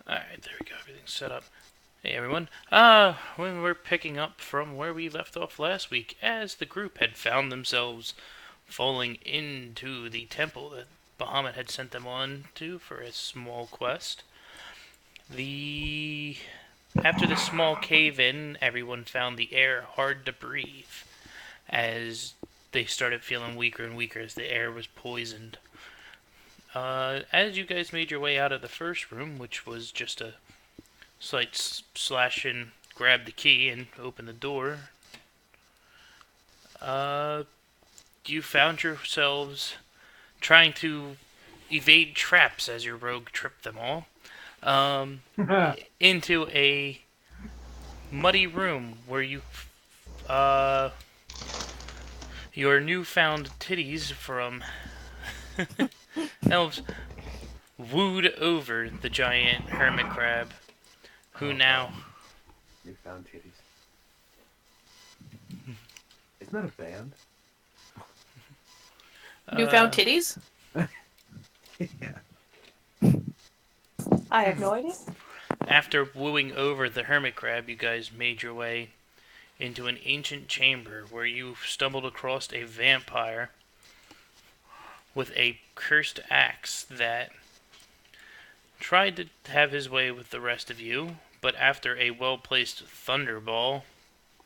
Alright, there we go. Everything's set up. Hey everyone. When we're picking up from where we left off last week, as the group had found themselves falling into the temple that Bahamut had sent them on to for a small quest. The After the small cave-in, everyone found the air hard to breathe, as they started feeling weaker and weaker as the air was poisoned. As you guys made your way out of the first room, which was just a slight slash and grab the key and open the door, uh, you found yourselves trying to evade traps as your rogue tripped them all, um, into a muddy room where uh, your newfound titties from elves wooed over the giant hermit crab, who now... You found titties. Isn't that a band? Newfound titties? Yeah. I have no idea. After wooing over the hermit crab, you guys made your way into an ancient chamber where you stumbled across a vampire with a cursed axe that tried to have his way with the rest of you, but after a well-placed thunderball,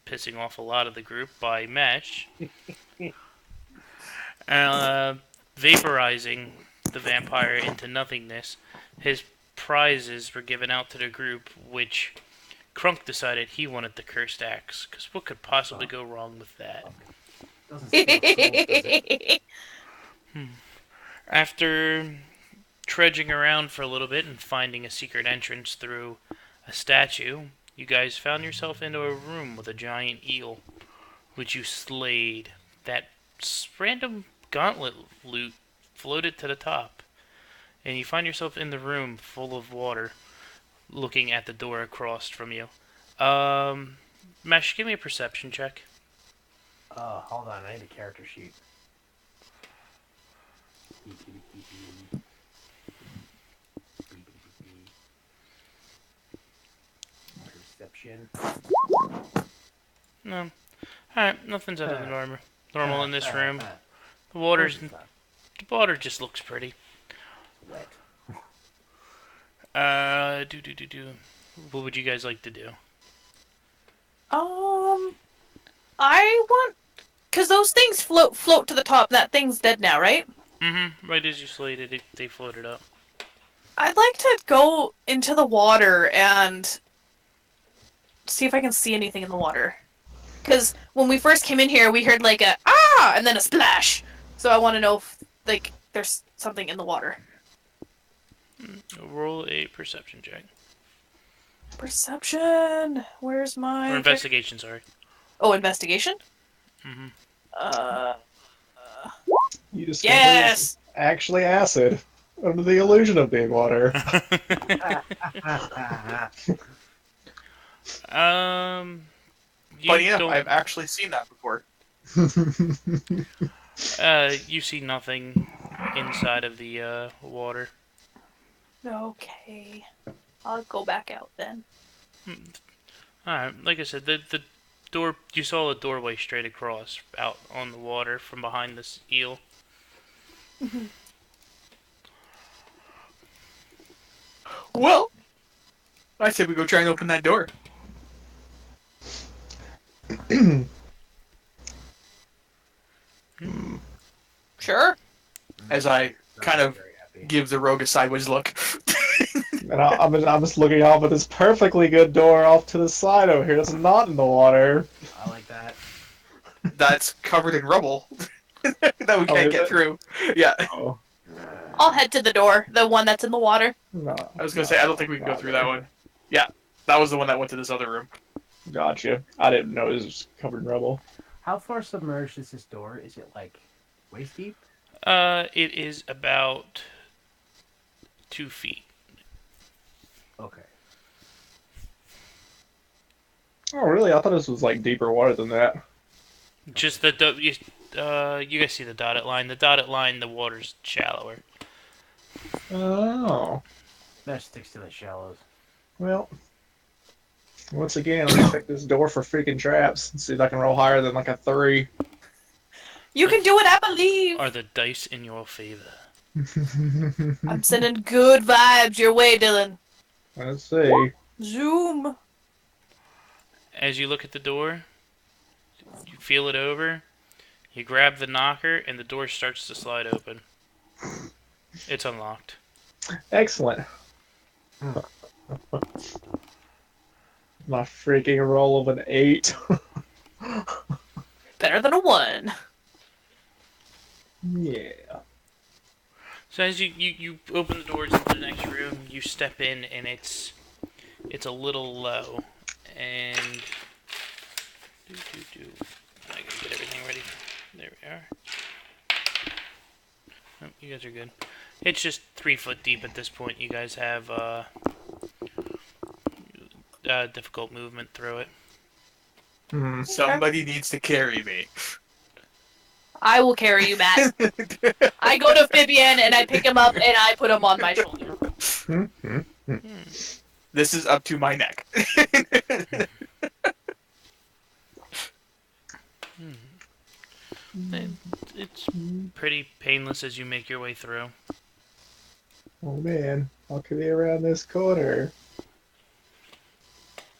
pissing off a lot of the group by Mesh, uh, vaporizing the vampire into nothingness, his prizes were given out to the group, which Krunk decided he wanted the cursed axe, because what could possibly go wrong with that? Doesn't steal souls, does it? After trudging around for a little bit and finding a secret entrance through a statue, you guys found yourself into a room with a giant eel, which you slayed. That random gauntlet loot floated to the top, and you find yourself in the room full of water, looking at the door across from you. Mesh, give me a perception check. Hold on, I need a character sheet. Perception. No. Alright, nothing's out of the normal in this room. The water just looks pretty. Wet. Do. What would you guys like to do? I want... Because those things float to the top. That thing's dead now, right? Mm-hmm. Right as you slayed it, they floated up. I'd like to go into the water and see if I can see anything in the water. Because when we first came in here, we heard like a ah and then a splash. So I want to know if like there's something in the water. Roll a perception check. Perception. Where's my... Or investigation, sorry. Oh, investigation? Mm-hmm. You discovered Yes! actually acid under the illusion of being water. Funny enough, don't- I've actually seen that before. you see nothing inside of the water. Okay. I'll go back out then. Alright, like I said, the door, you saw a doorway straight across out on the water from behind this eel. Well, I said we go try and open that door. Sure. As I kind of give the rogue a sideways look. And I'm just looking off at this perfectly good door off to the side over here that's not in the water. I like that. That's covered in rubble that we Oh, can't is get it? through. Yeah, Oh, I'll head to the door, the one that's in the water. no. I was gonna say I don't think we can go through that one. Yeah, that was the one that went to this other room. Gotcha. I didn't know it was covered in rubble. How far submerged is this door? Is it like waist deep? It is about 2 feet. Okay. Oh, really? I thought this was like deeper water than that. Just you guys see the dotted line. The dotted line, the water's shallower. Oh. That sticks to the shallows. Well, once again, let me check this door for freaking traps and see if I can roll higher than like a 3. You can do it, I believe. Are the dice in your favor? I'm sending good vibes your way, Dylan. Let's see. Zoom. As you look at the door, you feel it over, you grab the knocker, and the door starts to slide open. It's unlocked. Excellent. My freaking roll of an 8. Better than a 1. Yeah. So as you open the doors into the next room, you step in, and it's a little low, and I gotta get everything ready. There we are. Oh, you guys are good. It's just 3 foot deep at this point. You guys have difficult movement through it. Somebody needs to carry me. I will carry you, Matt. I go to Fibian and I pick him up and I put him on my shoulder. This is up to my neck. It's pretty painless as you make your way through. Oh man, how can be around this corner?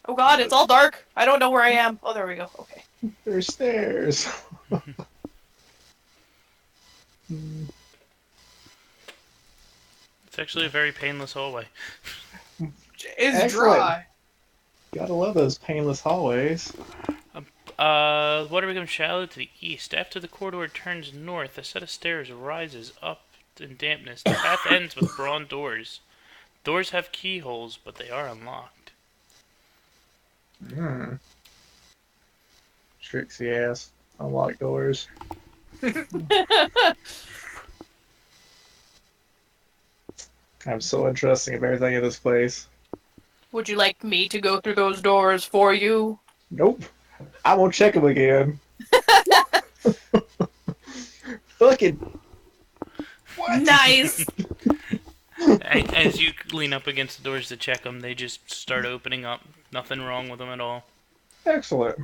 Oh god, it's all dark. I don't know where I am. Oh, there we go. Okay. There's stairs. It's actually a very painless hallway. It's Excellent. dry. Gotta love those painless hallways. Water becomes shallow to the east. After the corridor turns north, a set of stairs rises up in dampness. The path ends with bronze doors. Doors have keyholes, but they are unlocked. Tricksy ass. Unlock doors. I'm so interested in everything in this place. Would you like me to go through those doors for you? Nope. I won't check them again. Fucking. What? Nice. As you lean up against the doors to check them, they just start opening up. Nothing wrong with them at all. Excellent.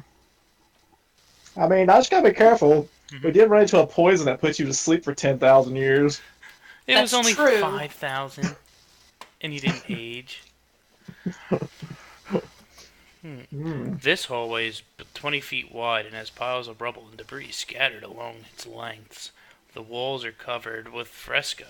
I mean, I just gotta be careful. We did run into a poison that puts you to sleep for 10,000 years. It was That's only true. 5,000, and you didn't age. This hallway is 20 feet wide and has piles of rubble and debris scattered along its lengths. The walls are covered with fresco.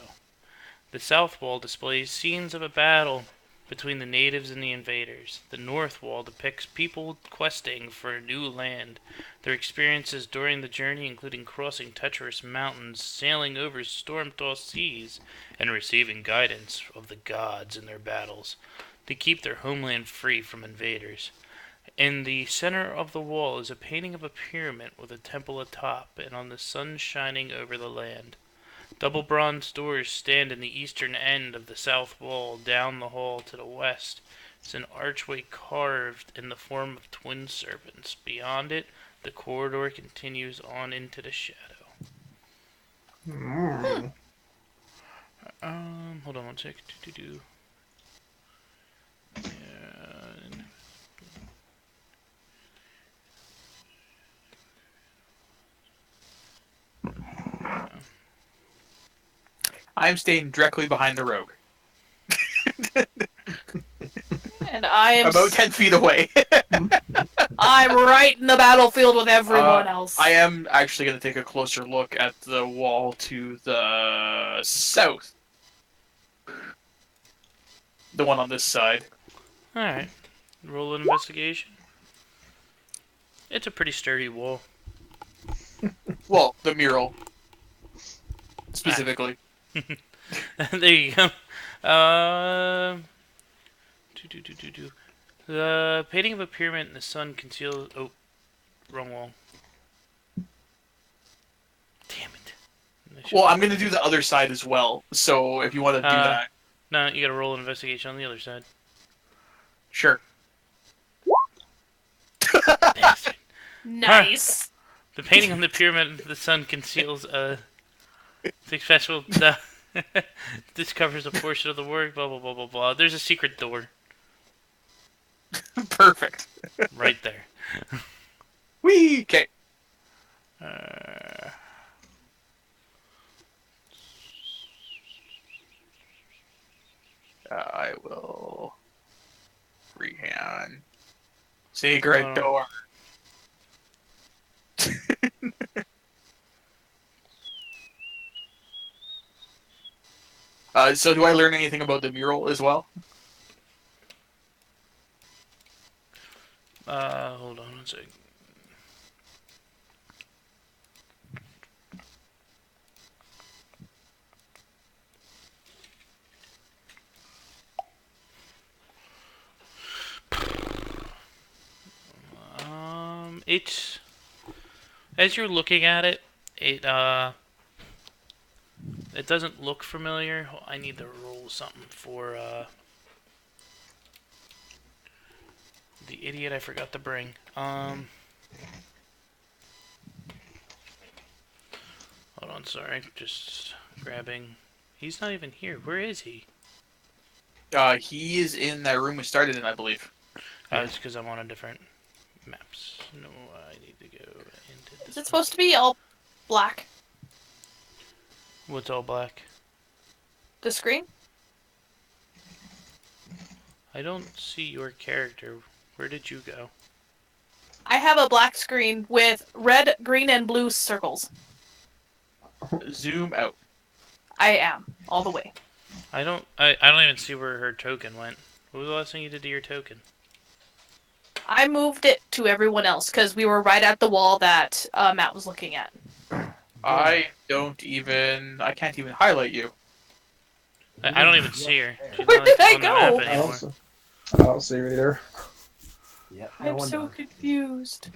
The south wall displays scenes of a battle between the natives and the invaders. The north wall depicts people questing for a new land, their experiences during the journey including crossing treacherous mountains, sailing over storm-tossed seas, and receiving guidance of the gods in their battles to keep their homeland free from invaders. In the center of the wall is a painting of a pyramid with a temple atop and on the sun shining over the land. Double bronze doors stand in the eastern end of the south wall. Down the hall to the west is an archway carved in the form of twin serpents. Beyond it, the corridor continues on into the shadow. Hold on one sec. I'm staying directly behind the rogue. And I am About 10 feet away. I'm right in the battlefield with everyone else. I am actually going to take a closer look at the wall to the south. The one on this side. Alright. Roll an investigation. It's a pretty sturdy wall. Well, the mural. Specifically. There you go. The painting of a pyramid in the sun conceals... Oh, wrong wall. Damn it. Well, I'm going to do the other side as well. So if you want to do that. No, you gotta roll an investigation on the other side. Sure. Bastard. Nice. The painting on the pyramid in the sun conceals a successful This covers a portion of the work, blah, blah, blah, blah, blah. There's a secret door Perfect. right there. Whee! Okay. Uh, I will freehand. Secret Oh. door. So do I learn anything about the mural as well? hold on one second. It's as you're looking at it, it doesn't look familiar. I need to roll something for the idiot I forgot to bring. Hold on, sorry, just grabbing. He's not even here. Where is he? He is in that room we started in, I believe. It's because I'm on a different maps. No, I need to go into this. Is it supposed to be all black? What's all black? The screen? I don't see your character. Where did you go? I have a black screen with red, green, and blue circles. Zoom out. I am all the way. I don't even see where her token went. What was the last thing you did to your token? I moved it to everyone else because we were right at the wall that Matt was looking at. I can't even highlight you. I don't even see her. She's Where not did I on the map go? anymore. I don't see her either. Yep. I'm so confused.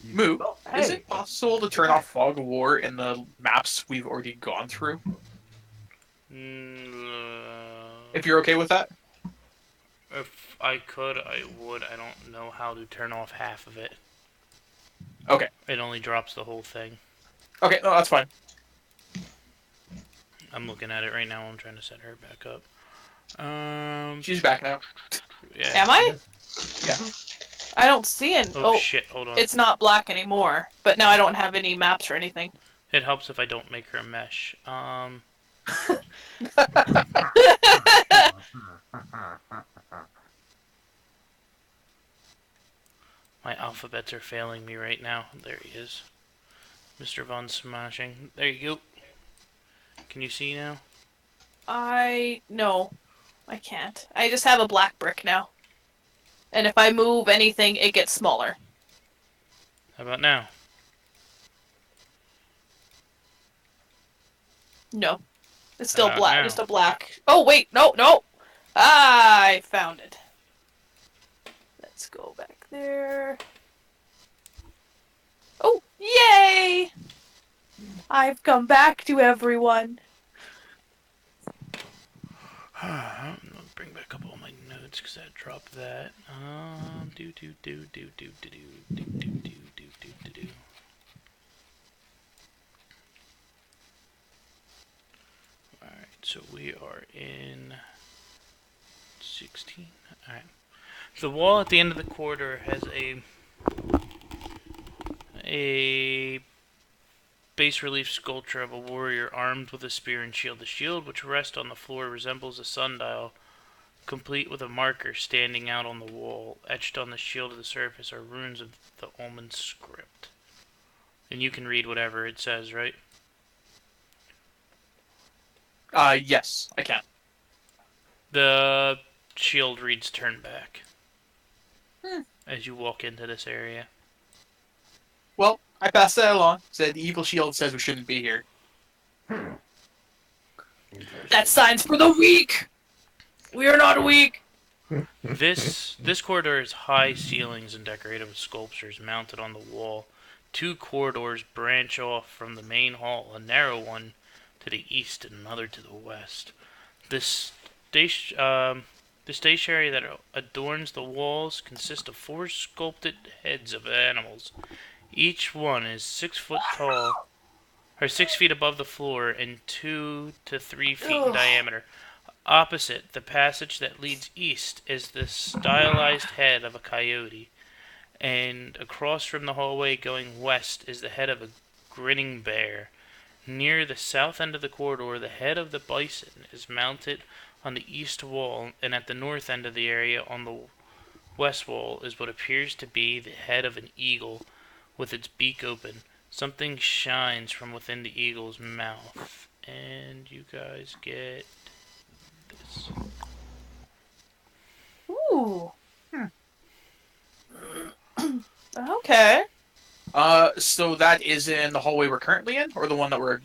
Moo, Oh, is hey. it possible to turn off Fog of War in the maps we've already gone through? If you're okay with that? If I could, I would. I don't know how to turn off half of it. Okay. It only drops the whole thing. Okay, no, that's fine. I'm looking at it right now. I'm trying to set her back up. She's back now. Yeah. Am I? Yeah. I don't see it. Oh, Oh, shit, hold on. it's not black anymore. But now I don't have any maps or anything. It helps if I don't make her a mesh. My alphabets are failing me right now. There he is. Mr. Von Smashing. There you go. Can you see now? No, I can't. I just have a black brick now. And if I move anything, it gets smaller. How about now? No. It's still How about black. now? Just a black. Oh, wait. No, no. I found it. Let's go back there. Oh, yay! I've come back to everyone. I'll bring back up all my notes because I dropped that. Do. Alright, so we are in 16. Alright. The wall at the end of the corridor has a bas relief sculpture of a warrior armed with a spear and shield. The shield, which rests on the floor, resembles a sundial, complete with a marker standing out on the wall. Etched on the shield of the surface are runes of the Omen script. And you can read whatever it says, right? Yes, I can. The shield reads "Turn back" as you walk into this area. Well, I passed that along. Said the evil shield says we shouldn't be here. That's signs for the weak. We are not weak. This corridor has high ceilings and decorated with sculptures mounted on the wall. 2 corridors branch off from the main hall, a narrow one to the east and another to the west. The stationery that adorns the walls consists of 4 sculpted heads of animals. Each one is 6 foot tall are 6 feet above the floor and 2 to 3 feet in Ugh. diameter. Opposite the passage that leads east is the stylized head of a coyote, and across from the hallway going west is the head of a grinning bear. Near the south end of the corridor, the head of the bison is mounted on the east wall, and at the north end of the area on the west wall is what appears to be the head of an eagle with its beak open. Something shines from within the eagle's mouth, and you guys get this. Ooh. Okay. So that is in the hallway we're currently in, or the one that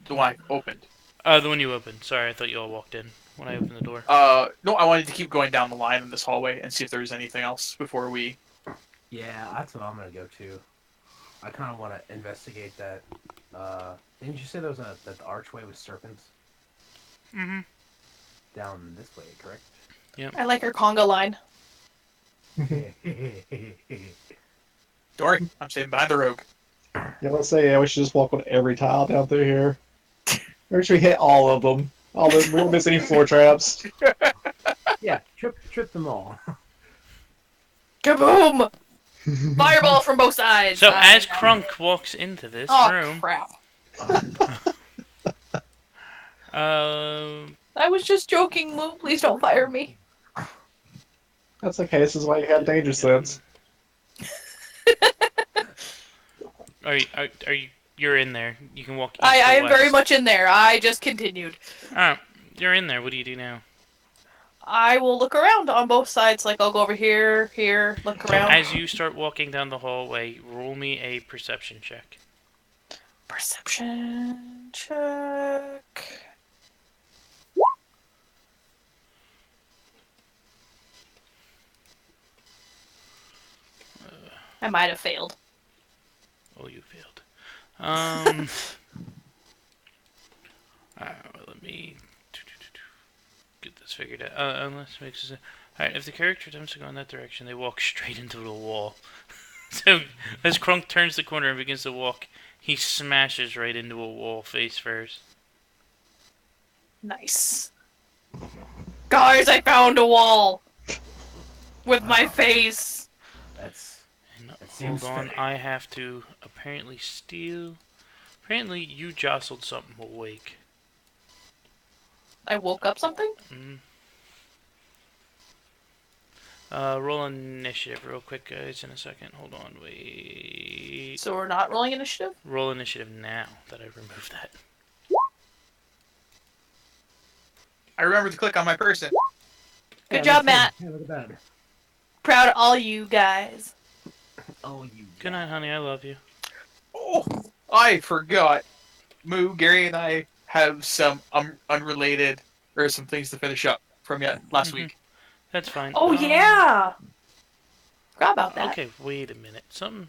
the one I opened? The one you opened. Sorry, I thought you all walked in when I opened the door. No, I wanted to keep going down the line in this hallway and see if there was anything else before we. Yeah, that's what I'm gonna go to. I kind of want to investigate that. Didn't you say there was that the archway with serpents Mm-hmm. down this way? Correct. I like her conga line. Don't worry, I'm staying behind the rogue. Yeah, let's say we should just walk on every tile down through here. Or should we hit all of them? All of them. We won't miss any floor traps. Yeah, trip them all. Kaboom! Fireball from both sides. So as Krunk walks into this Oh room, crap! uh, I was just joking, Moo. Please don't fire me. That's okay. This is why you have danger sense. you're in there. You can walk east I or am very west. much in there. I just continued. Alright, you're in there. What do you do now? I will look around on both sides. Like I'll go over here, look So around. as you start walking down the hallway, roll me a perception check. Perception check. I might have failed. Oh, you failed. Let me get this figured out. Unless it makes sense. Alright, if the character attempts to go in that direction, they walk straight into the wall. So, as Krunk turns the corner and begins to walk, he smashes right into a wall face first. Nice. Guys, I found a wall! With my face! That's And That seems hold on, fitting. I have to apparently steal. Apparently, you jostled something awake. I woke up something? Mm. Roll initiative real quick, guys, in a second. Hold on, wait. So we're not rolling initiative? Roll initiative now that I removed that. I remember to click on my person. Good job, Matt. Yeah, look at that. Proud of all you guys. Oh, you. Good night, honey. I love you. Oh, I forgot. Moo, Gary, and I have some unrelated or some things to finish up from last Mhm. week. That's fine. Oh, yeah! Forgot about that. Okay, wait a minute. Something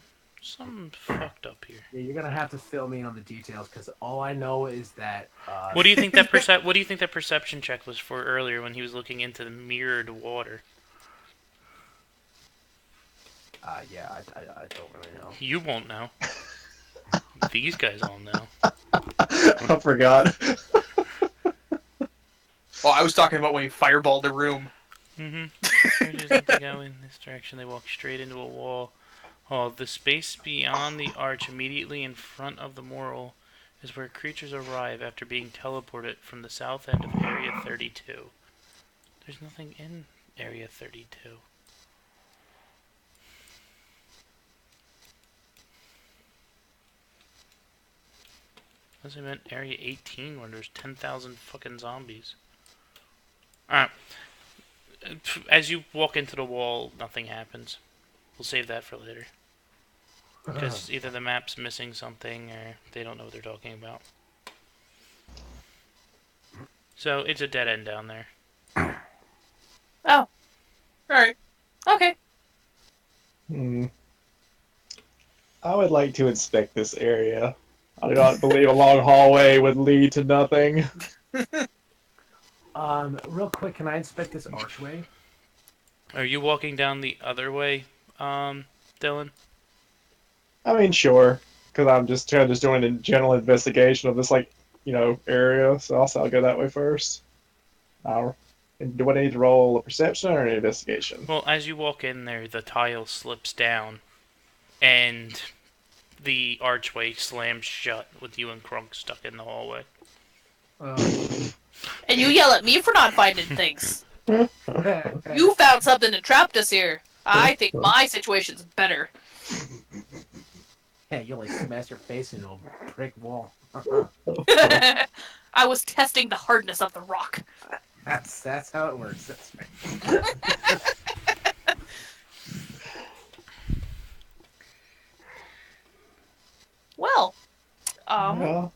fucked up here. Yeah, you're gonna have to fill me in on the details because all I know is that. What do you think that What do you think that perception check was for earlier when he was looking into the mirrored water? Yeah, I don't really know. You won't know. These guys all know. I forgot. Oh, I was talking about when we fireballed the room. Mm-hmm. They go in this direction. They walk straight into a wall. Oh, the space beyond the arch, immediately in front of the mural, is where creatures arrive after being teleported from the south end of Area 32. There's nothing in Area 32. Unless I meant Area 18 where there's 10,000 fucking zombies. Alright. As you walk into the wall, nothing happens. We'll save that for later. Because either the map's missing something or they don't know what they're talking about. So, it's a dead end down there. Oh, Alright. okay. I would like to inspect this area. I do not believe a long hallway would lead to nothing. Real quick, can I inspect this archway? Are you walking down the other way, Dylan? I mean, sure. because I'm just trying to doing a general investigation of this area. So I'll go that way first. And do I need to roll a perception or an investigation? Well, as you walk in there, the tile slips down, and the archway slams shut with you and Krunk stuck in the hallway. And you yell at me for not finding things. You found something that trapped us here. I think my situation's better. Yeah, you like smash your face into a brick wall. I was testing the hardness of the rock. That's how it works. That's right. Well, Well,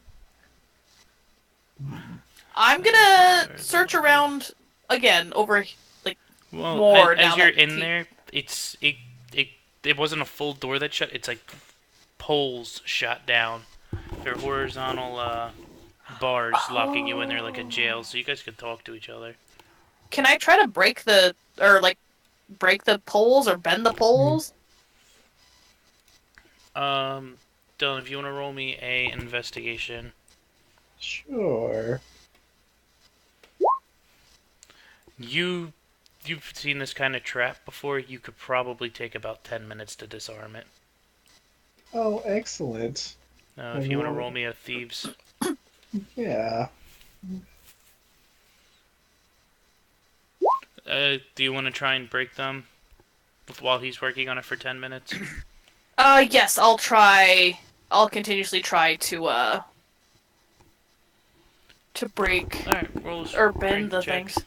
I'm gonna search around again over. Well, More as now you're that in he- there, it wasn't a full door that shut. It's like poles shot down. They're horizontal bars locking you in there like a jail, so you guys could talk to each other. Can I try to break the poles or bend the poles? Dylan, if you want to roll me a investigation. sure. You've seen this kind of trap before. You could probably take about 10 minutes to disarm it. Oh, excellent. If you want to roll me a thieves. Yeah. Do you want to try and break them while he's working on it for 10 minutes? Yes, I'll try. I'll continuously try to break Alright, roll a or bend strength the check. things.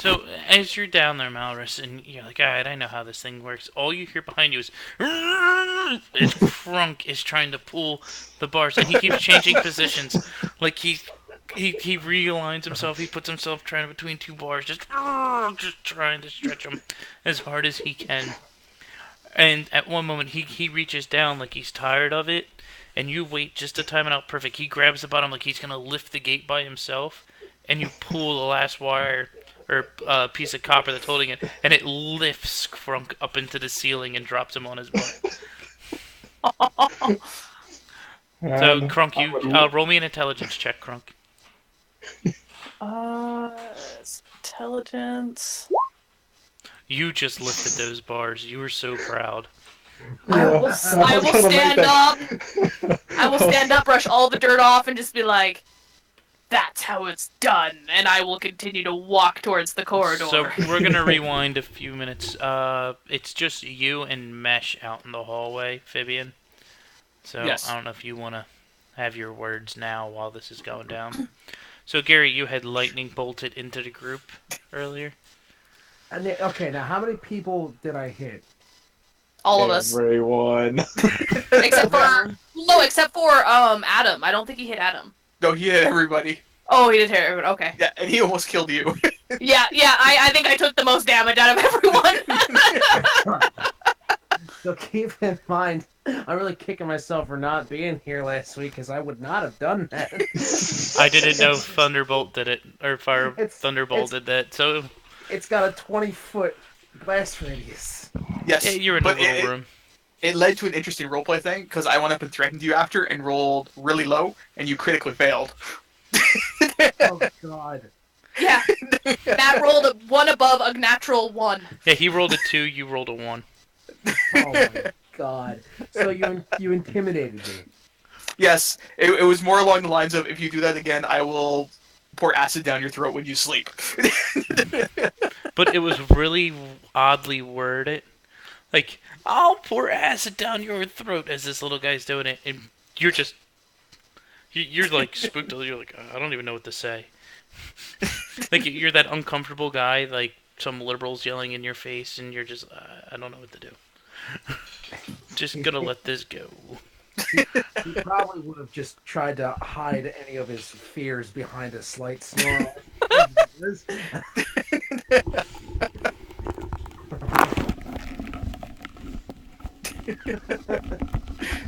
So, as you're down there, Malrus, and you're like, alright, I know how this thing works, all you hear behind you is Krunk is trying to pull the bars, and he keeps changing positions. Like, he realigns himself, he puts himself trying between two bars, just trying to stretch them as hard as he can. And at one moment, he reaches down like he's tired of it, and you wait just to time it out perfect. He grabs the bottom like he's going to lift the gate by himself, and you pull the last wire or piece of copper that's holding it, and it lifts Krunk up into the ceiling and drops him on his butt. So, Krunk, you roll me an intelligence check, Krunk. Intelligence. You just lifted those bars. You were so proud. I will stand up. I will stand up, brush all the dirt off, and just be like, "That's how it's done." And I will continue to walk towards the corridor. So we're gonna rewind a few minutes. It's just you and Mesh out in the hallway, Fibian. So Yes. I don't know if you want to have your words now while this is going down. So Gary, you had lightning bolted into the group earlier. And okay, now how many people did I hit? All of us, Everyone. except for Adam. I don't think he hit Adam. No, he hit everybody. Oh, he did hit everyone. Okay. Yeah, and he almost killed you. Yeah. I think I took the most damage out of everyone. So keep in mind, I'm really kicking myself for not being here last week because I would not have done that. I didn't know Thunderbolt did it, or Thunderbolt it's- did that. So It's got a 20-foot blast radius. Yes, yeah, you're in a but little room. it led to an interesting roleplay thing because I went up and threatened you after and rolled really low, and you critically failed. Oh god. Yeah. Matt rolled a 1 above a natural 1. Yeah, he rolled a 2. You rolled a 1. Oh my god. So you intimidated me. Yes, it was more along the lines of, if you do that again, I will pour acid down your throat when you sleep. But it was really oddly worded. Like, I'll pour acid down your throat as this little guy's doing it, and you're just... You're like spooked. You're like, I don't even know what to say. Like, you're that uncomfortable guy, like some liberals yelling in your face, and you're just, I don't know what to do. Just gonna let this go. He probably would have just tried to hide any of his fears behind a slight snarl.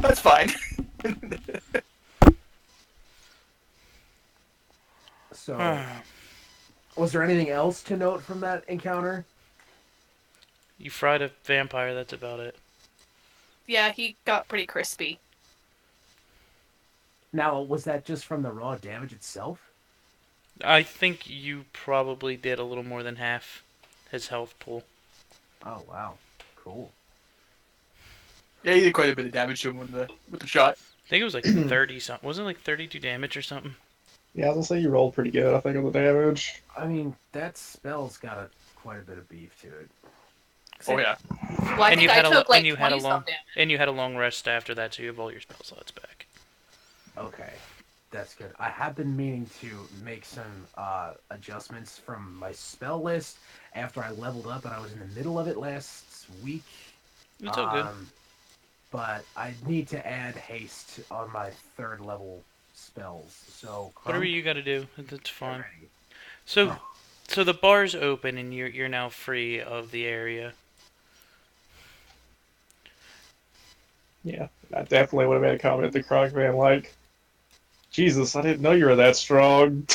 That's fine. So, was there anything else to note from that encounter? You fried a vampire, that's about it. Yeah, he got pretty crispy. Now, was that just from the raw damage itself? I think you probably did a little more than half his health pool. Oh wow, cool. Yeah, you did quite a bit of damage to him with the shot. I think it was like 30 something. Wasn't it like 32 damage or something? Yeah, I was gonna say you rolled pretty good, I think, on the damage. I mean, that spell's got quite a bit of beef to it. Oh yeah. Well, I And think you I had a took lo- like and you had a 20 long- some damage. And you had a long rest after that, so you have all your spell slots back. Okay, that's good. I have been meaning to make some adjustments from my spell list after I leveled up, and I was in the middle of it last week. It's all good. But I need to add haste on my 3rd level spells. So Whatever Crunk, you gotta do, that's get fine. ready. So, Oh. so the bar's open and you're now free of the area. Yeah, I definitely would have made a comment to Krog, man, like, Jesus, I didn't know you were that strong.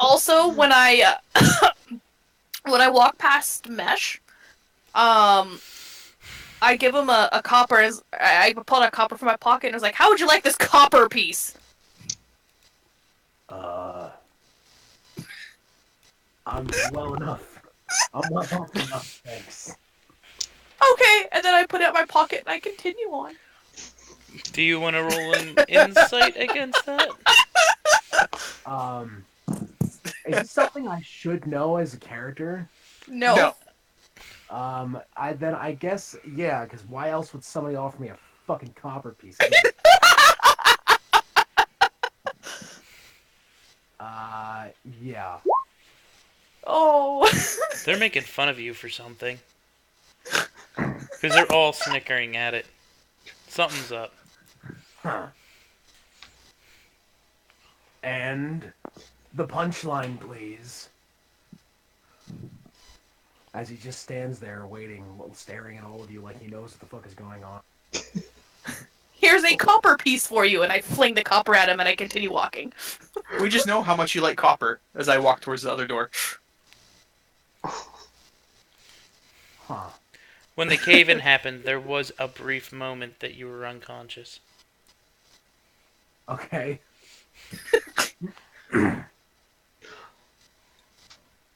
Also, when I when I walk past Mesh, I give him a copper. I pulled a copper from my pocket and was like, "How would you like this copper piece?" I'm well enough. I'm well off enough, thanks. Okay, and then I put it in my pocket and I continue on. Do you want to roll an insight against that? Is this something I should know as a character? No. I guess, yeah, because why else would somebody offer me a fucking copper piece? Yeah. Oh. They're making fun of you for something. Because they're all snickering at it. Something's up. Huh. And the punchline, please. As he just stands there waiting, staring at all of you like he knows what the fuck is going on. Here's a copper piece for you, and I fling the copper at him and I continue walking. We just know how much you like copper as I walk towards the other door. Huh. When the cave-in happened, there was a brief moment that you were unconscious. Okay.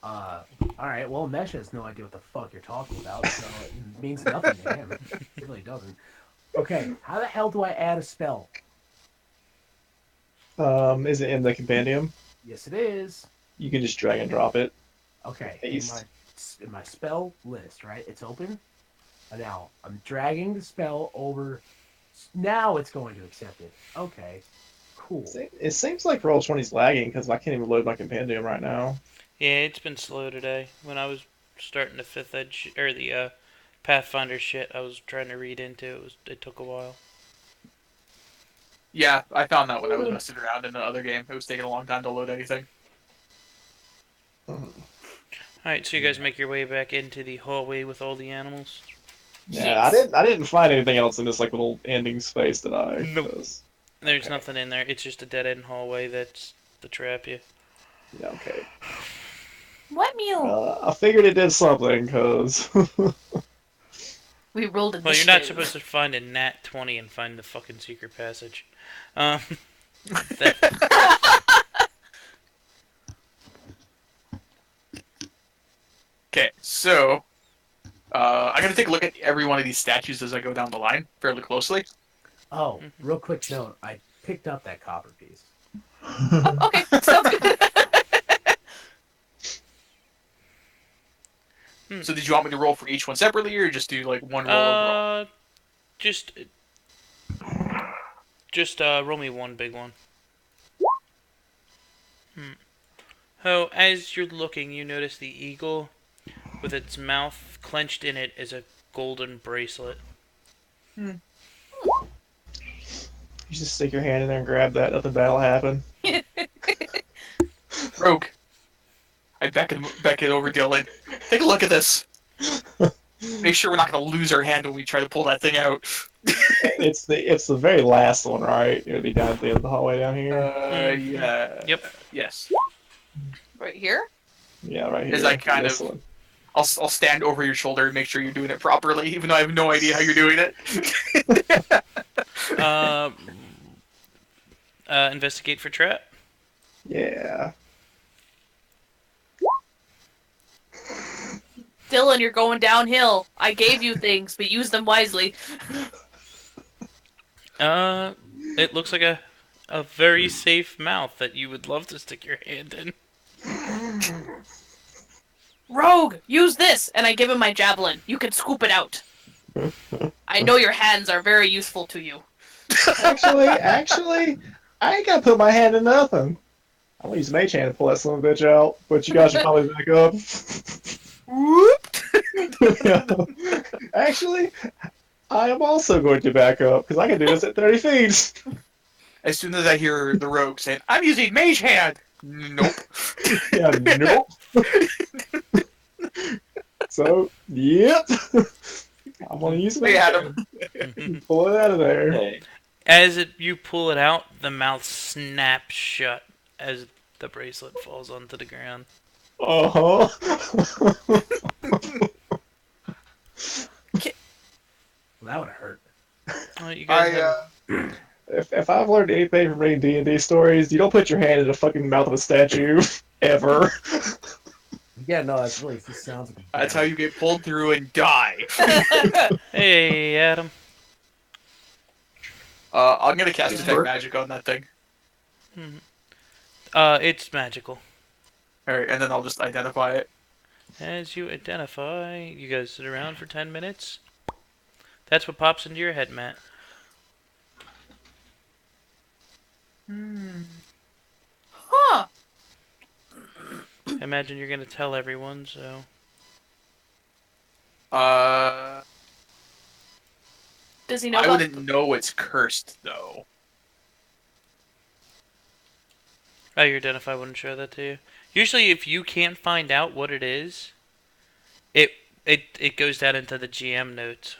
Alright, well, Mesh has no idea what the fuck you're talking about, so it means nothing to him. It really doesn't. Okay, how the hell do I add a spell? Is it in the compendium? Yes, it is. You can just drag and drop it. Okay, Haste. in my spell list, right? It's open. And now, I'm dragging the spell over. Now it's going to accept it. Okay, cool. It seems like Roll20's lagging because I can't even load my compendium right now. Yeah, it's been slow today. When I was starting the 5th Edge, or the Pathfinder shit I was trying to read into, it took a while. Yeah, I found that when I was messing around in the other game. It was taking a long time to load anything. Alright, so you guys make your way back into the hallway with all the animals? Yeah, I didn't find anything else in this like little ending space that I. Nope. Was- There's Okay. nothing in there. It's just a dead-end hallway that's to trap you. Yeah, okay. What meal? I figured it did something because. We rolled Well, you're not supposed to find a nat 20 and find the fucking secret passage. That, Okay, so I'm gonna take a look at every one of these statues as I go down the line fairly closely. Oh, real quick note. I picked up that copper piece. Okay, so So did you want me to roll for each one separately, or just do like one roll overall? just roll me one big one. Oh, as you're looking, you notice the eagle, with its mouth clenched in it, is a golden bracelet. You just stick your hand in there and grab that. Nothing bad will happen. Rogue. I beckon over Dylan. Take a look at this. Make sure we're not gonna lose our hand when we try to pull that thing out. It's the very last one, right? It'll be down at the end of the hallway down here. Yeah. Yep. Yes. right here. Yeah, right here. Is that kind This of- one. I'll stand over your shoulder and make sure you're doing it properly, even though I have no idea how you're doing it. Investigate for trap. Yeah. Dylan, you're going downhill. I gave you things, but use them wisely. It looks like a very safe mouth that you would love to stick your hand in. Rogue, use this! And I give him my javelin. You can scoop it out. I know your hands are very useful to you. Actually, I ain't gotta put my hand in nothing. I'm gonna use Mage Hand to pull that son of a bitch out, but you guys should probably back up. Actually, I am also going to back up, because I can do this at 30 feet. As soon as I hear the rogue saying, "I'm using Mage Hand," nope. Yeah, nope. So, yep. I'm gonna use Hey, Mage Adam. Hand. Pull it out of there. Okay. As you pull it out, the mouth snaps shut as the bracelet falls onto the ground. Uh-huh. That would hurt. Oh, you guys have... If I've learned anything from reading D&D stories, you don't put your hand in the fucking mouth of a statue. Ever. Yeah, no, that's really, this sounds like That's how you get pulled through and die. Hey, Adam. I'm gonna cast Does it Detect work? Magic on that thing. It's magical. Alright, and then I'll just identify it. As you identify, you guys sit around for 10 minutes. That's what pops into your head, Matt. Huh. Imagine you're gonna tell everyone, so... Does he know I about... wouldn't know it's cursed, though. Oh, your identify wouldn't show that to you. Usually, if you can't find out what it is, it goes down into the GM notes.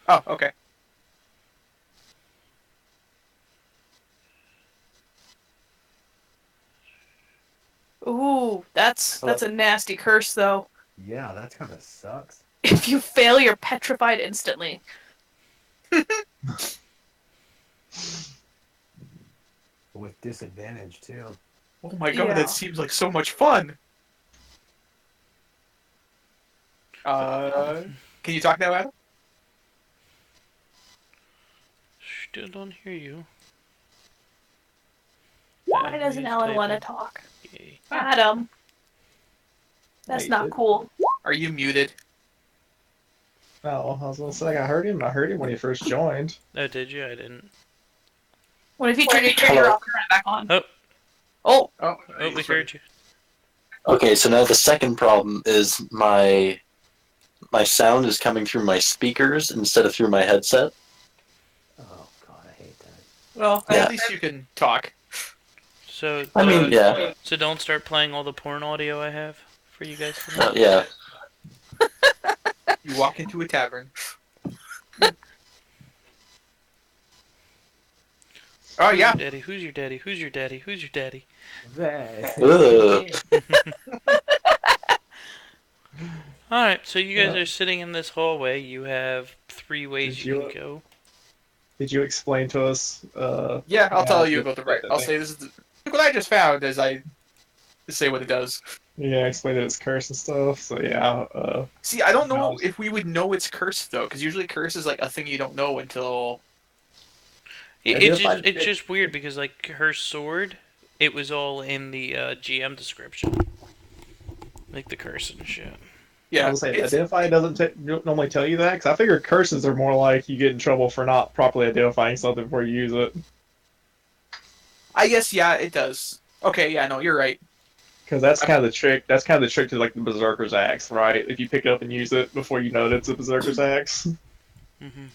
Oh, okay. Ooh, that's a nasty curse, though. Yeah, that kind of sucks. If you fail, you're petrified instantly. With disadvantage, too. Oh my god, Yeah. that seems like so much fun! Can you talk now, Adam? Still don't hear you. Why doesn't He's Ellen want to typing. talk? Yay. Adam. That's Hey, not dude. cool. Are you muted? Oh, I was gonna say I heard him. I heard him when he first joined. Oh, did you? I didn't. What if you turn your camera off and turn it back on? Oh. Oh, Oh, Oh, we heard you. Okay, so now the second problem is my sound is coming through my speakers instead of through my headset. Oh, God, I hate that. Well, Yeah. at least you can talk. So, I mean, yeah, So don't start playing all the porn audio I have for you guys tonight. yeah. You walk into a tavern. Oh, yeah. Daddy, who's your daddy? Who's your daddy? Who's your daddy? Ugh. Alright, so you guys Yeah. are sitting in this hallway. You have 3 ways Did you you- can go. Did you explain to us? Yeah, I'll tell Yeah, you about the that right. I'll thing. say this is look what I just found as I say what it does. Yeah, explain that it's cursed and stuff. So yeah, See, I don't know No. if we would know it's cursed though, because usually curse is like a thing you don't know until. It's just weird because, like, her sword, it was all in the GM description. Like the curse and shit. I Yeah, was saying, it's- identify doesn't normally tell you that, because I figured curses are more like you get in trouble for not properly identifying something before you use it. I guess yeah, it does. Okay, yeah, no, you're right. Because that's kind of the trick. That's kind of the trick to like the Berserker's Axe, right? If you pick it up and use it before you know that it's a Berserker's Axe. Mm-hmm.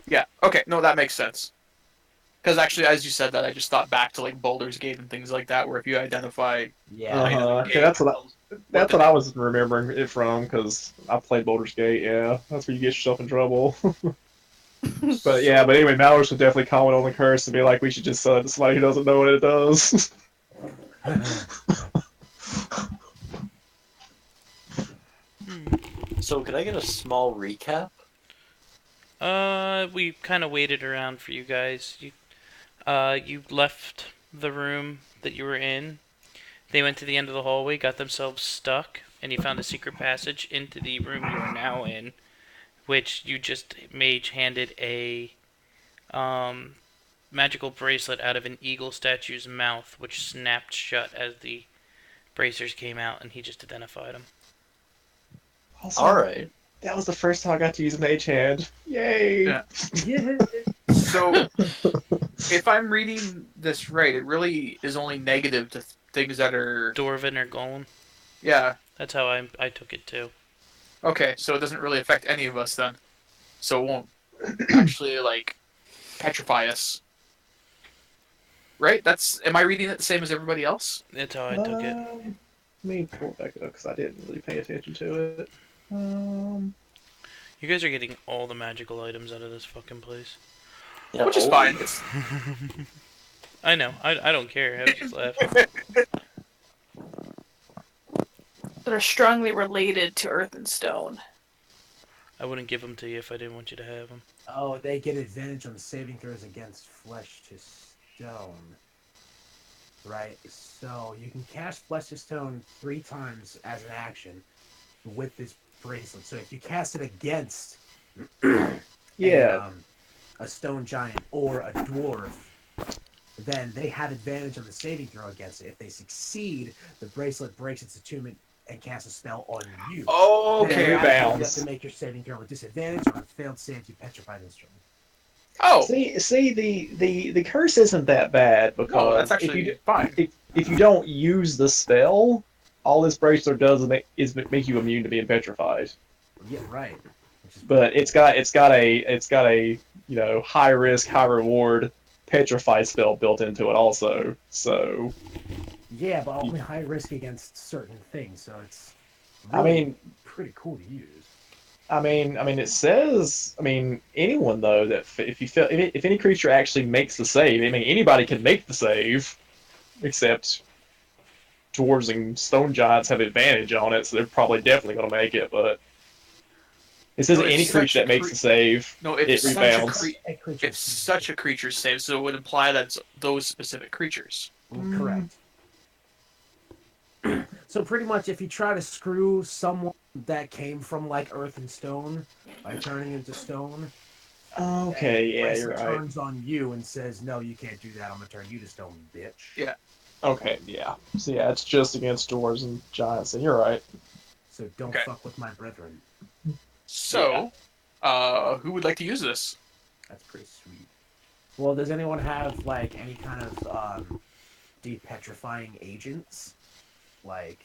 Yeah, okay, no, that makes sense. Because actually, as you said that, I just thought back to like Baldur's Gate and things like that, where if you identify, Yeah. Okay, that's what I was remembering it from, because I played Baldur's Gate. Yeah, that's where you get yourself in trouble. But yeah, but anyway, Mallory should definitely comment on the curse and be like, we should just sell it to somebody who doesn't know what it does. So could I get a small recap? We kind of waited around for you guys. You left the room that you were in. They went to the end of the hallway, got themselves stuck, and you found a secret passage into the room you are now in, which you just mage-handed a magical bracelet out of an eagle statue's mouth, which snapped shut as the bracers came out, and he just identified them. Awesome. Alright. That was the first time I got to use Mage Hand. Yay! Yeah. Yeah. So, if I'm reading this right, it really is only negative to things that are. Dwarven or Golem. Yeah. That's how I took it too. Okay, so it doesn't really affect any of us then. So it won't actually, like, petrify us. Right? Am I reading it the same as everybody else? That's how I took it. Let me pull it back up because I didn't really pay attention to it. You guys are getting all the magical items out of this fucking place. Yeah, Which is oh, fine. I know. I don't care. I was just laughing. That are strongly related to earth and stone. I wouldn't give them to you if I didn't want you to have them. Oh, they get advantage on saving throws against flesh to stone. Right, so you can cast Flesh to Stone 3 times as an action with this bracelet. So if you cast it against Yeah. a stone giant or a dwarf, then they have advantage on the saving throw against it. If they succeed, the bracelet breaks its attunement and casts a spell on you. Oh, Then okay. you have Rebounds. to make your saving throw with disadvantage. On a failed save, you petrify the instrument. Oh, See, the curse isn't that bad because no, that's if actually you fine. if you don't use the spell, all this bracelet does is make you immune to being petrified. Yeah, right. Which is But it's got a high risk, high reward petrify spell built into it also. So yeah, but only high risk against certain things, so it's I mean pretty cool to use. it says anyone though that if any creature actually makes the save, anybody can make the save, except dwarves and stone giants have advantage on it, so they're probably definitely going to make it. But it says No, it's any such creature a that makes the save, No, it it's rebounds. it's such a creature save, so it would imply that it's those specific creatures. Correct. So pretty much, if you try to screw someone that came from like earth and stone by turning into stone, Okay, then yeah, Wesley you're right. turns on you and says, "No, you can't do that. I'm gonna turn you to stone, bitch." Yeah. Okay, yeah. So yeah, it's just against dwarves and giants, and you're right. So don't Okay. fuck with my brethren. So, who would like to use this? That's pretty sweet. Well, does anyone have like any kind of depetrifying agents? Like,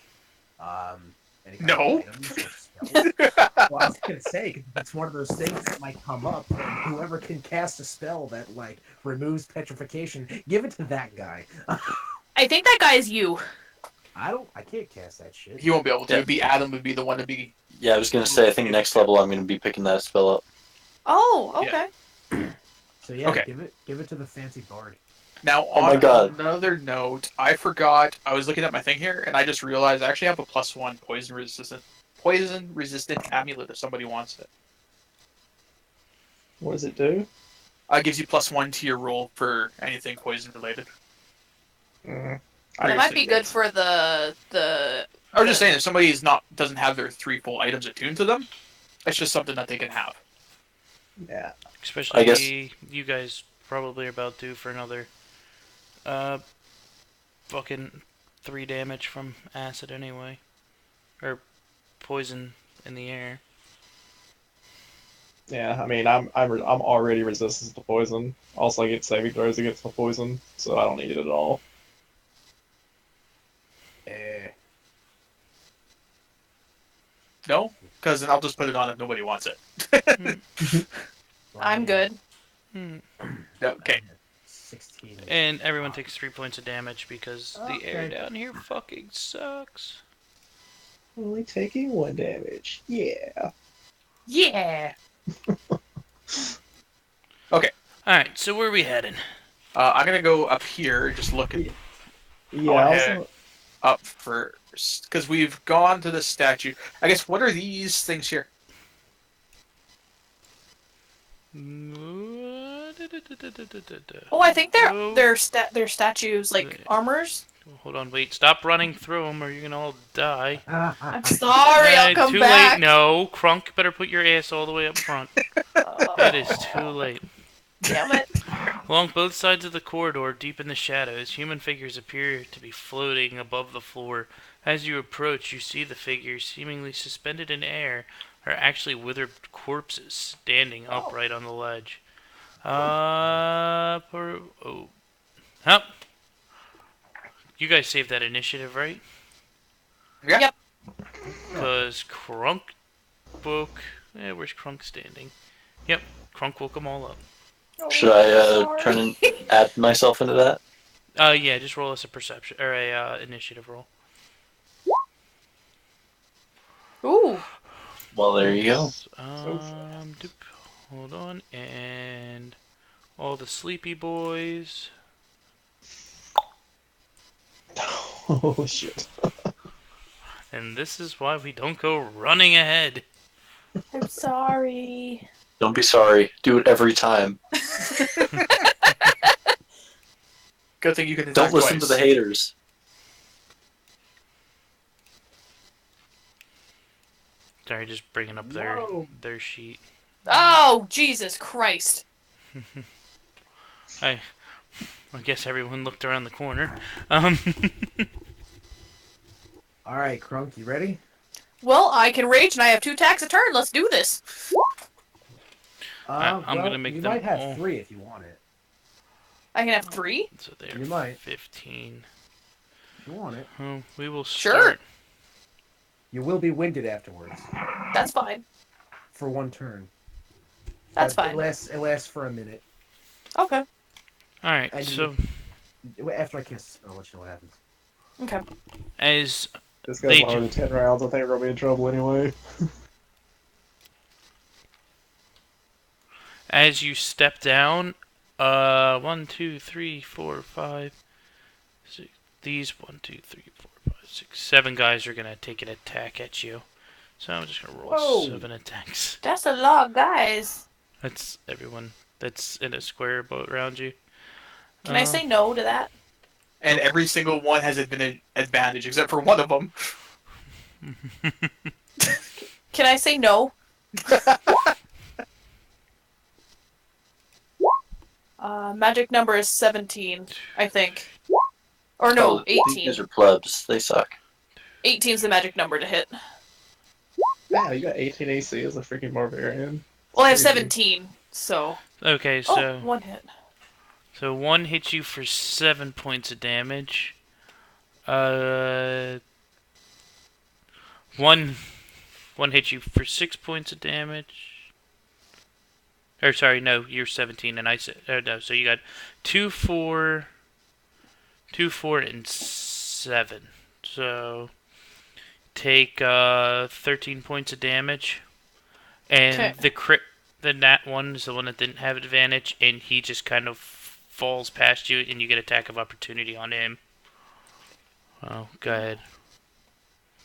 any kind No. of items or spells? Well, I was gonna say it's one of those things that might come up, and whoever can cast a spell that like removes petrification, give it to that guy. I think that guy's you. I can't cast that shit. He won't be able to. Yeah. It'd be Adam would be the one to be. Yeah, I was gonna say, I think next level I'm gonna be picking that spell up. Oh, Yeah. okay. So yeah, Okay. give it to the fancy bard. Now, Oh my on God. another note, I forgot. I was looking at my thing here, and I just realized I actually have a +1 poison resistant amulet if somebody wants it. What does it do? It gives you +1 to your roll for anything poison related. Mm. I That was might be thinking- good for the. I was just saying, if somebody doesn't have their 3 full items attuned to them, it's just something that they can have. Yeah. Especially I guess- you guys probably are about due for another fucking 3 damage from acid anyway. Or poison in the air. Yeah, I'm already resistant to poison. Also, I get saving throws against the poison, so I don't need it at all. No? Because then I'll just put it on if nobody wants it. I'm good. Hmm. Okay. 16. And everyone takes 3 points of damage because the air Okay. down here fucking sucks. Only taking 1 damage. Yeah. Yeah. Alright, so where are we heading? I'm gonna go up here, just look at. Yeah. Oh, I hey. up first? Because we've gone to the statue. I guess, what are these things here? Oh, I think Oh. they're statues, like armors. Hold on, wait. Stop running through them or you're gonna all die. I'm sorry, I'll come too back. late. No, Crunk better put your ass all the way up front. It is too late. Damn it. Along both sides of the corridor, deep in the shadows, human figures appear to be floating above the floor. As you approach, you see the figures, seemingly suspended in air, are actually withered corpses standing upright on the ledge. Huh? You guys saved that initiative, right? Yeah. Yep. Because Crunk woke... where's Crunk standing? Yep, Crunk woke them all up. Should I turn and add myself into that? Yeah, just roll us a perception or a initiative roll. Ooh. Well, there you go. Hold on, and all the sleepy boys. Oh shit. And this is why we don't go running ahead. I'm sorry. Don't be sorry. Do it every time. Good thing you can attack Don't listen twice. to the haters. Sorry, just bringing up their sheet. Oh, Jesus Christ. I guess everyone looked around the corner. Alright, Crunk, you ready? Well, I can rage and I have 2 attacks a turn. Let's do this. I'm well, gonna make you them might have all- 3 if you want it. I can have 3? So they're You might. 15. If you want it. Oh, we will Sure. start. You will be winded afterwards. That's fine. For 1 turn. That's But fine. It lasts for a minute. Okay. Alright, And so After I kiss, I'll let you know what happens. Okay. as This They goes longer than 10 rounds. I think we're gonna be in trouble anyway. as you step down, 1, 2, 3, 4, 5, 6. These 1, 2, 3, 4, 5, 6, 7 guys are gonna take an attack at you. So I'm just gonna roll Whoa. 7 attacks. That's a lot, guys. That's everyone that's in a square boat around you. Can I say no to that? And every single one has an advantage, except for one of them. Can I say no? Magic number is 17, I think. Or no, Oh, These 18. guys are plebs. They suck. 18 is the magic number to hit. Yeah, you got 18 AC as a freaking barbarian. Well, I have Crazy. 17, so... Okay, so Oh, 1 hit. so 1 hits you for 7 points of damage. One hits you for 6 points of damage. Or sorry, no, you're 17, and I said no. So you got 2, 4, 2, 4, and 7. So take 13 points of damage, and Okay. the nat one is the one that didn't have advantage, and he just kind of falls past you, and you get attack of opportunity on him. Oh, go ahead.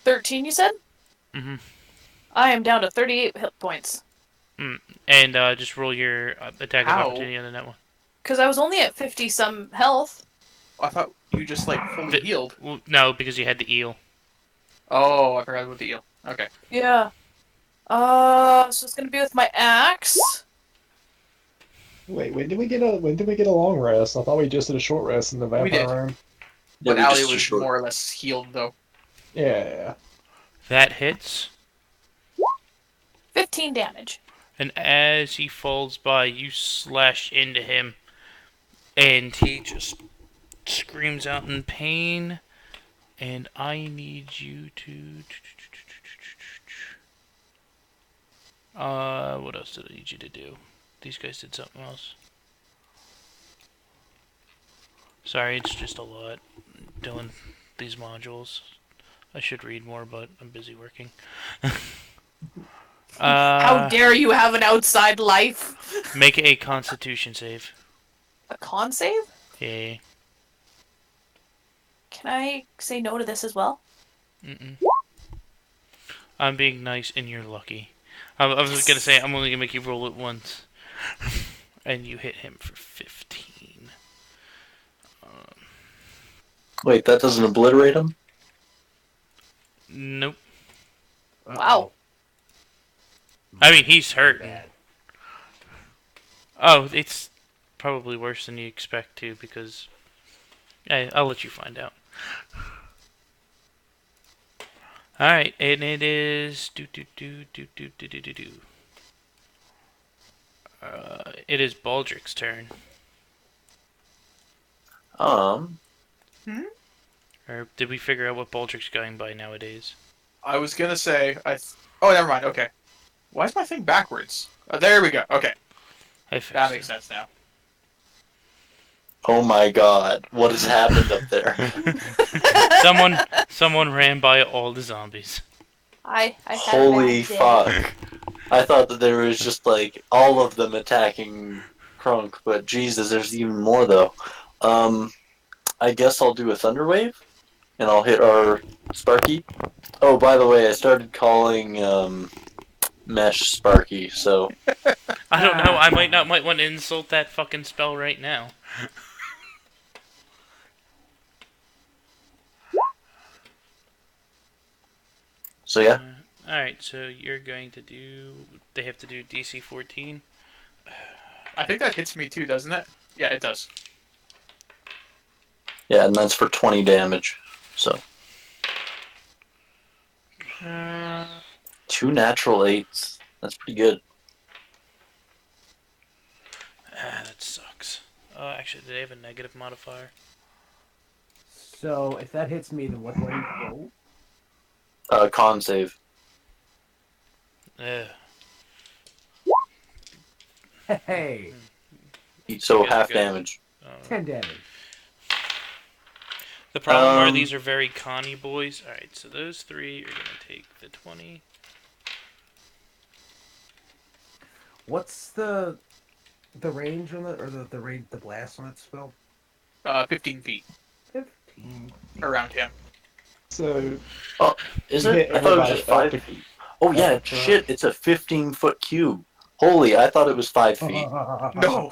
13, you said? Mhm. I am down to 38 hit points. And just roll your attack of Ow. opportunity on the net one. Because I was only at 50-some health. I thought you just, like, fully healed. Well, no, because you had the eel. Oh, I forgot about the eel. Okay. Yeah. So it's gonna be with my axe. Wait, when did we get a long rest? I thought we just did a short rest in the We vampire did. round. Yeah, But we Allie just was short. more or less healed, though. Yeah. That hits. 15 damage. And as he falls by, you slash into him, and he just screams out in pain. And I need you to... what else did I need you to do? These guys did something else. Sorry, it's just a lot doing these modules. I should read more, but I'm busy working. How dare you have an outside life? Make a Constitution save. A con save? Yeah. Can I say no to this as well? Mm-mm. I'm being nice, and you're lucky. I was just gonna say I'm only gonna make you roll it once, and you hit him for 15. Wait, that doesn't obliterate him? Nope. Wow. I mean, he's hurting. Bad. Oh, it's probably worse than you expect to because. Hey, I'll let you find out. Alright, and it is. It is Baldric's turn. Or did we figure out what Baldric's going by nowadays? I was gonna say oh, never mind. Okay. Why is my thing backwards? There we go. Okay, I fixed that it. makes sense now. Oh my god, what has happened up there? Someone ran by all the zombies. I had Holy a bad day. fuck. I thought that there was just like all of them attacking Krunk, but Jesus, there's even more though. I guess I'll do a Thunder Wave, and I'll hit our Sparky. Oh, by the way, I started calling Mesh Sparky, so I don't know. I might want to insult that fucking spell right now. yeah. Alright, so you're going to do. They have to do DC 14. I think that hits me too, doesn't it? Yeah, it does. Yeah, and that's for 20 damage. So Uh, 2 natural 8s. That's pretty good. that sucks. Actually, do they have a negative modifier? So if that hits me, then what do I need to roll? Con save. Ugh. Hey, So You guys are half good. damage. 10 damage. The problem are Um, these are very conny boys. Alright, so those three are going to take the 20. What's the range on the range, the blast on that spell? 15 feet 15. around him. So Is You it? hit I thought it was everybody just 5 up feet. Oh yeah, up front. shit, it's a 15-foot cube. Holy, I thought it was 5 feet. No.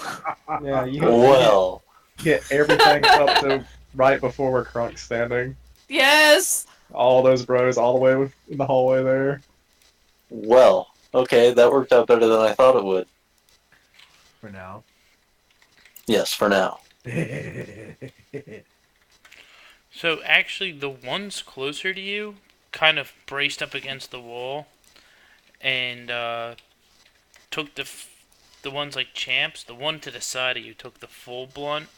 yeah, you Well, hit everything up to right before where Krunk's standing. Yes! All those bros all the way in the hallway there. well. Okay, that worked out better than I thought it would. For now. Yes, for now. So actually, the ones closer to you kind of braced up against the wall and took the ones like champs. The one to the side of you took the full blunt,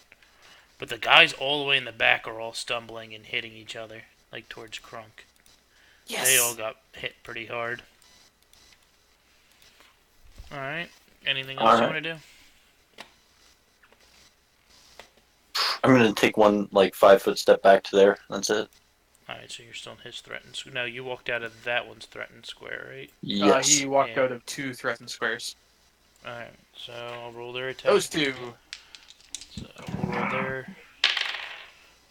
but the guys all the way in the back are all stumbling and hitting each other, like towards Krunk. Yes! They all got hit pretty hard. Alright. Anything else you Alright. want to do? I'm gonna take one, like, 5-foot step back to there. That's it. Alright, so you're still in his threatened square. No, you walked out of that one's threatened square, right? Yes. He walked Yeah. out of 2 threatened squares. Alright, so I'll roll their attack. Those 2. So we'll roll their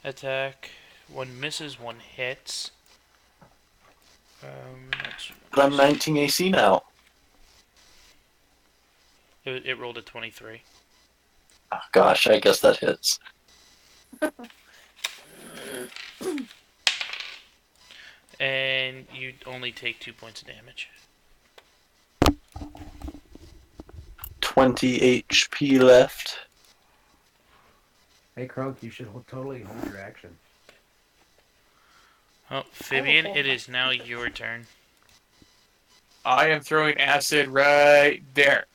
attack. One misses, one hits. But I'm 19 AC now. It rolled a 23. Oh, gosh, I guess that hits. And you only take 2 points of damage. 20 HP left. Hey, Krunk, you should totally hold your action. Oh, Fabian, it is now your turn. I am throwing acid right there.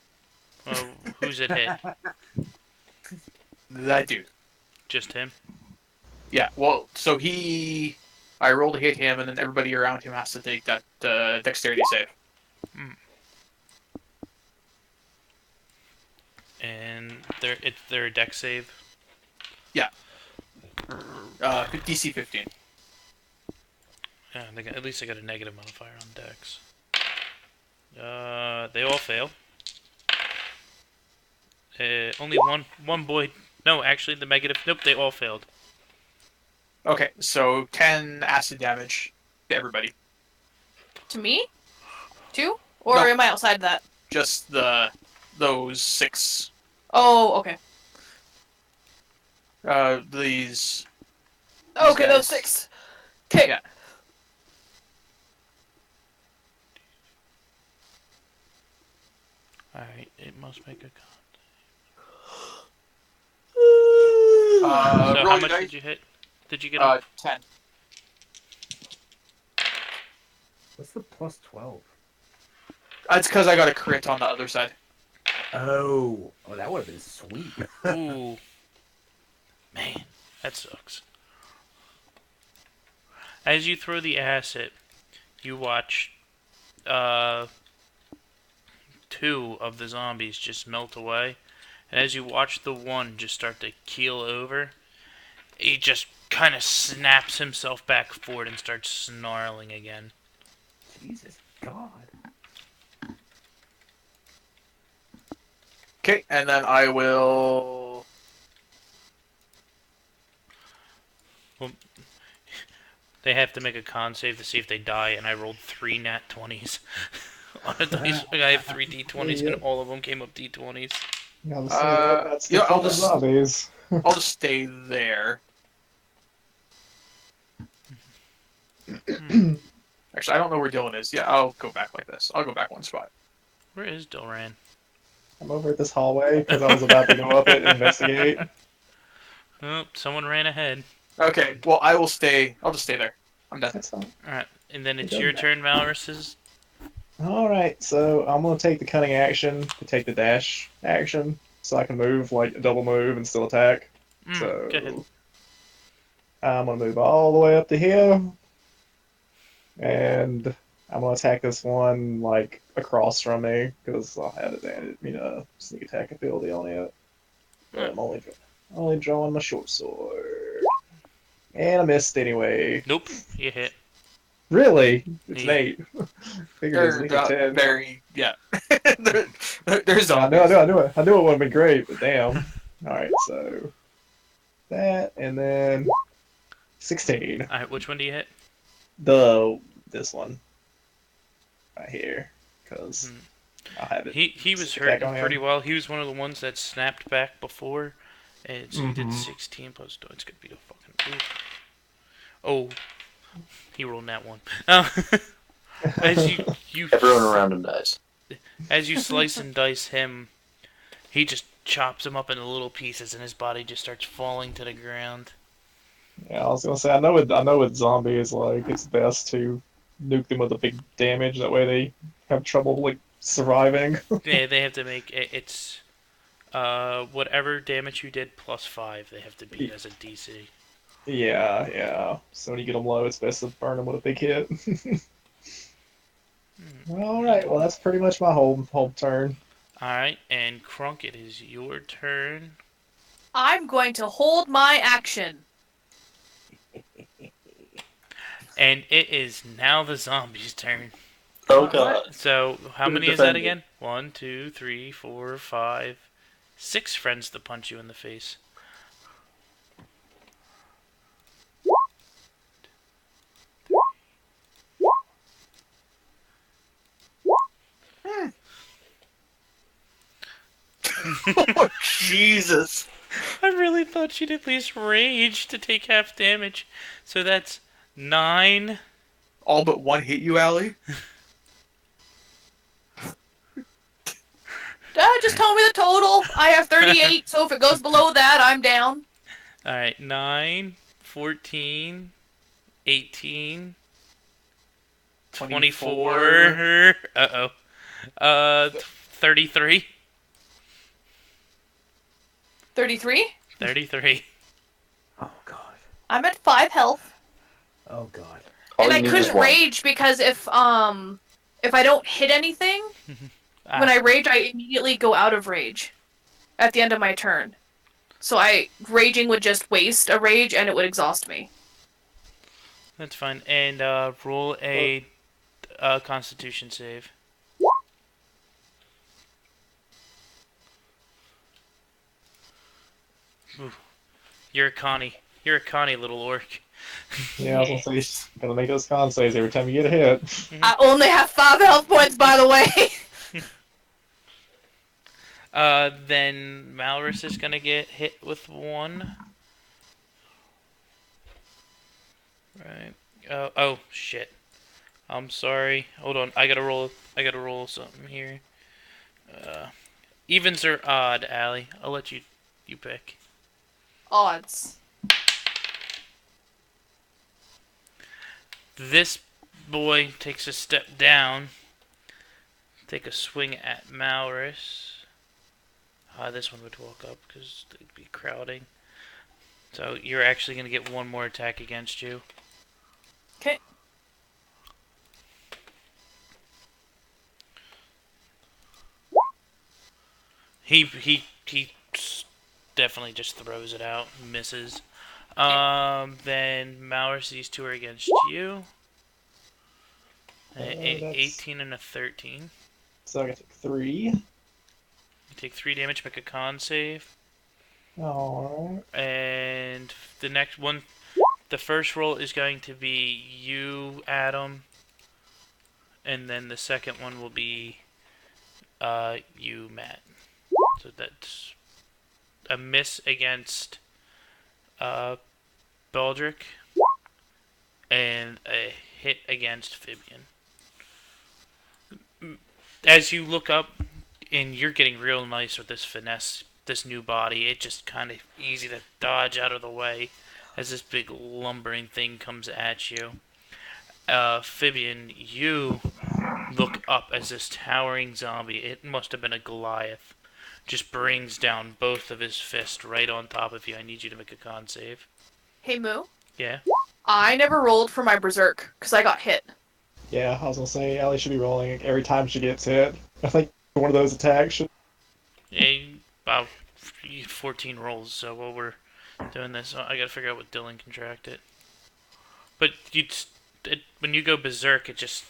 Well, who's it hit? That dude. Just him? Yeah, well, so I rolled to hit him, and then everybody around him has to take that dexterity save. And it's their deck save. Yeah. DC 15. Yeah, at least they got a negative modifier on dex. They all fail. Only one boy. No, actually, the negative. Nope, they all failed. Okay, so 10 acid damage to everybody. To me? 2? Or No. am I outside that? Just those 6. Oh, okay. These Okay, those guys. 6. Okay. Yeah. Alright, it must make a con. So roll how your much dice. did you hit? Did you get him? 10. What's the plus 12? That's because I got a crit on the other side. Oh, that would have been sweet. Ooh. Man, that sucks. As you throw the acid, you watch 2 of the zombies just melt away. And as you watch the one just start to keel over, he just kind of snaps himself back forward and starts snarling again. Jesus God. Okay, and then I will. They have to make a con save to see if they die, and I rolled 3 nat 20s on a dice. I have 3 d20s, and all of them came up d20s. Yeah, I'll say that. That's yeah, the I'll fun of just- zombies. I'll just stay there. Actually, I don't know where Dylan is. Yeah, I'll go back like this. I'll go back 1 spot. Where is Dilran? I'm over at this hallway because I was about to go up it and investigate. Oh, someone ran ahead. Okay, well, I will stay. I'll just stay there. I'm done. That's fine. Alright, and then it's It your doesn't turn, Valorus's. Alright, so I'm going to take the cunning action to take the dash action so I can move, like a double move and still attack. So Go ahead. I'm going to move all the way up to here. And I'm going to attack this one, like, across from me because I'll have advantage, sneak attack ability on it. But I'm only drawing my short sword. And I missed anyway. Nope, you hit. Really? It's Yeah. an 8. Figured it was They're a 10. very, yeah. There's I zombies. knew it would have been great, but damn. Alright, so that and then 16. Alright, which one do you hit? This one. Right here. Because Hmm. I'll have it. He was Attack hurting on him. pretty well. He was one of the ones that snapped back before. And so he did Mhm. 16 plus. It's gonna be the fucking. Ooh. Oh, he rolled that one. As you Everyone around him dies. as you slice and dice him, he just chops him up into little pieces, and his body just starts falling to the ground. Yeah, I was gonna say I know with zombies like it's best to nuke them with a big damage. That way they have trouble like surviving. They have to make it's whatever damage you did plus 5. They have to beat as a DC. Yeah. So when you get them low, it's best to burn them with a big hit. All right. Well, that's pretty much my whole turn. All right, and Krunk, it is your turn. I'm going to hold my action. And it is now the zombie's turn. Oh god. So, how Who's many is that defending? again? 1, 2, 3, 4, 5, 6 friends to punch you in the face. Oh, Jesus. I really thought she'd at least rage to take half damage. So that's 9. All but 1 hit you, Allie? Just tell me the total. I have 38, so if it goes below that, I'm down. Alright, 9, 14, 18, 24. Uh-oh. 33. 33? 33. Oh God. I'm at 5 health. Oh God. All And you I need is couldn't one. rage because if I don't hit anything, Ah, when I rage, I immediately go out of rage at the end of my turn. So raging would just waste a rage and it would exhaust me. that's fine. And roll a Constitution save. Ooh. You're a Connie, little orc. Yeah, I was gonna say, he's gonna make those con saves every time you get a hit. I only have 5 health points, by the way. Then Malrus is gonna get hit with 1. Right. Oh shit. I'm sorry. Hold on. I gotta roll something here. Evens or odd, Allie? I'll let you pick. Odds. This boy takes a step down. Take a swing at Malrus. This one would walk up because they'd be crowding. So you're actually gonna get 1 more attack against you. Okay. He definitely just throws it out, misses. Then Malrus, these 2 are against you. That's- 18 and a 13. So I can take 3. You take 3 damage, make a con save. Alright. And the next one, the first roll is going to be you, Adam. And then the second one will be you, Matt. So that's a miss against Baldric and a hit against Fibian. As you look up, and you're getting real nice with this finesse, this new body, it's just kind of easy to dodge out of the way as this big lumbering thing comes at you. Fibian, you look up as this towering zombie, it must have been a Goliath, just brings down both of his fists right on top of you. I need you to make a con save. Hey, Moo. Yeah? I never rolled for my berserk because I got hit. Yeah, I was gonna say, Ellie should be rolling every time she gets hit. I think one of those attacks should. Yeah, about 14 rolls, so while we're doing this, I gotta figure out what Dylan contracted. But when you go berserk, it just...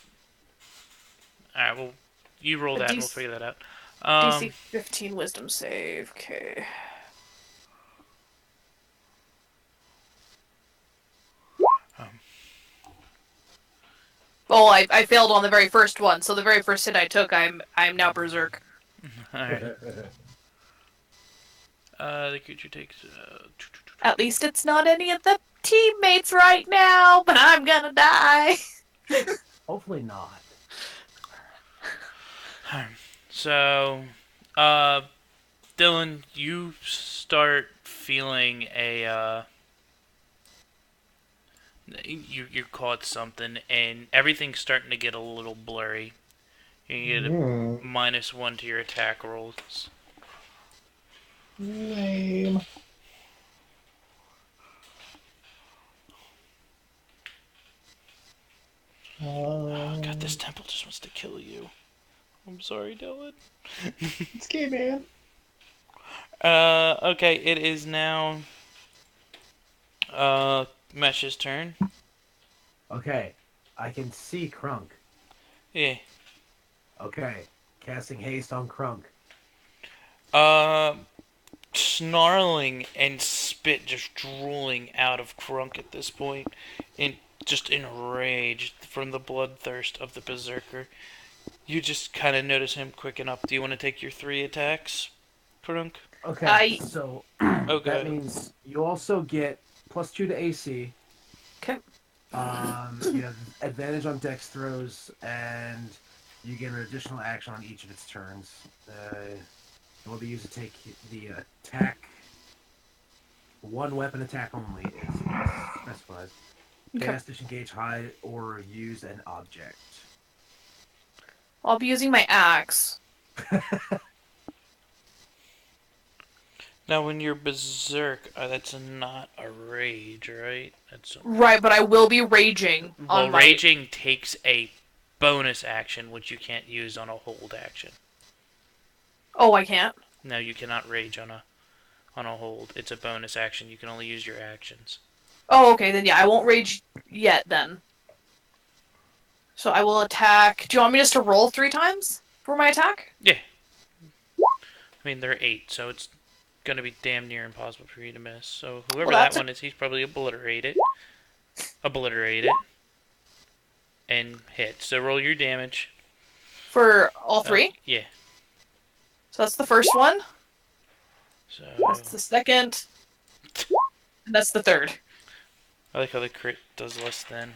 Alright, well, you roll that and we'll figure that out. DC 15 wisdom save. Okay. Oh, I failed on the very first one, so the very first hit I took, I'm now berserk. Alright. The creature takes... At least it's not any of the teammates right now, but I'm gonna die. Hopefully not. So, Dylan, you start feeling a, you caught something, and everything's starting to get a little blurry. You get a -1 to your attack rolls. Lame. Oh, God, this temple just wants to kill you. I'm sorry, Dylan. It's okay, man. Okay, it is now, Mesh's turn. Okay, I can see Krunk. Yeah. Okay, casting haste on Krunk. Snarling and spit just drooling out of Krunk at this point, just enraged from the bloodthirst of the berserker. You just kind of notice him quicken up. Do you want to take your 3 attacks, Krunk? Okay, so Okay. that means you also get +2 to AC. Okay. You have advantage on dex throws, and you get an additional action on each of its turns. It will be used to take the attack. 1 weapon attack only is specified. Okay. Cast, disengage, hide, or use an object. I'll be using my axe. Now, when you're berserk, that's not a rage, right? That's Right, but I will be raging well, on my... raging takes a bonus action, which you can't use on a hold action. Oh, I can't? No, you cannot rage on a hold. It's a bonus action. You can only use your actions. Oh, okay, then yeah, I won't rage yet then. So I will attack... Do you want me just to roll 3 times for my attack? Yeah. I mean, they're 8, so it's gonna be damn near impossible for you to miss. So whoever Well, that that's one is, he's probably obliterated. obliterate it and hit. So roll your damage. For all three? Yeah. So that's the first one. So That's the second. And that's the third. I like how the crit does less than.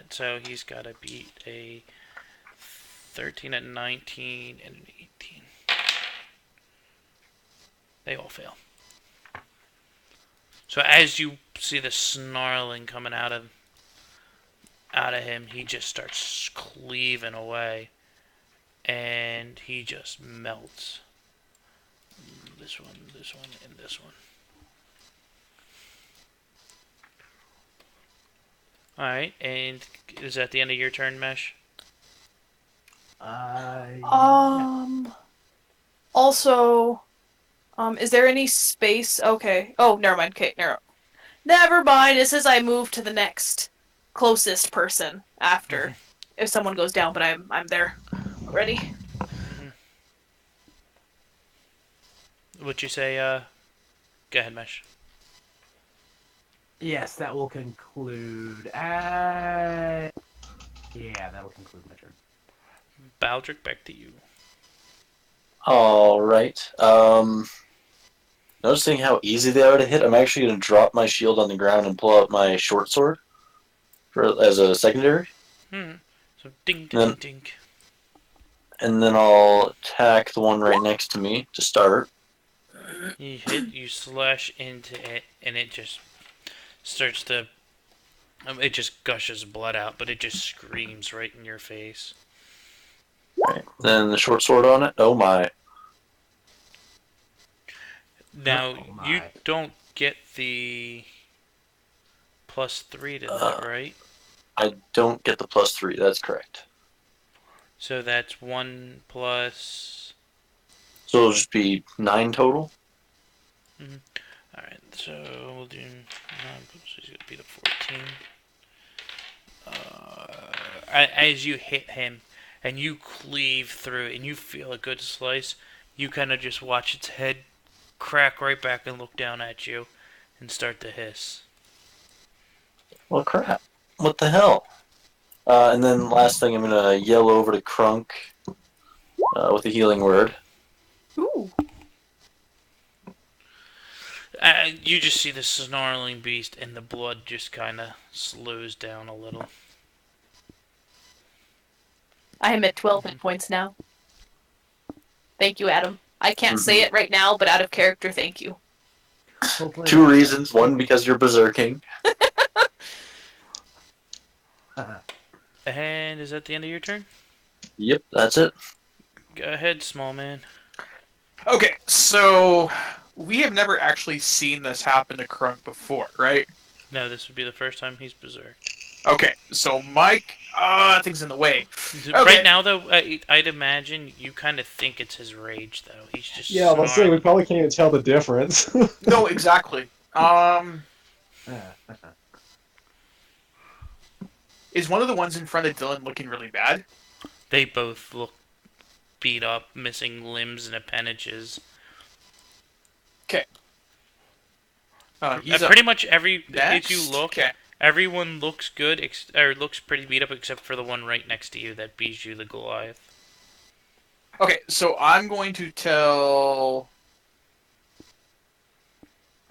So he's got to beat a 13 at 19 and an 18. They all fail. So as you see the snarling coming out of him, he just starts cleaving away, and he just melts. This one, and this one. Alright, and is that the end of your turn, Mesh? Also, is there any space? Okay. Oh, never mind. Okay, never mind. It says I move to the next closest person after if someone goes down, but I'm there already. Would you say, go ahead, Mesh. Yes, that will conclude. Yeah, that'll conclude my turn. Baldric, back to you. All right. Noticing how easy they are to hit, I'm actually going to drop my shield on the ground and pull out my short sword as a secondary. So ding, ding, ding. And then I'll attack the one right next to me to start. You hit, you slash into it, and it just starts to... it just gushes blood out, but it just screams right in your face. Right. Then the short sword on it. Oh my. Now, you don't get the +3 to that, right? I don't get the +3, that's correct. So that's 1 plus... So it'll just be 9 total? Alright, so we'll do 9 plus, he's going to beat a 14. As you hit him, and you cleave through, and you feel a good slice, you kind of just watch its head crack right back and look down at you, and start to hiss. Well, crap. What the hell? And then last thing, I'm going to yell over to Crunk with a healing word. Ooh. You just see the snarling beast, and the blood just kind of slows down a little. I am at 12 hit points now. Thank you, Adam. I can't say it right now, but out of character, thank you. Hopefully 2 reasons. 1, because you're berserking. And is that the end of your turn? Yep, that's it. Go ahead, small man. Okay, so we have never actually seen this happen to Crunk before, right? No, this would be the first time he's berserk. Okay, so Mike, that thing's in the way. Okay. Right now, though, I'd imagine you kind of think it's his rage, though. He's just Yeah, let's say we snarling. probably can't even tell the difference. No, exactly. Is one of the ones in front of Dylan looking really bad? They both look beat up, missing limbs and appendages. Okay. Pretty much every... Next? If you look, Okay. everyone looks good, or looks pretty beat up, except for the one right next to you, that Bijou the Goliath. Okay, so I'm going to tell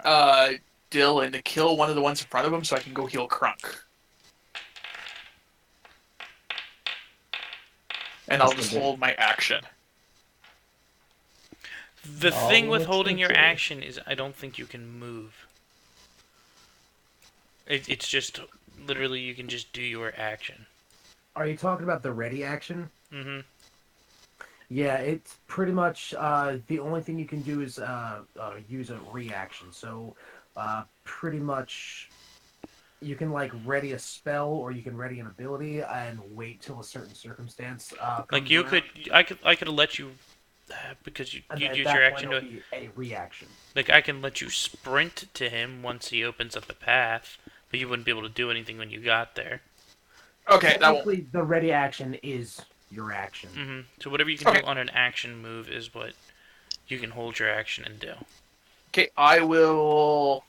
Dylan to kill one of the ones in front of him so I can go heal Crunk. And I'll just hold my action. The thing with holding your action is I don't think you can move. It's just, literally, you can just do your action. Are you talking about the ready action? Mm-hmm. Yeah, it's pretty much the only thing you can do is use a reaction. So pretty much you can like ready a spell or you can ready an ability and wait till a certain circumstance. Like you comes could, I could let you, because you'd around, and use at your that action point to, it'll be a reaction. like I can let you sprint to him once he opens up the path, but you wouldn't be able to do anything when you got there. Okay, that won't... Technically, the ready action is your action. Mm-hmm. So whatever you can do on an action move is what you can hold your action and do. Okay, I will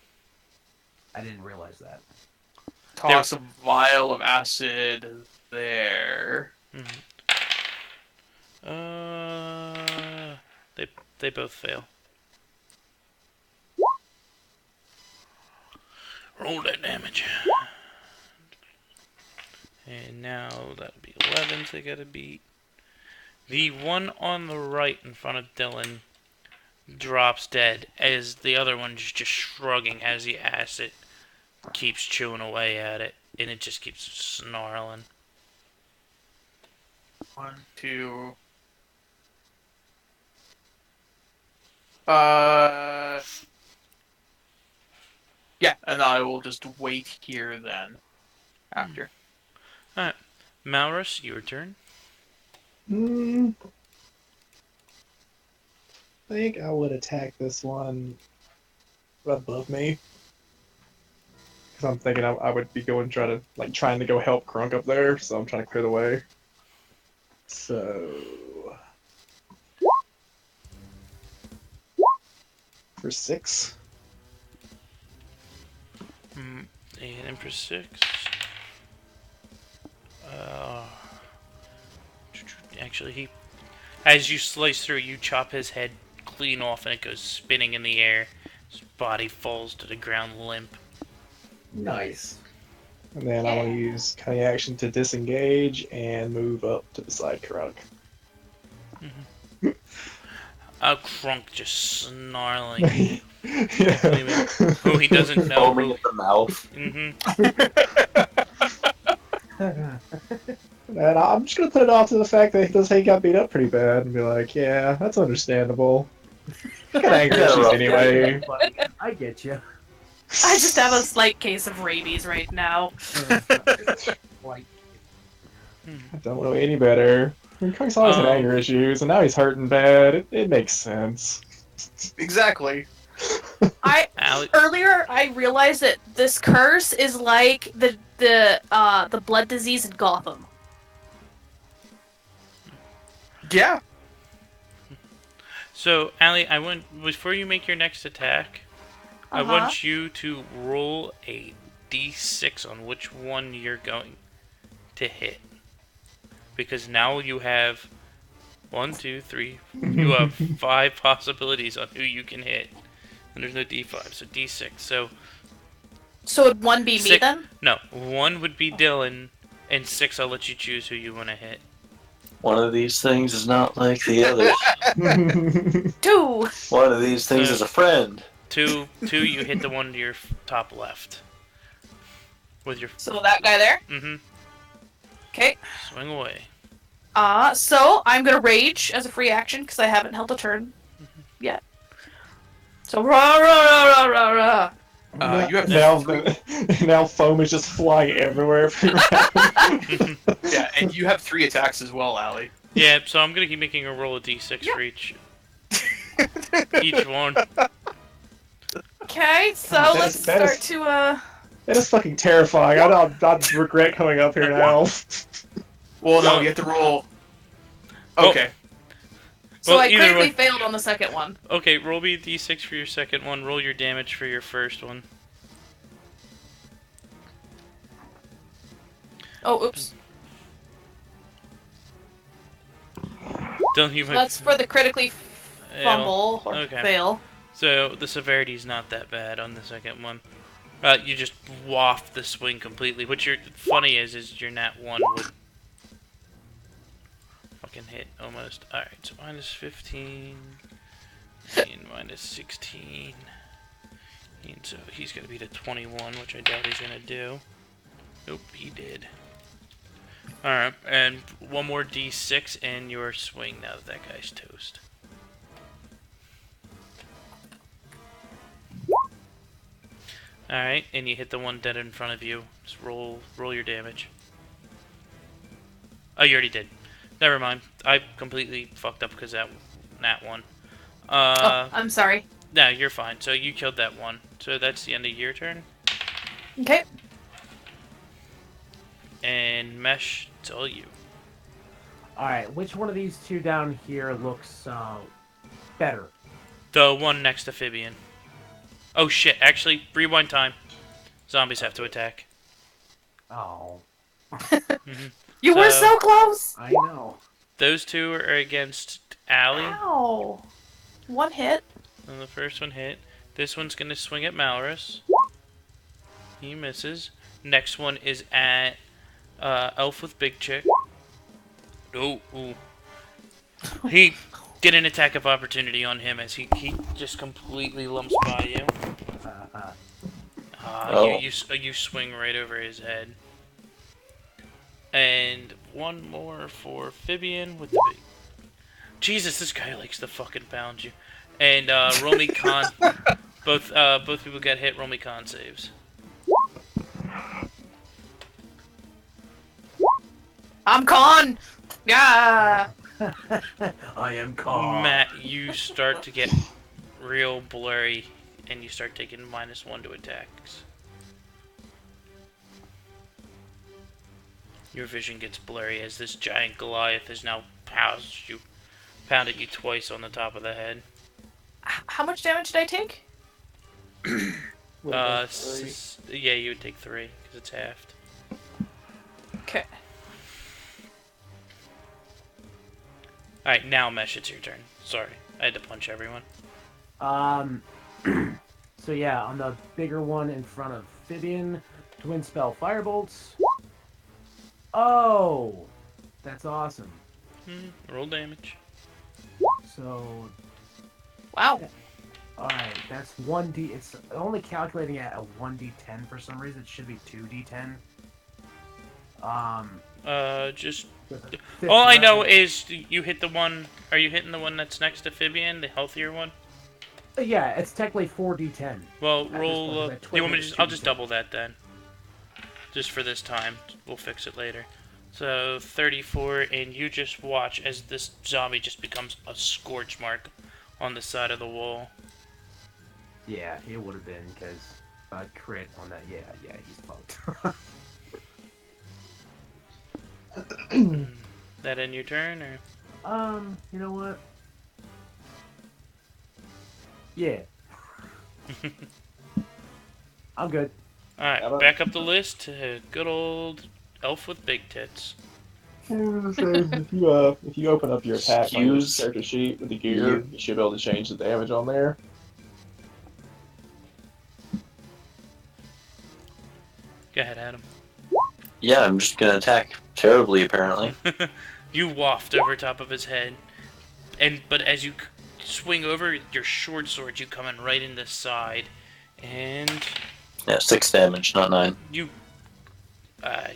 I didn't realize that. Toss a vial of acid there. They both fail. Roll that damage. And now that'll be 11, so they gotta beat. The one on the right in front of Dylan drops dead, as the other one's just shrugging as the acid keeps chewing away at it, and it just keeps snarling. 1, 2. Yeah, and I will just wait here then. After. Alright. Malrus, your turn. I think I would attack this one above me. Because I'm thinking I would be trying to go help Crunk up there, so I'm trying to clear the way. So... For 6. And for 6. Actually, as you slice through, you chop his head clean off, and it goes spinning in the air. His body falls to the ground limp. Nice. And then I want to use cunning action to disengage and move up to the side Crunk. Crunk just snarling. Yeah. Who he doesn't know. Foaming at the mouth. And I'm just gonna put it off to the fact that he got beat up pretty bad and be like, yeah, that's understandable. Got anger Yeah, issues rough anyway. I get you. I just have a slight case of rabies right now. Like, I don't know any better. I mean, Crunk's always had anger issues, and now he's hurting bad. It makes sense. Exactly. Earlier I realized that this curse is like the blood disease in Gotham. Yeah. So, Allie, before you make your next attack, I want you to roll a d6 on which one you're going to hit. Because now you have 1, 2, 3. You have 5 possibilities on who you can hit. And there's no d5, so d6. So would 1 be me then? No, 1 would be Dylan, and 6 I'll let you choose who you want to hit. One of these things is not like the others. 2! One of these things is a friend. 2, you hit the one to your top left. With your... So that guy there? Mm-hmm. Okay. Swing away. So I'm gonna rage as a free action because I haven't held a turn yet. So rah rah rah rah rah rah. You have now foam is just flying everywhere. Yeah, and you have 3 attacks as well, Allie. Yeah, so I'm gonna keep making a roll of d6 for each one. Okay, so let's start to That is fucking terrifying. I'd regret coming up here now. Well, no, you have to roll. Okay. So Well, I either clearly way. failed on the second one. Okay, roll me a d6 for your second one. Roll your damage for your first one. Oh, oops. Don't you? So that's for the critically fumble or Okay. fail. So the severity's not that bad on the second one. You just waft the swing completely. What's funny is your nat 1 would fucking hit almost. Alright, so minus 15 and minus 16. And so he's gonna beat a 21, which I doubt he's gonna do. Nope, he did. Alright, and one more d6 and your swing now that guy's toast. Alright, and you hit the one dead in front of you. Just roll your damage. Oh, you already did. Never mind. I completely fucked up because that one. I'm sorry. No, you're fine. So you killed that one. So that's the end of your turn. Okay. And Mesh, it's all you. alright, which one of these two down here looks better? The one next to Fibian. Oh shit, actually, rewind time. Zombies have to attack. Oh, Mhm. You were So- so close! I know. Those two are against Allie. Ow. One hit. And the first one hit. This one's gonna swing at Malrus. He misses. Next one is at Elf with Big Chick. Oh, ooh. He get an attack of opportunity on him as he just completely lumps by you. Oh. You swing right over his head. And one more for Fibian with the big. Jesus, this guy likes to fucking pound you. And roll me con. Both people got hit. Roll me con saves. I'm con! Yeah! I am calm. Matt, you start to get real blurry, and you start taking -1 to attacks. Your vision gets blurry as this giant Goliath has now pounded you twice on the top of the head. How much damage did I take? Yeah, you would take 3 because it's halved. Okay. All right, now Mesh, it's your turn. Sorry, I had to punch everyone. So yeah, on the bigger one in front of Fibian, Twin Spell Firebolts. Oh, that's awesome. Roll damage. So, Wow. alright, that's 1d. It's only calculating at a 1d10 for some reason. It should be 2d10. Just With a fifth all I know weapon. is you hit the one. Are you hitting the one that's next to Fibian, the healthier one? Yeah, it's technically 4d10. Well, this roll. point, that You want me to twin just? I'll just is double that then. Just for this time. We'll fix it later. So 34, and you just watch as this zombie just becomes a scorch mark on the side of the wall. Yeah, it would have been because crit on that. Yeah, he's fucked. That end your turn, or You know what? Yeah. I'm good. all right, How about- back up the list to good old elf with big tits. If you open up your attack on your Excuse character sheet with the gear, you should be able to change the damage on there. Go ahead, Adam. Yeah, I'm just gonna attack terribly, apparently. You waft over top of his head, but as you swing over your short sword, you come in right in the side, and Yeah, 6 damage, not 9. you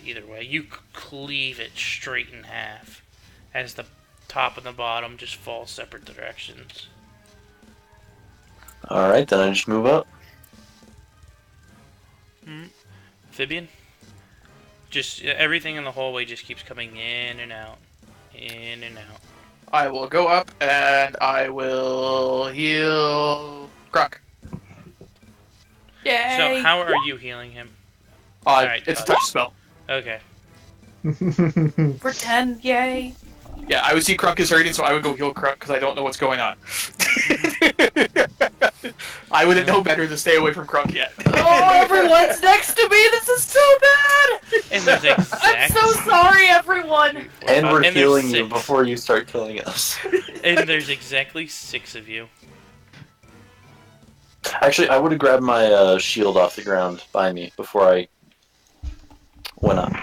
either way, you cleave it straight in half as the top and the bottom just fall separate directions. Alright, then I just move up. Fibian, just everything in the hallway just keeps coming in and out, in and out. I will go up and I will heal Kruk. Yay! So how are you healing him? Alright, It's a touch. touch spell. Okay. For 10, yay! Yeah, I would see Kruk is hurting, so I would go heal Kruk because I don't know what's going on. I wouldn't know better to stay away from Kruk yet. Oh, everyone's next to me! This is so bad! And there's I'm exact. so sorry, everyone! And we're there's healing you 6. before you start killing us. And there's exactly 6 of you. Actually, I would have grabbed my shield off the ground by me before I went up.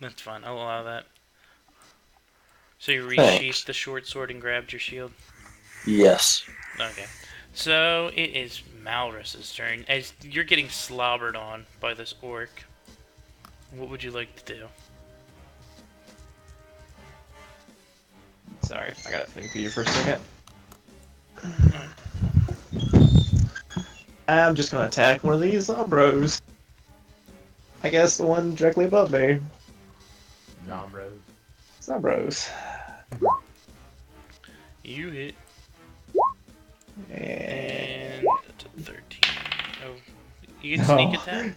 That's fine. I'll allow that. So you Thanks. resheathed the short sword and grabbed your shield. Yes. Okay. So it is Malrus's turn. As you're getting slobbered on by this orc, what would you like to do? Sorry, I gotta think of you for a second. I'm just gonna attack one of these Zombros. I guess the one directly above me. Zombros. Zombros. You hit, And... and that's a 13. Oh, you get sneak attack?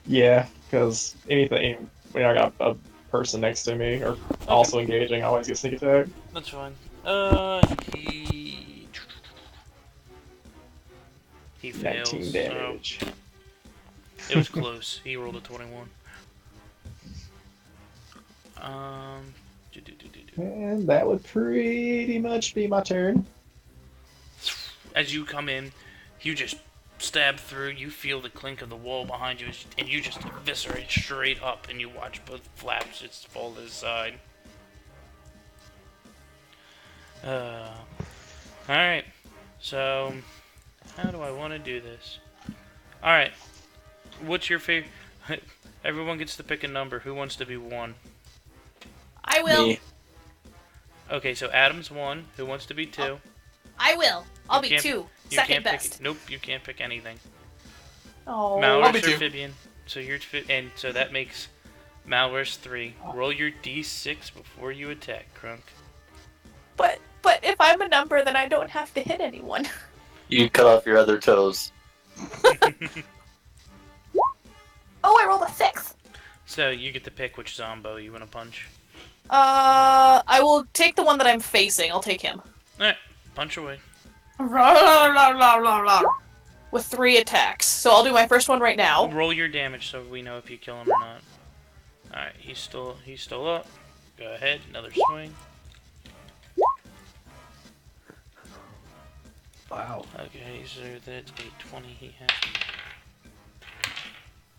Yeah, because anything when I got a person next to me or also engaging, I always get sneak attack. That's fine. He fails. 19 damage. So it was close. He rolled a 21. And that would pretty much be my turn. As you come in, you just stab through. You feel the clink of the wall behind you, and you just eviscerate straight up, and you watch both flaps just fall to the side. Alright. So, how do I want to do this? Alright. What's your favorite? Everyone gets to pick a number. Who wants to be 1? I will. Me. Okay, so Adam's 1. Who wants to be 2? I will. I'll You be can't- 2. You Second can't best. pick. Nope, you can't pick anything. Oh. Malwars be or 2. Fibian. So you're and so that makes Malware's 3. Roll your d6 before you attack, Crunk. But if I'm a number, then I don't have to hit anyone. You cut off your other toes. Oh, I rolled a 6. So you get to pick which Zombo you want to punch. I will take the one that I'm facing. I'll take him. Alright, punch away. With 3 attacks. So I'll do my first one right now. Roll your damage so we know if you kill him or not. Alright, he's still up. Go ahead, another swing. Wow. Okay, so that's a 20 he has.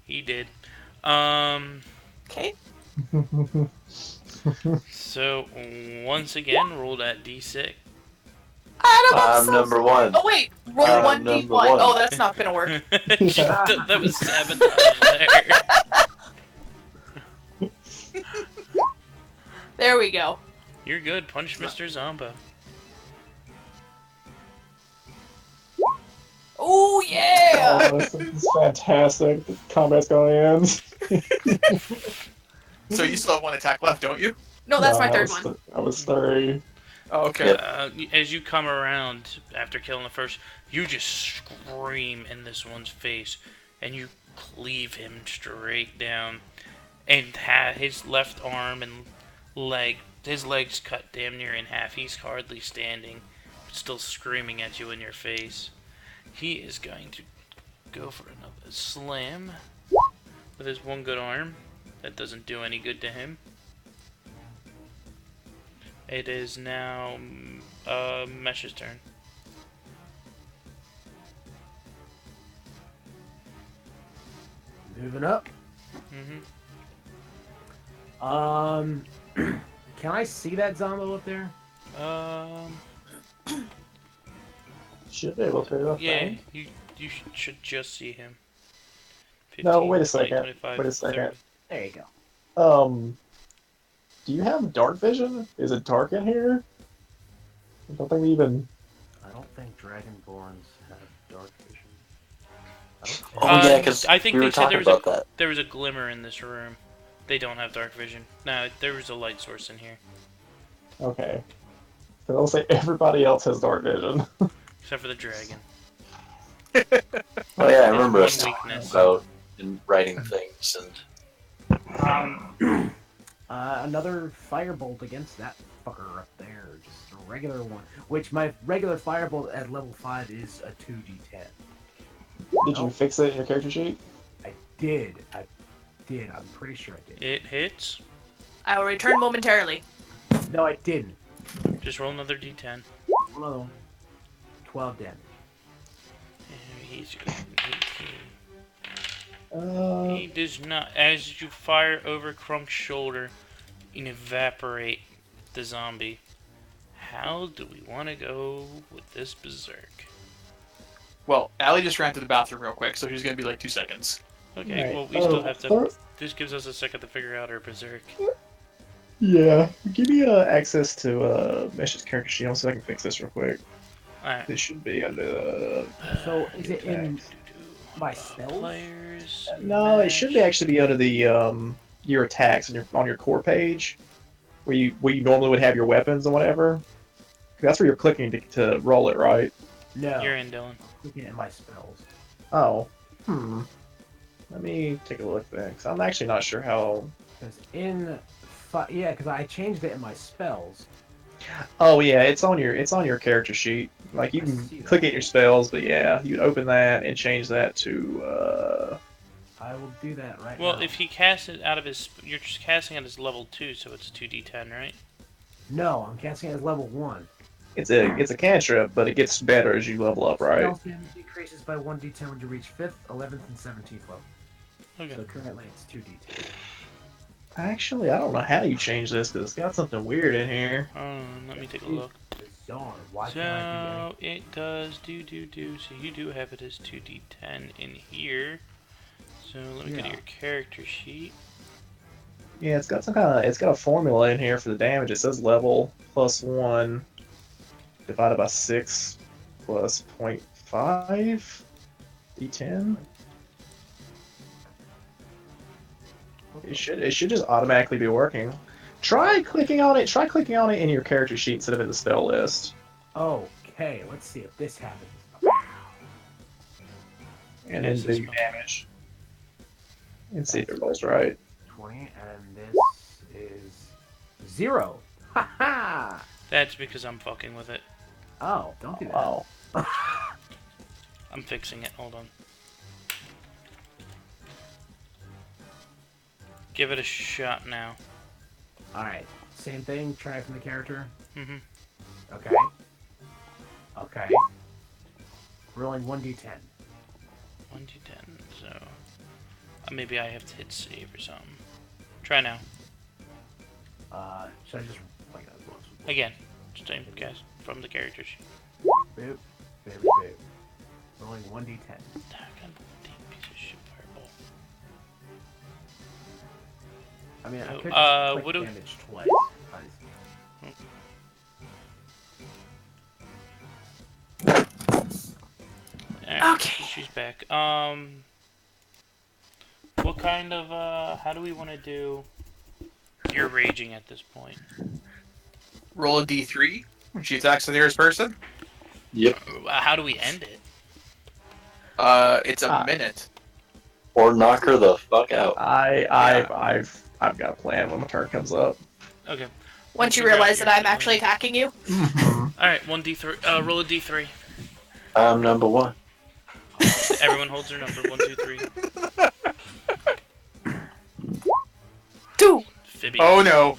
He did. Okay. So once again, roll that d6. Adam, I'm so number sorry. 1. Oh wait, roll I'm 1d1. number 1. Oh, that's not gonna work. That was sabotage there. There we go. You're good. Punch Mr. Zombo. Oh yeah! Oh, this is fantastic. The combat's going to end. So you still have 1 attack left, don't you? No, that's my I third was one. I was 3. Oh, okay. Yep. As you come around after killing the first, you just scream in this one's face, and you cleave him straight down, and his left arm and leg, his legs cut damn near in half. He's hardly standing, but still screaming at you in your face. He is going to go for another slam with his one good arm. That doesn't do any good to him. It is now Mesh's turn. Moving up. Can I see that Zombo up there? Should be able to. I Yeah, think. you should just see him. No, 15, wait a 20, second. 25, Wait a second. 30. There you go. Do you have dark vision? Is it dark in here? I don't think we even. I don't think Dragonborns have dark vision. I don't think. Oh yeah, because I think we they were said there talking was a about that. There was a glimmer in this room. They don't have dark vision. No, there was a light source in here, Okay. So I'll say everybody else has dark vision. except for the dragon. Oh yeah, I remember One us talking weakness. about and writing things and Another firebolt against that fucker up there. Just a regular one. Which my regular firebolt at level 5 is a 2d10. Did you fix it in your character sheet? I did. I'm pretty sure I did. It hits. I will return momentarily. No, I didn't. Just roll another d10. Another one. 12 damage. And he's got 18. Uh, He does not. As you fire over Crunk's shoulder, you evaporate the zombie. How do we want to go with this berserk? Well, Allie just ran to the bathroom real quick, so she's gonna be like 2 seconds. Okay, right. well, we still have to. Thor- This gives us a second to figure out our berserk. Yeah. Give me access to Mesh's character sheet. I'll see if I can fix this real quick. Alright. This should be under the. So, is it in my spells? Players. No, it should be actually be under the your attacks on your core page, where you normally would have your weapons and whatever. That's where you're clicking to roll it, right? No. You're in, Dylan. Looking at my spells. Oh. Let me take a look then, 'cause I'm actually not sure how. Because because I changed it in my spells. Oh yeah, it's on your character sheet. Like you I can see that. click at your spells, but yeah, you'd open that and change that to I will do that right now. Well, if he casts it out of his, you're just casting at his level 2, so it's 2d10, right? No, I'm casting it as level 1. It's a cantrip, but it gets better as you level up, right? Spell damage decreases by 1d10 when you reach 5th, 11th, and 17th level. Okay. So currently it's 2d10. Actually, I don't know how you change this because it's got something weird in here. Let me take a look. Bizarre. Why can't I So it does do. So you do have it as 2d10 in here. So let me go to Yeah. your character sheet. Yeah, it's got it's got a formula in here for the damage. It says level +1 divided by 6 plus 0.5 d10. It should just automatically be working. Try clicking on it. Try clicking on it in your character sheet instead of in the spell list. Okay, let's see if this happens. And then do damage. And see if it rolls right. 20, and this is 0. Ha ha! That's because I'm fucking with it. Oh, don't do that. Wow. I'm fixing it. Hold on. Give it a shot now. Alright, same thing. Try it from the character. Mm-hmm. Okay. Okay. Rolling 1d10. 1d10. So maybe I have to hit save or something. Try now. Should I just like Again. Same guys from the character sheet. boop, boop, boop. Rolling 1d10. Piece of shit fireball. I mean, I Oh, could just what do- click damage twice. Alright, Okay. she's back. What kind of, how do we want to do... You're raging at this point. Roll a d3 when she attacks the nearest person. Yep. How do we end it? It's a minute. Or knock her the fuck out. I've got a plan when my turn comes up. Okay. Once you realize that I'm actually attacking you. Alright, 1d3. Roll a d3. I'm number 1. Everyone holds their number. 1, 2, 3. 2. Phoebe. Oh no.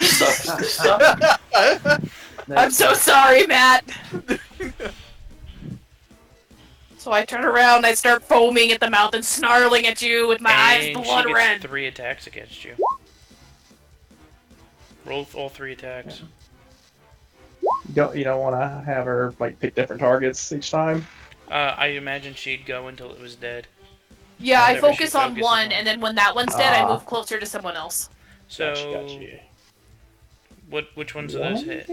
Stop. I'm so sorry, Matt. So I turn around, I start foaming at the mouth and snarling at you with my eyes And blood she red. gets 3 attacks against you. Roll all 3 attacks. You don't want to have her like pick different targets each time. I imagine she'd go until it was dead. Yeah, I Whatever she focus on focuses one, on. and then when that one's dead, I move closer to someone else. So, Gotcha. which ones of those hit?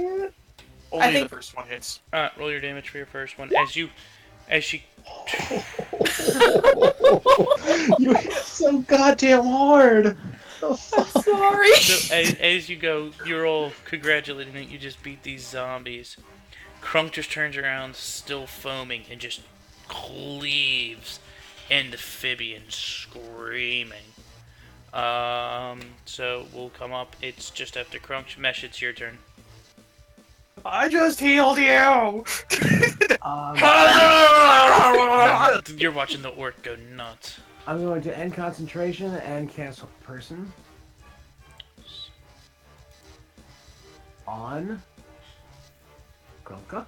Only think- the first one hits. Roll your damage for your first one. As she You hit so goddamn hard. Sorry. So as you go, you're all congratulating that you just beat these zombies. Krunk just turns around, still foaming, and just cleaves into Phoebe and screaming. So we'll come up. It's just after Krunk. Mesh, it's your turn. I just healed you. You're watching the orc go nuts. I'm going to end concentration and cancel person on Krunka.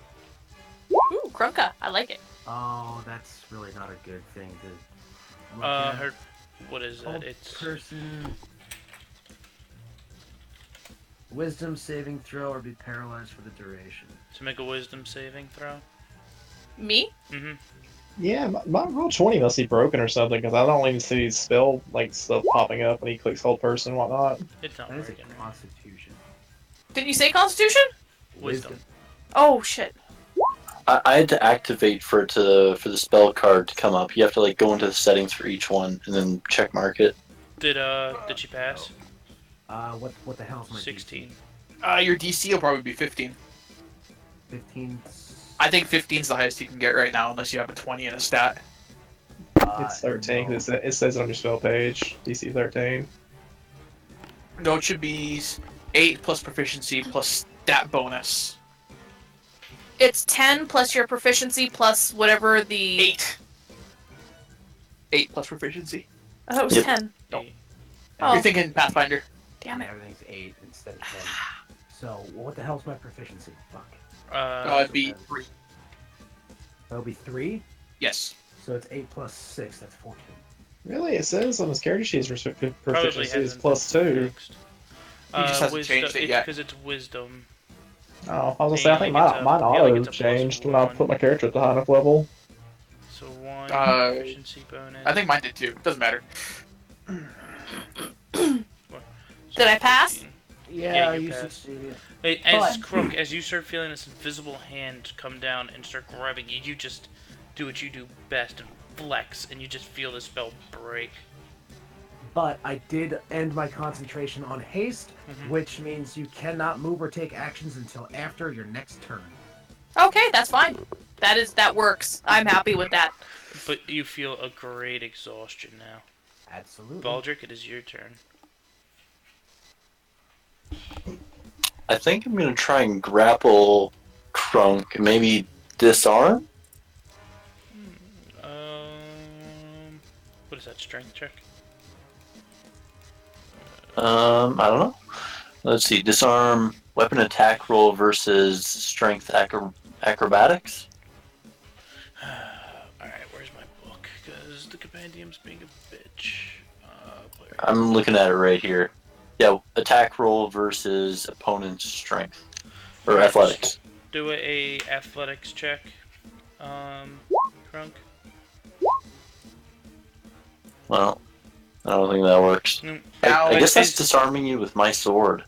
Ooh, Krunka. I like it. Oh, that's really not a good thing to look at. Her. What is that? Hold It's person. Wisdom saving throw or be paralyzed for the duration. to make a wisdom saving throw. Me? Mm-hmm. Yeah, my roll 20 must be broken or something because I don't even see his spell like stuff popping up when he clicks hold person and whatnot. It's not That is a working. constitution. Didn't you say Constitution? Wisdom. Oh, shit. I had to activate for the spell card to come up. You have to like go into the settings for each one and then check mark it. Did she pass? What the hell is my 16. Your DC will probably be 15. 15. I think 15 is the highest you can get right now, unless you have a 20 in a stat. It's 13 'cause it says on your spell page, DC 13. No, it should be 8 plus proficiency plus stat bonus. It's 10 plus your proficiency plus whatever the... 8. 8 plus proficiency. I thought it was Yep. 10. No. Oh, You're thinking Pathfinder. damn it. Everything's 8 instead of 10. So, what the hell's my proficiency? Fuck. It'd be 3. That'll be 3? Yes. So it's 8 plus 6, that's 14. Really? It says on his character sheet his Probably proficiency is hasn't plus been 2. fixed. He just hasn't changed it yet. Because it's wisdom. Oh, I was gonna say, I think Yeah, mine auto it's a plus changed when I 1. put my character at the high enough level. So 1 Uh, proficiency bonus. I think mine did too. Doesn't matter. Did I pass? Yeah, you you passed. succeeded. Hey, as But- Crunk, as you start feeling this invisible hand come down and start grabbing you, you just do what you do best and flex, and you just feel the spell break. But I did end my concentration on haste, Mhm. which means you cannot move or take actions until after your next turn. Okay, that's fine. That works. I'm happy with that. But you feel a great exhaustion now. Absolutely. Baldric, it is your turn. I think I'm gonna try and grapple Crunk, maybe disarm. What is that, strength check? I don't know. Let's see, disarm, weapon attack roll versus strength acrobatics. Alright, where's my book? Because the compendium's being a bitch. Where- I'm looking at it right here. Yeah, attack roll versus opponent's strength or Alright, athletics. Do a athletics check. Crunk. Well, I don't think that works. Mm, Now I guess that's it's- disarming you with my sword.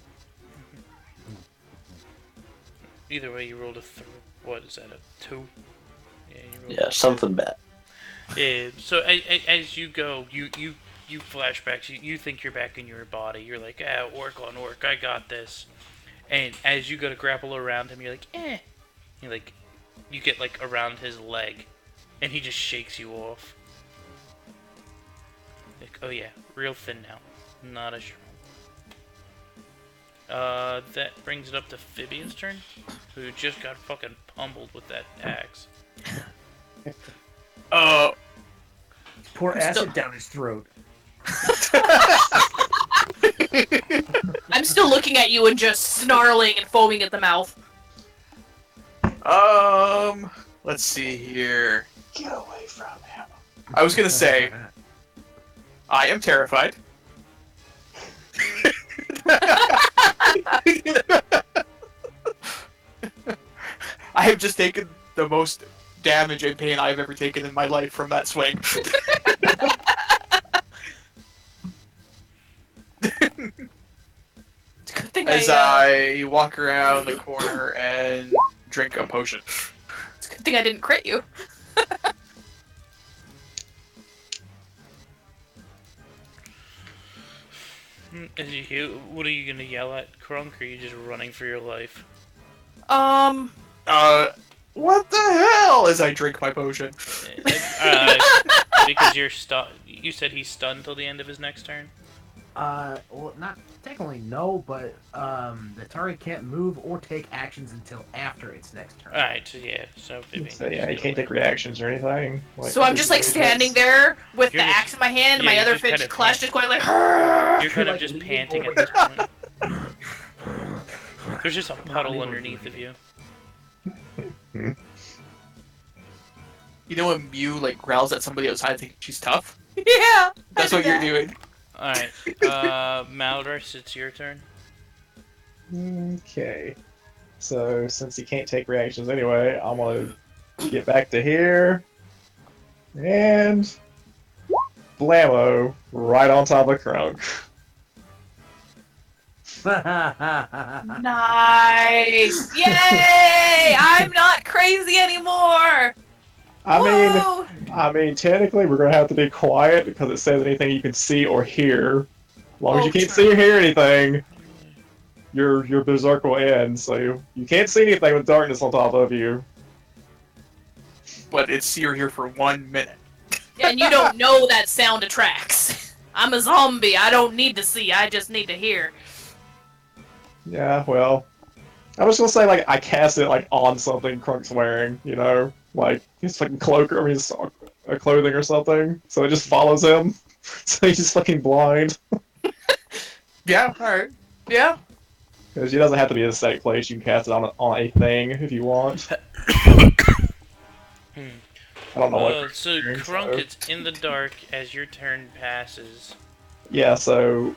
Either way, you rolled a what is that, a 2? Yeah, you rolled Yeah, a 2. something bad. Yeah, so as you go, you flashbacks, you think you're back in your body. You're like, orc on orc, I got this. And as you go to grapple around him, you're like, eh. You're like, you get like around his leg, and he just shakes you off. Like, oh yeah, real thin now, not as strong. That brings it up to Phoebe's turn, who just got fucking pummeled with that axe. Pour I'm acid still- down his throat. I'm still looking at you and just snarling and foaming at the mouth. Let's see here. Get away from him. I was gonna say, I am terrified. I have just taken the most damage and pain I've ever taken in my life from that swing. It's a good thing As I, I walk around the corner and drink a potion. it's a good thing I didn't crit you. What are you gonna yell at Crunk, or are you just running for your life? What the hell? As I drink my potion. Because you're stunned. You said he's stunned till the end of his next turn? Well, not technically no, but the target can't move or take actions until after its next turn. Alright, so yeah, so Phoebe. So yeah, you can't take reactions or anything. So I'm just like standing there with You're the just- axe in my hand and yeah, my you're other just kind fist of clutched, just going like. You're kind of like just leaning panting over. at this point. There's just a puddle able to underneath of you. You know when Mew like growls at somebody outside thinking she's tough? Yeah. That's what you're doing. Alright, Maldris, it's your turn. Okay. So since he can't take reactions anyway, I'm gonna get back to here and blammo right on top of Crunk. Nice! Yay! I'm not crazy anymore. Whoa! I mean, technically we're gonna have to be quiet because it says anything you can see or hear. As long as you Oh, can't true. see or hear anything, your berserk will end. So you can't see anything with darkness on top of you. But it's you're here for 1 minute. And you don't know that sound attracts. I'm a zombie. I don't need to see. I just need to hear. Yeah, well, I was gonna say like I cast it like on something Crunk's wearing, you know, like his fucking cloak or his clothing or something, so it just follows him. So he's just fucking blind. Yeah, alright. Yeah. Because it doesn't have to be a static place. You can cast it on a thing if you want. I don't know what. So you're doing, Crunk, so- it's in the dark as your turn passes. Yeah, so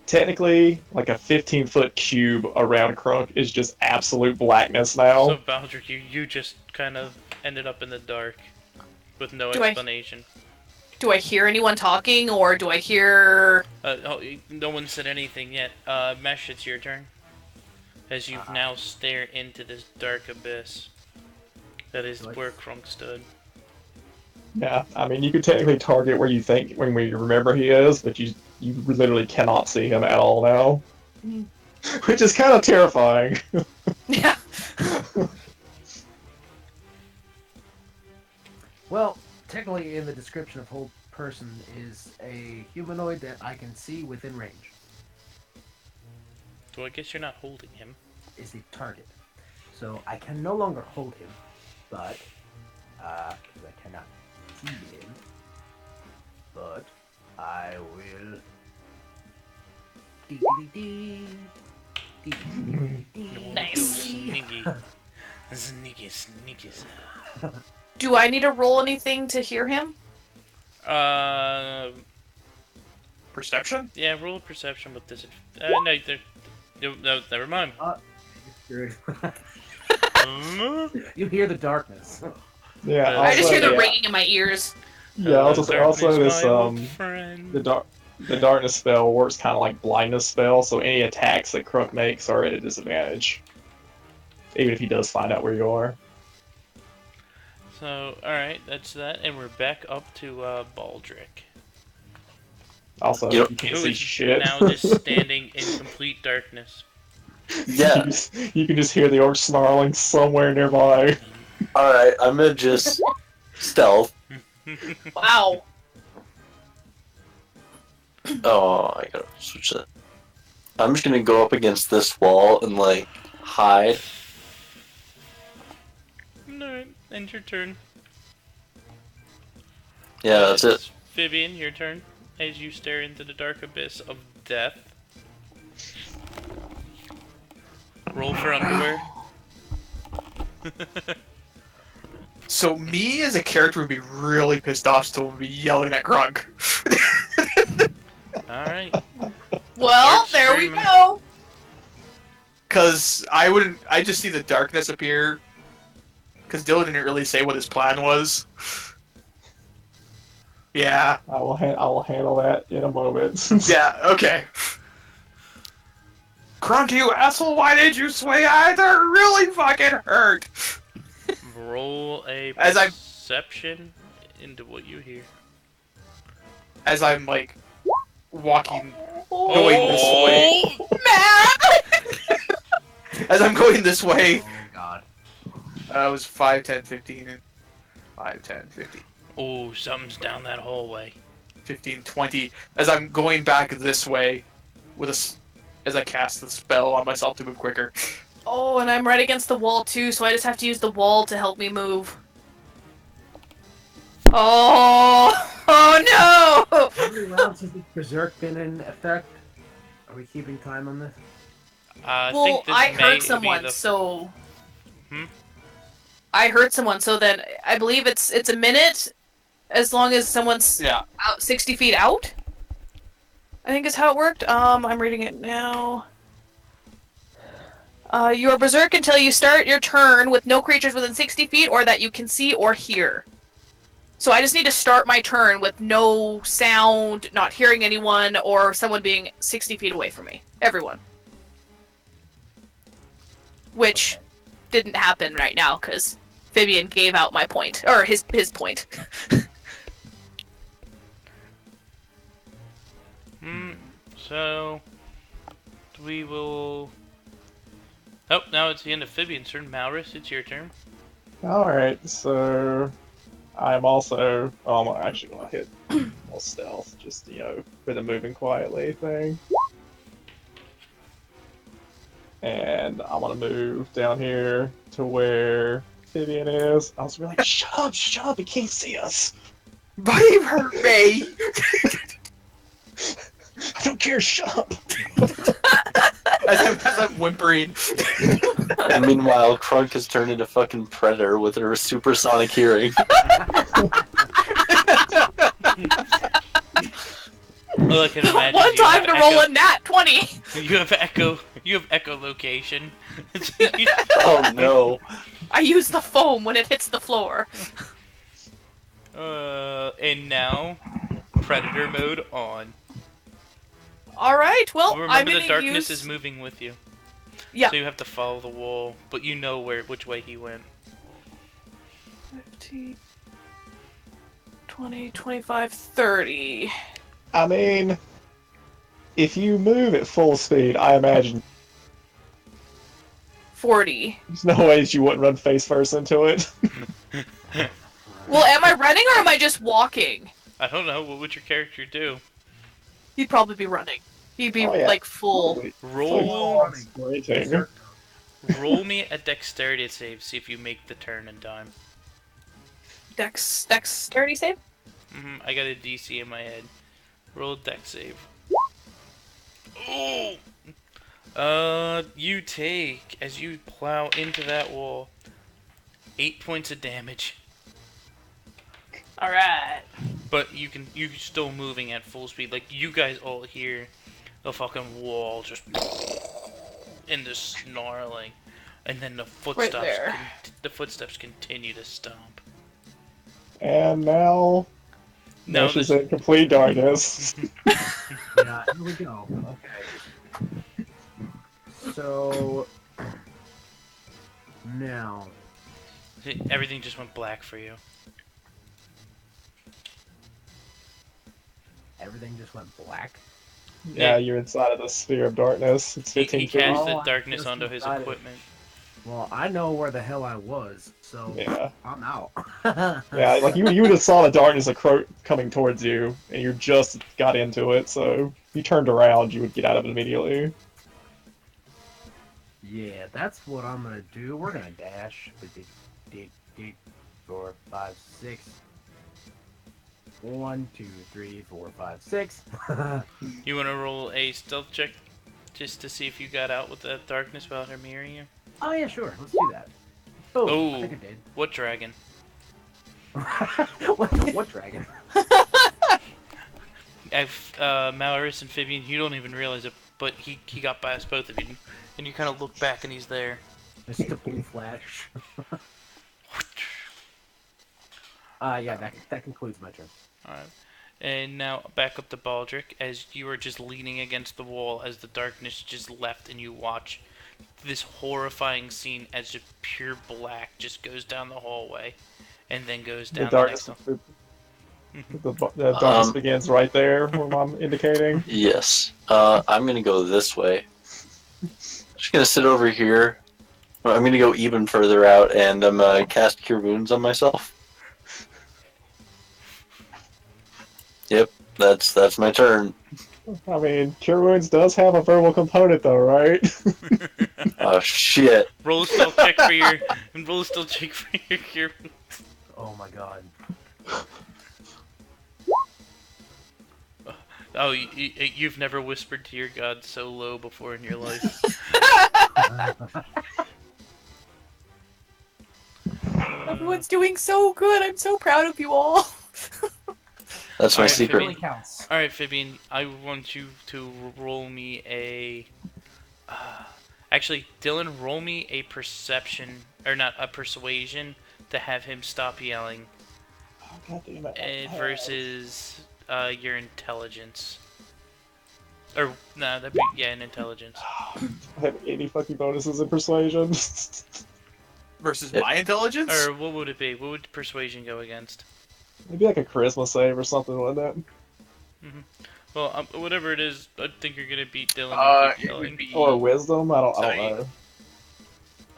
technically, like a 15-foot cube around Crunk is just absolute blackness now. So Baldric, you just kind of ended up in the dark with no Do I- explanation. Do I hear anyone talking, or do I hear... No one said anything yet. Mesh, it's your turn. As you now stare into this dark abyss. That is Like- where Crunk stood. Yeah, I mean, you could technically target where you think, when you remember he is, but you literally cannot see him at all now. Mhm. Which is kind of terrifying. Yeah. Well, technically, in the description of whole person is a humanoid that I can see within range. So I guess you're not holding him. Is the target. So I can no longer hold him, but because I cannot see him. But I will. Nice. Sneaky. Sneaky. Do I need to roll anything to hear him? Perception? Yeah, roll a perception with this. No, never mind. You hear the darkness. Yeah, I just also- hear the yeah. ringing in my ears. Yeah, also Darkness, this my old friend. the darkness spell works kind of like blindness spell, so any attacks that Crunk makes are at a disadvantage, even if he does find out where you are. So, alright, that's that, and we're back up to Baldric. Also, Yep. you can't Who see is shit. now just standing in complete darkness. Yeah. You can just hear the orc snarling somewhere nearby. Alright, I'm gonna just stealth. Wow. Oh, I gotta switch that. I'm just gonna go up against this wall and, like, hide. Alright, end your turn. Yeah, that's it. It's Vivian, your turn. As you stare into the dark abyss of death. Roll for underwear. So me as a character would be really pissed off, still would be yelling at Grunk. Alright. Well, Start there we screaming. go. Cause I just see the darkness appear. Cause Dylan didn't really say what his plan was. Yeah. I will handle that in a moment. Yeah, okay. Grunk, you asshole, why did you sway either? Really fucking hurt. Roll a As I- perception into what you hear. As I'm like walking going this way. Matt! As I'm going this way. Oh god. It was 5, 10, 15, and 5, 10, 15. Oh, something's down that hallway. 15, 20. As I'm going back this way, as I cast the spell on myself to move quicker. Oh, and I'm right against the wall too, so I just have to use the wall to help me move. Oh, oh no! How many rounds has the Berserk been in effect? Are we keeping time on this? I Well, think this I may hurt be someone, the... so. Hmm? I hurt someone, so then I believe it's a minute, as long as someone's Yeah. out 60 feet out. I think is how it worked. I'm reading it now. You are berserk until you start your turn with no creatures within 60 feet or that you can see or hear. So I just need to start my turn with no sound, not hearing anyone, or someone being 60 feet away from me. Everyone. Which didn't happen right now, because Fabian gave out my point. Or his point. So... We will... Oh, now it's the end of Fibian's turn. Malrus, it's your turn. Alright, so I'm also I'm actually gonna hit more stealth, just for the moving quietly thing. And I wanna move down here to where Vivian is. I was gonna be like, shut up, he can't see us. But he hurt me! I don't care, shut up! As I'm whimpering. And meanwhile, Krunk has turned into fucking Predator with her supersonic hearing. Well, I can imagine One you time have to roll a echo, nat 20! You have echolocation. Oh no. I use the foam when it hits the floor. And now, Predator mode on. Alright, well, I'm Remember gonna the darkness use... is moving with you. Yeah. So you have to follow the wall, but you know which way he went. 15, 20, 25, 30. I mean, if you move at full speed, I imagine 40. there's no ways you wouldn't run face first into it. Well, am I running or am I just walking? I don't know, what would your character do? He'd probably be running. He'd be, Oh, yeah. like, full. Roll, Waiting. roll me a dexterity save, see if you make the turn in time. Dexterity save? I got a DC in my head. Roll a dex save. Oh! You take, as you plow into that wall, 8 points of damage. Alright. But you're still moving at full speed. Like, you guys all hear the fucking wall just in the snarling. And then the footsteps, there. the footsteps continue to stomp. And now, Now Nash is this, in complete darkness. Yeah, here we go. Okay. So now, everything just went black for you. everything just went black. Yeah, you're inside of the sphere of darkness. It's He 15 feet. cast Oh, the I darkness just onto his decided. equipment. Well, I know where the hell I was, so Yeah. I'm out. Yeah, like you would have saw the darkness coming towards you, and you just got into it, so if you turned around, you would get out of it immediately. Yeah, that's what I'm gonna do. We're gonna dash. Dig, 4, 5, 6. 1, 2, 3, 4, 5, 6. You want to roll a stealth check just to see if you got out with that darkness without him hearing you? Oh yeah, sure. Let's do that. Oh, Oh. I think I did. What dragon? what dragon? Malaris and Fabian, you don't even realize it, but he got past both of you, and you kind of look back and he's there. It's just a blue flash. Yeah, that concludes my turn. Alright. And now back up to Baldric as you are just leaning against the wall as the darkness just left and you watch this horrifying scene as just pure black just goes down the hallway and then goes down The the next darkness, one. the darkness begins right there, where I'm indicating. Yes. I'm gonna go this way. Just gonna sit over here. Well, I'm gonna go even further out and I'm cast Cure Wounds on myself. Yep, that's my turn. I mean, Cure Wounds does have a verbal component, though, right? Oh shit. Roll a stealth check for your cure. Oh my god. Oh, you've never whispered to your god so low before in your life. Everyone's doing so good. I'm so proud of you all. That's my Alright, secret. Really counts. Alright, Fabian, I want you to roll me a... actually, Dylan, roll me a perception, or not, a persuasion to have him stop yelling Oh, God damn it. versus your intelligence. Or, no, that'd be, yeah, an intelligence. I have 80 fucking bonuses in persuasion. Versus Yep. my intelligence? Or what would it be? What would persuasion go against? Maybe like a charisma save or something like that. Well, whatever it is, I think you're gonna beat Dylan. and keep It would yelling. be... Or wisdom? I don't Sorry. know.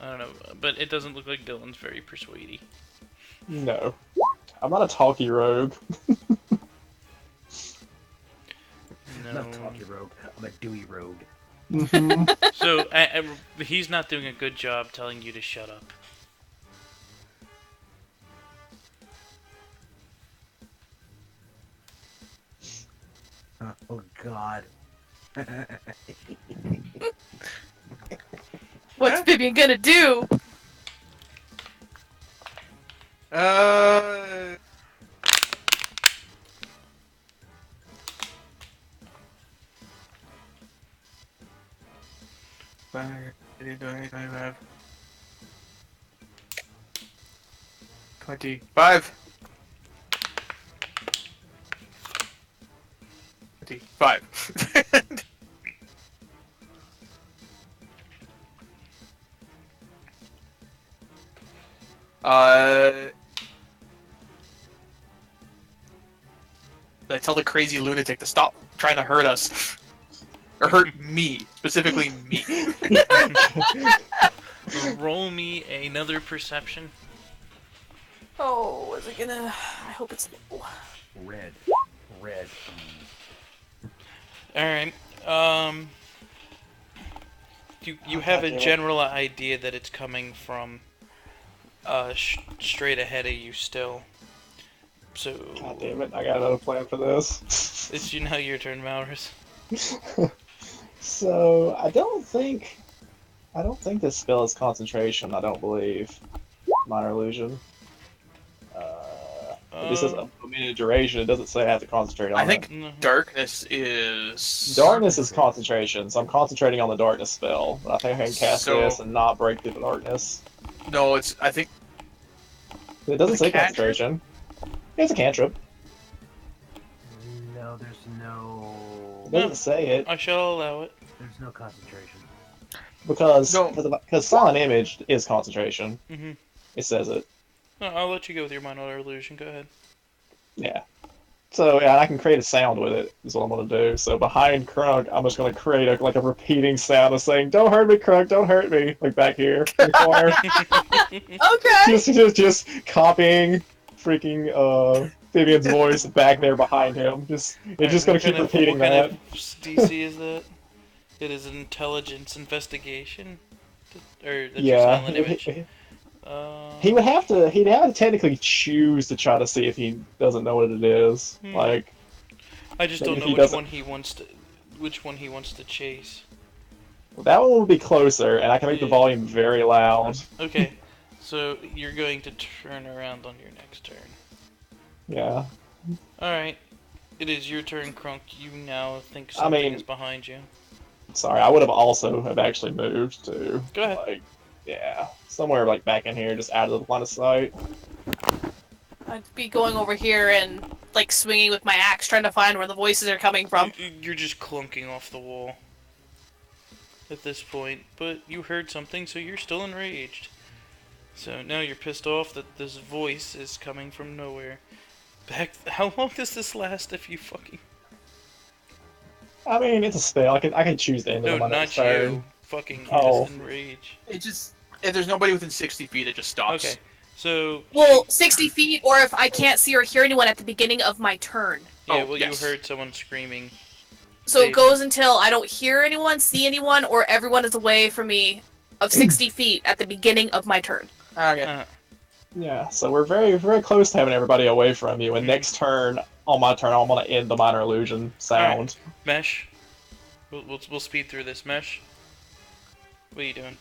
I don't know, but it doesn't look like Dylan's very persuady. No. I'm not a talky rogue. I'm not a talky rogue. I'm a dewy rogue. So he's not doing a good job telling you to shut up. Oh God. What's Vivian gonna do? Uh, Five, 25. 25. uh, I tell the crazy lunatic to stop trying to hurt us. Or hurt me. Specifically me. Roll me another perception. Oh, is it gonna? I hope it's low. Red. Red. All right. You have a general idea that it's coming from straight ahead of you still. So God damn it! I got another plan for this. it's now your turn, Maurus. So I don't think this spell is concentration. I don't believe minor illusion. This is a minute duration. It doesn't say I have to concentrate on I think Mhm. darkness is... darkness is concentration, so I'm concentrating on the darkness spell. But I think I can cast So- this and not break through the darkness. No, it's... I think... It doesn't The say cantrip? concentration. It's a cantrip. No, there's no. It doesn't say it I shall allow it. There's no concentration. because No. because silent image is concentration. Mhm. It says it. No, I'll let you go with your minor illusion. Go ahead. Yeah. So yeah, I can create a sound with it. Is what I'm gonna do. So behind Krunk, I'm just gonna create a repeating sound of saying, "Don't hurt me, Krunk! Don't hurt me!" Like back here in the corner. Okay. just copying freaking Vivian's voice back there behind him. It's just gonna keep repeating what that. kind of DC is that? It is an intelligence investigation, or that's your Yeah. silent image. He'd have to technically choose to try to see if he doesn't know what it is. Hmm. Like I just maybe don't if know he which doesn't- one he wants to, chase. that one would be closer, and I can make the Yeah. volume very loud. Okay, so you're going to turn around on your next turn. Yeah. All right, it is your turn, Krunk. You now think I something mean- is behind you. Sorry, I would have also have actually moved to Go ahead. like yeah, somewhere like back in here, just out of the line of sight. I'd be going over here and like swinging with my axe, trying to find where the voices are coming from. You're just clunking off the wall at this point, but you heard something, so you're still enraged. So now you're pissed off that this voice is coming from nowhere. How long does this last if you fucking... I mean, it's a spell. I can choose the end No, of my not next turn. you. Fucking Oh. just enrage. It just... If there's nobody within 60 feet, it just stops. Okay, so... Well, 60 feet, or if I can't see or hear anyone at the beginning of my turn. Yeah, Oh, well, yes. you heard someone screaming. So Save it goes until I don't hear anyone, see anyone, or everyone is away from me of 60 feet at the beginning of my turn. Okay. Yeah, so we're very, very close to having everybody away from you. And next turn, on my turn, I'm gonna end the minor illusion sound. Mesh. We'll speed through this. Mesh. What are you doing?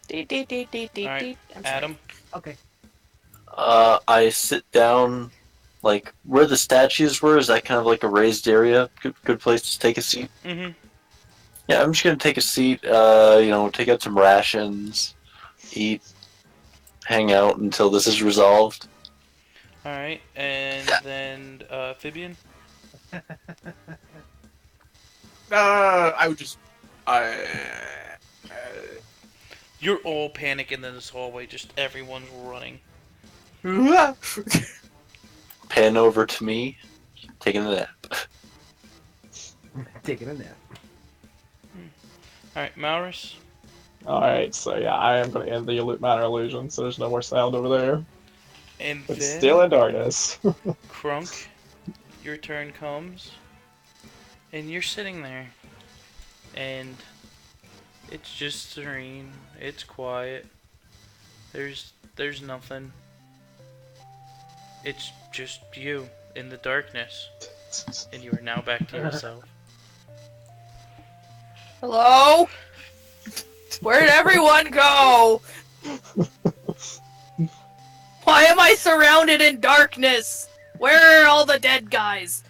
Alright, I'm sorry. Adam. Okay. I sit down, like where the statues were. Is that kind of like a raised area? Good place to take a seat. Mm-hmm. Yeah, I'm just gonna take a seat. Take out some rations, eat, hang out until this is resolved. Alright, and then, Phibian? I would just... You're all panicking in this hallway, just everyone's running. Pan over to me, taking a nap. Taking a nap. Alright, Maurus. Alright, so yeah, I am gonna end the minor illusion, so there's no more sound over there. And But then, still in darkness. Krunk, your turn comes, and you're sitting there, and it's just serene, it's quiet, there's nothing, it's just you, in the darkness, and you are now back to yourself. Hello? Where'd everyone go? Why am I surrounded in darkness? Where are all the dead guys?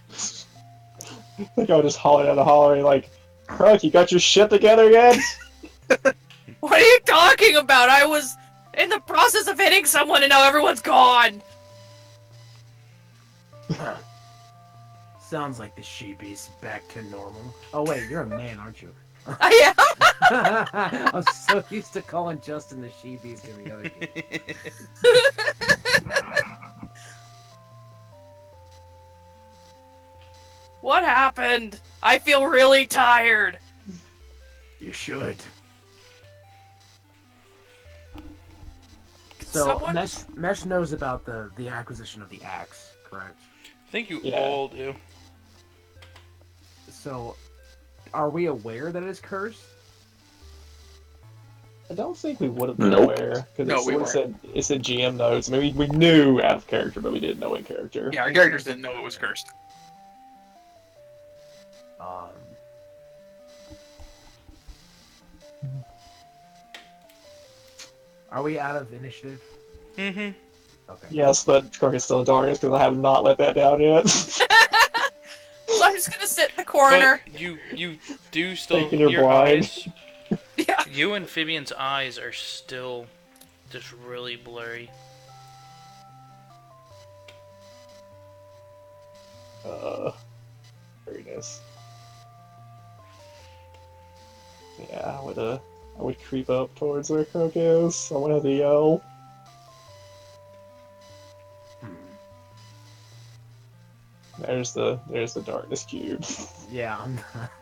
I think I was just hollering out a hollering like, Krunk, you got your shit together yet? What are you talking about? I was in the process of hitting someone and now everyone's gone. Sounds like the sheepies back to normal. Oh wait, you're a man, aren't you? I I'm so used to calling Justin the sheepies to the other kid. What happened? I feel really tired. You should. So Someone- Mesh knows about the acquisition of the axe, correct? I think you Yeah. all do. So, are we aware that it's cursed? I don't think we would have been Nope. aware. Because No, we it said GM notes. I mean, we knew out of character, but we didn't know in character. Yeah, our characters didn't know it was cursed. Um. Are we out of initiative? Mm-hmm. Okay. Yes, but Krunk is still in darkness because I have not let that down yet. So I'm just gonna sit in the corner. But you do still Thinking you're blind. eyes. Yeah. You and Fabian's eyes are still just really blurry. Very nice. Yeah, I would creep up towards where Krunk is. I would have to yell. Hmm. There's the darkness cube. Yeah, I'm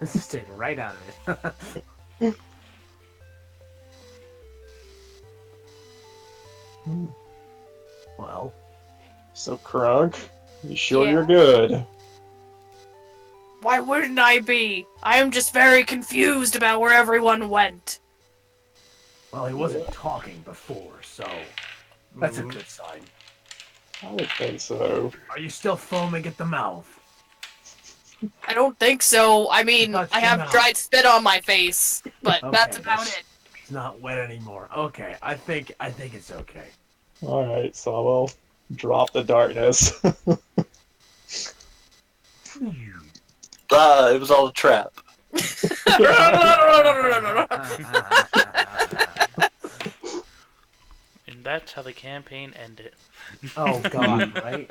staying right out of it. Well, So Krunk, you sure Yeah. you're good? Why wouldn't I be? I am just very confused about where everyone went. well, he wasn't talking before, so that's a good sign. I would think so. Are you still foaming at the mouth? I don't think so. I mean, Touch I your have mouth. dried spit on my face, but Okay, that's about it. It's not wet anymore. Okay, I think it's okay. Alright, so I will drop the darkness. Ah, it was all a trap. And that's how the campaign ended. Oh god, right?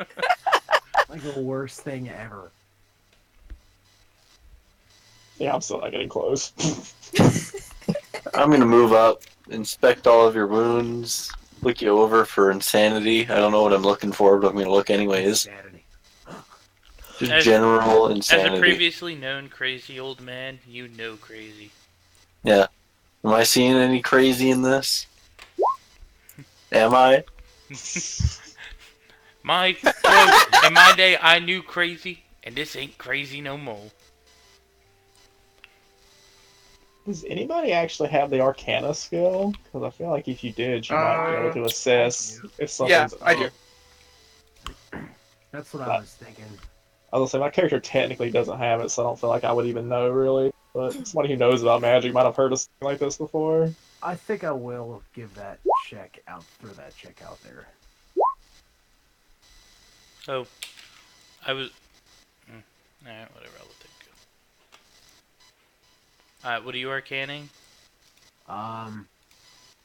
Like the worst thing ever. Yeah, I'm still not getting close. I'm gonna move up, inspect all of your wounds, look you over for insanity. I don't know what I'm looking for, but I'm gonna look anyways. Insanity. Just As- general As a insanity. previously known crazy old man, you know crazy. Yeah. Am I seeing any crazy in this? Am I? My quote, in my day I knew crazy, and this ain't crazy no more. Does anybody actually have the Arcana skill? Because I feel like if you did, you might be able to assess if something's I do. up. That's what I was thinking. I was gonna say, my character technically doesn't have it, so I don't feel like I would even know, really. But somebody who knows about magic might have heard of something like this before. I think I will give that check out, throw that check out there. Oh, I was. Alright, whatever, I'll let that go. Alright, what are you arcaning?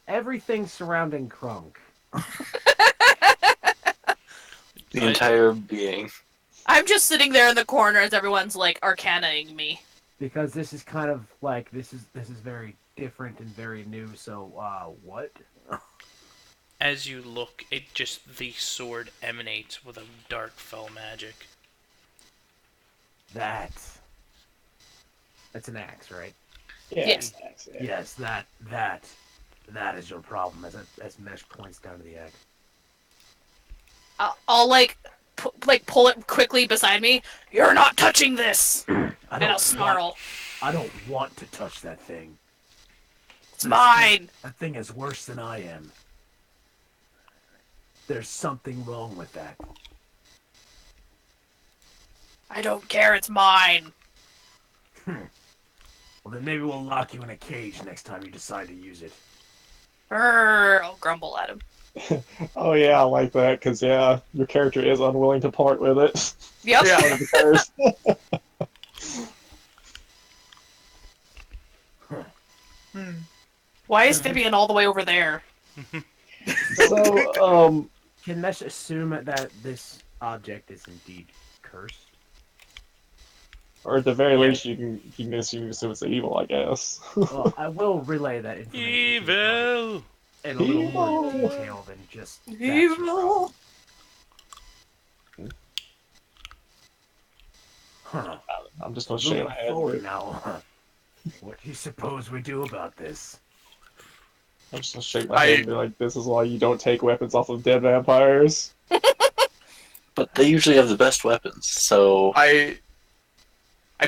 Everything surrounding Krunk. The entire being. I'm just sitting there in the corner as everyone's like arcanaing me. Because this is kind of like this is very different and very new, so what? As you look, the sword emanates with a dark fell magic. That's an axe, right? Yeah. Yes. Yeah. Yes, that is your problem. As Mesh points down to the axe. I'll like pull it quickly beside me. You're not touching this, I and I'll don't snarl. I don't want to touch that thing. It's mine. That thing is worse than I am. There's something wrong with that. I don't care, it's mine. Well, then maybe we'll lock you in a cage next time you decide to use it. I'll grumble at him. Oh yeah, I like that because yeah, your character is unwilling to part with it. Yep. Yeah. One of the curse. Why is Vivian all the way over there? So, Can Mesh assume that this object is indeed cursed? or at the very least, you can assume it's evil, I guess. Well, I will relay that information to you Evil. in a little more Evil. detail than just that's your Evil. problem. Huh. I'm just gonna shake Moving my head. forward now. What do you suppose we do about this? I'm just gonna shake my head and be like, "This is why you don't take weapons off of dead vampires." But they usually have the best weapons, so I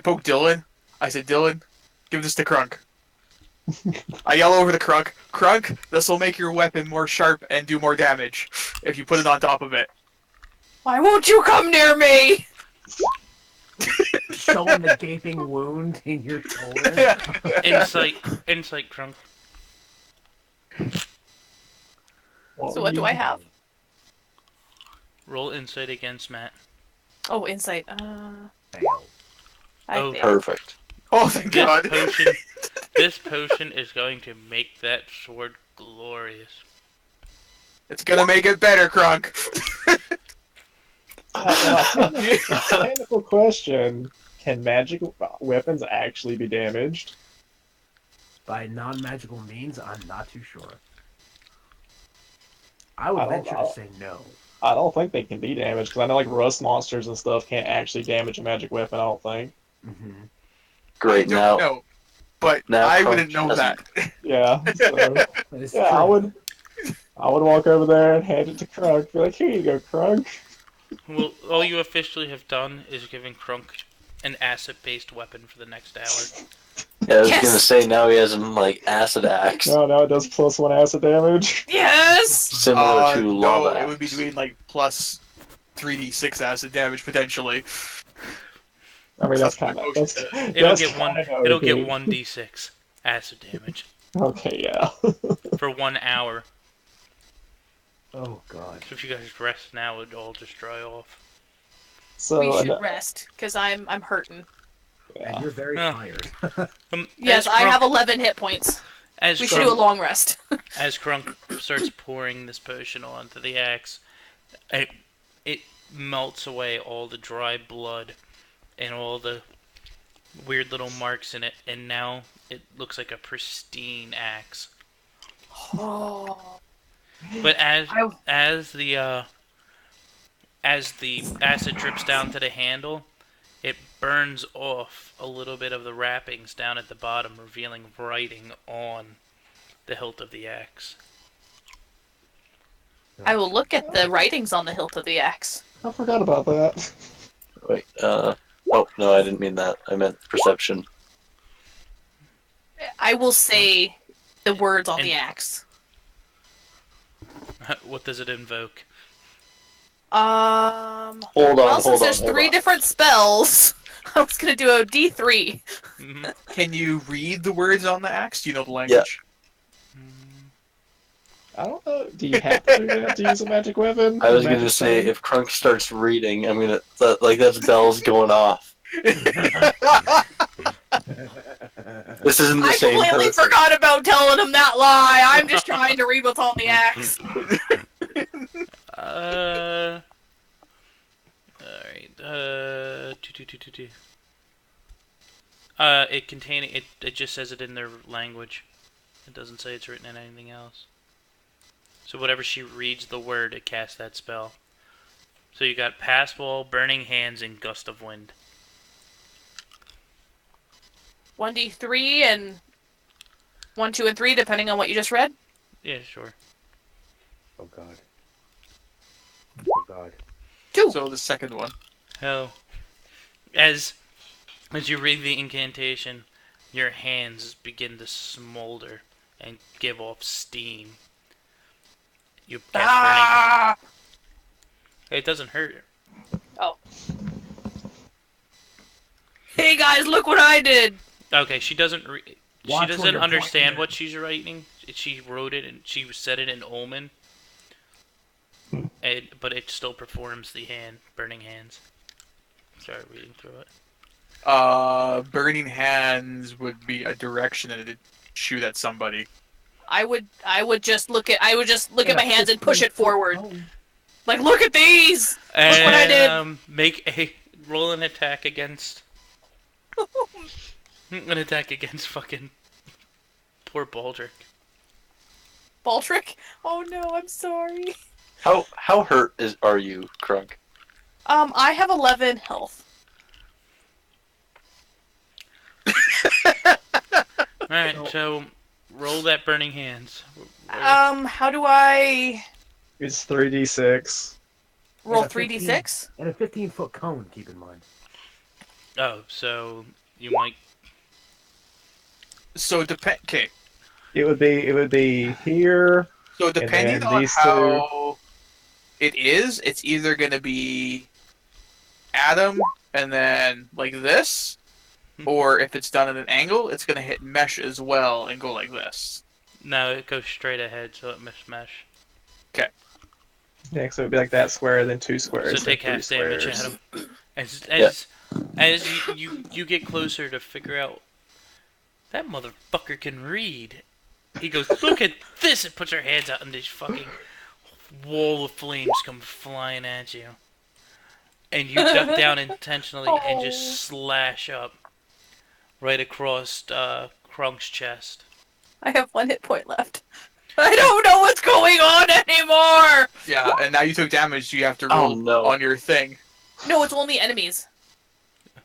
poke Dylan. I said, Dylan, give this to Crunk. I yell over to Crunk. Crunk, this will make your weapon more sharp and do more damage if you put it on top of it. Why won't you come near me? Showing the gaping wound in your shoulder. Insight, Crunk. So what do I have? Roll insight against Matt. Oh, insight. Fail. I Oh, failed. perfect. Oh, thank God. This potion is going to make that sword glorious. It's gonna make it better, Crunk. Technical question: can magic weapons actually be damaged? By non-magical means, I'm not too sure. I would I don't venture know. to say no. I don't think they can be damaged because I know like rust monsters and stuff can't actually damage a magic weapon. I don't think. Mm-hmm. Great. Don't Now, know, but now I Crunk wouldn't know that. Yeah. So, It's yeah, true. I would walk over there and hand it to Crunk. Be like, "Here you go, Crunk." Well, all you officially have done is giving Crunk an acid-based weapon for the next hour. yeah, I was Yes! gonna say now he has him like acid axe, No, it does +1 acid damage. Yes! similar to No, lava it would be axe. doing like plus 3d6 acid damage potentially. I mean, that's That's my kind of potion. It'll get one. kinda It'll get OP. 1d6 acid damage Okay, yeah. for 1 hour. Oh god. So if you guys rest now, it'll all just dry off. So We and should rest, because I'm hurting. And you're very Huh. tired. Yes, as I Crunk- have 11 hit points. As We should do a Crunk, long rest. as Crunk starts pouring this potion onto the axe, it melts away all the dry blood and all the weird little marks in it, and now it looks like a pristine axe. Oh. But as I- as the acid drips down to the handle, it burns off a little bit of the wrappings down at the bottom, revealing writing on the hilt of the axe. I will look at the writings on the hilt of the axe. I forgot about that. Wait, oh no, I didn't mean that. I meant perception. I will say the words on the And- axe. What does it invoke? Hold on, Well, since hold there's on. 3 different spells, I was gonna do a D3. Mhm. Can you read the words on the axe? Do you know the language? I don't know. Do you have to do that to use a magic weapon? I was Magic gonna say weapon? if Crunk starts reading, I'm gonna that's bells going off. This isn't the I same completely person. forgot about telling him that lie. I'm just trying to read what's on the axe. Alright, it just says it in their language. It doesn't say it's written in anything else. So whatever she reads the word, it casts that spell. So you got Pass Wall, Burning Hands, and Gust of Wind. 1D3 and 1, 2, and 3, depending on what you just read. Yeah, sure. Oh god. Oh god. 2. So the second one. Hell. As you read the incantation, your hands begin to smolder and give off steam. You cast Burning. Ah! It doesn't hurt. Oh. Hey guys, look what I did! Okay, she doesn't. She Watch where doesn't you're understand pointing what she's writing. She wrote it and she said it in Omen. But it still performs the burning hands. Start reading through it. Burning hands would be a direction and it'd shoot at somebody. I would just look at my hands and push it 15-foot forward. cone. Like, look at these! Look what I did! Make a roll an attack against. An attack against fucking poor Baldric. Baldric? Oh no, I'm sorry. How hurt are you, Crunk? I have 11 health. Alright, so roll that burning hands. How do I It's 3d6. roll Yeah, 3d6? And a 15-foot cone, keep in mind. Oh, so you might. So okay. It would be here. So depending then on these how it is, it's either gonna be Adam and then like this, or if it's done at an angle, it's gonna hit mesh as well and go like this. No, it goes straight ahead, so it mismesh. Yeah, so it'd be like that square, then 2 squares. So then take 3 half damage, squares. Adam. As you get closer to figure out that motherfucker can read. He goes, look at this, and puts her hands out, and this fucking wall of flames come flying at you. And you duck down intentionally and just slash up right across Krunk's chest. I have 1 hit point left. I don't know what's going on anymore! Yeah, and now you took damage. You have to roll on your thing. No, it's only enemies. I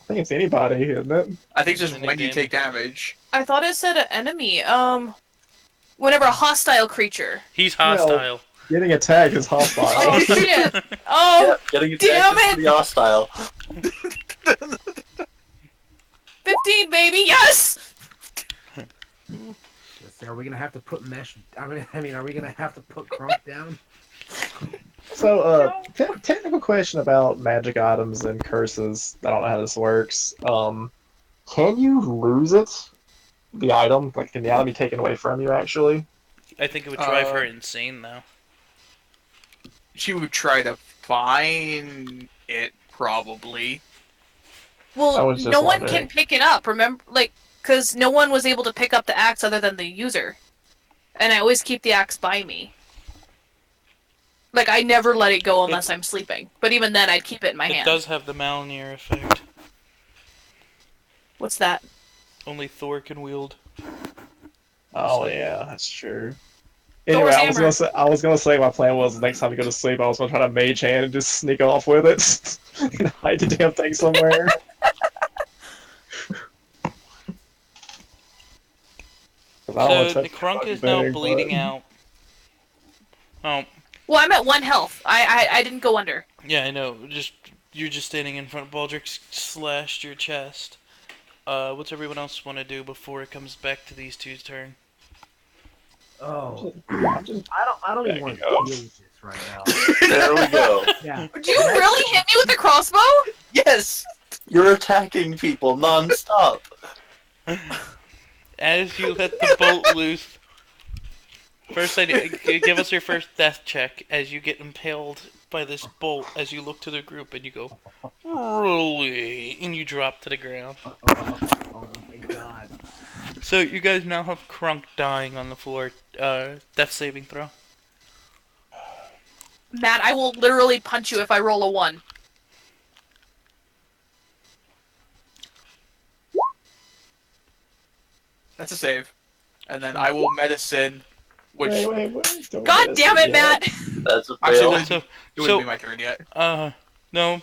think it's anybody, isn't it? I think just Any when you damage? take damage. I thought it said an enemy. Whenever a hostile creature. He's hostile. Getting attacked is hostile. Oh shit! Oh, Getting attacked damn is it! pretty hostile. 15, baby, yes! So are we gonna have to put mesh? I mean, are we gonna have to put Crunk down? So, technical question about magic items and curses. I don't know how this works. Can you lose it? The item? Like, can the item be taken away from you, actually? I think it would drive her insane, though. She would try to find it, probably. I Well, was just no one wondering. can pick it up, remember? Like, because no one was able to pick up the axe other than the user. And I always keep the axe by me. Like, I never let it go unless I'm sleeping. But even then, I'd keep it in my It hand. does have the Malnir effect. What's that? Only Thor can wield. Oh yeah, that's true. Thor's Anyway, hammer. I was gonna say my plan was next time you go to sleep, I was gonna try to mage hand and just sneak off with it and hide the damn thing somewhere. So the Crunk is now bleeding out. Oh, Well, I'm at 1 health. I didn't go under. yeah, I know. You're just standing in front of Baldric, slashed your chest. What's everyone else want to do before it comes back to these two's turn? Oh, I'm just I don't even want to deal with this right now. There we go. Yeah. Do you really hit me with the crossbow? Yes! You're attacking people non-stop. As you let the bolt loose, first give us your first death check as you get impaled by this bolt as you look to the group and you go, really, and you drop to the ground. Oh my god. So you guys now have Crunk dying on the floor. Death saving throw. Matt, I will literally punch you if I roll a 1. That's a save. And then I will medicine, which wait. Don't God miss damn it, yet. Matt! That's a Actually, fail. wouldn't- So, it wouldn't so be my turn yet. no.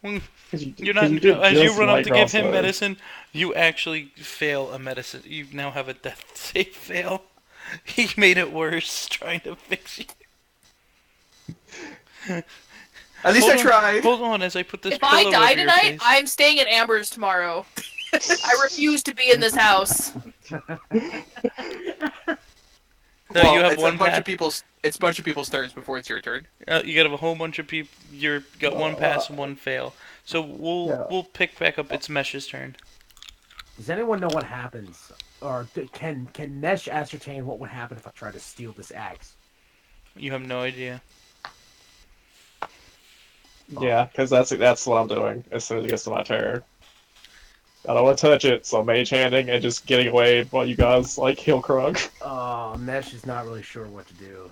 'Cause You're 'cause not. you did As you just run up like to give him crossbow. medicine, you actually fail a medicine. You now have a death save fail. He made it worse trying to fix you. At least Hold I on, tried. Hold on, as I put this If pillow I over die your tonight, face. I'm staying at Amber's tomorrow. I refuse to be in this house. No, Well, you have it's one a bunch pass. of people's. It's a bunch of people's turns before it's your turn. You gotta have a whole bunch of people. Got one pass and one fail. So we'll pick back up. It's Mesh's turn. Does anyone know what happens, or can Nesh ascertain what would happen if I try to steal this axe? You have no idea. Yeah, because that's what I'm doing as soon as it gets to my turn. I don't want to touch it, so I'm mage handing and just getting away while you guys like heal Krug. Nesh is not really sure what to do.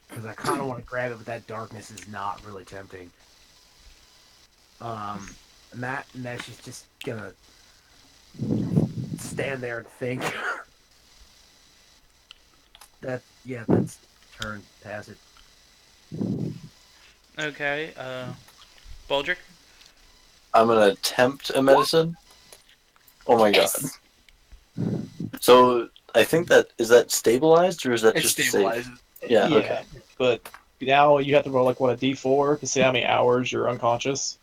Because I kind of want to grab it, but that darkness is not really tempting. Nesh is just gonna stand there and think. That's turn. Pass it. Okay. Baldric. I'm gonna attempt a medicine. Oh my Yes. god. So I think that stabilized or is that It just stabilizes. safe? Yeah. Okay. But now you have to roll like what, a d4 to see how many hours you're unconscious.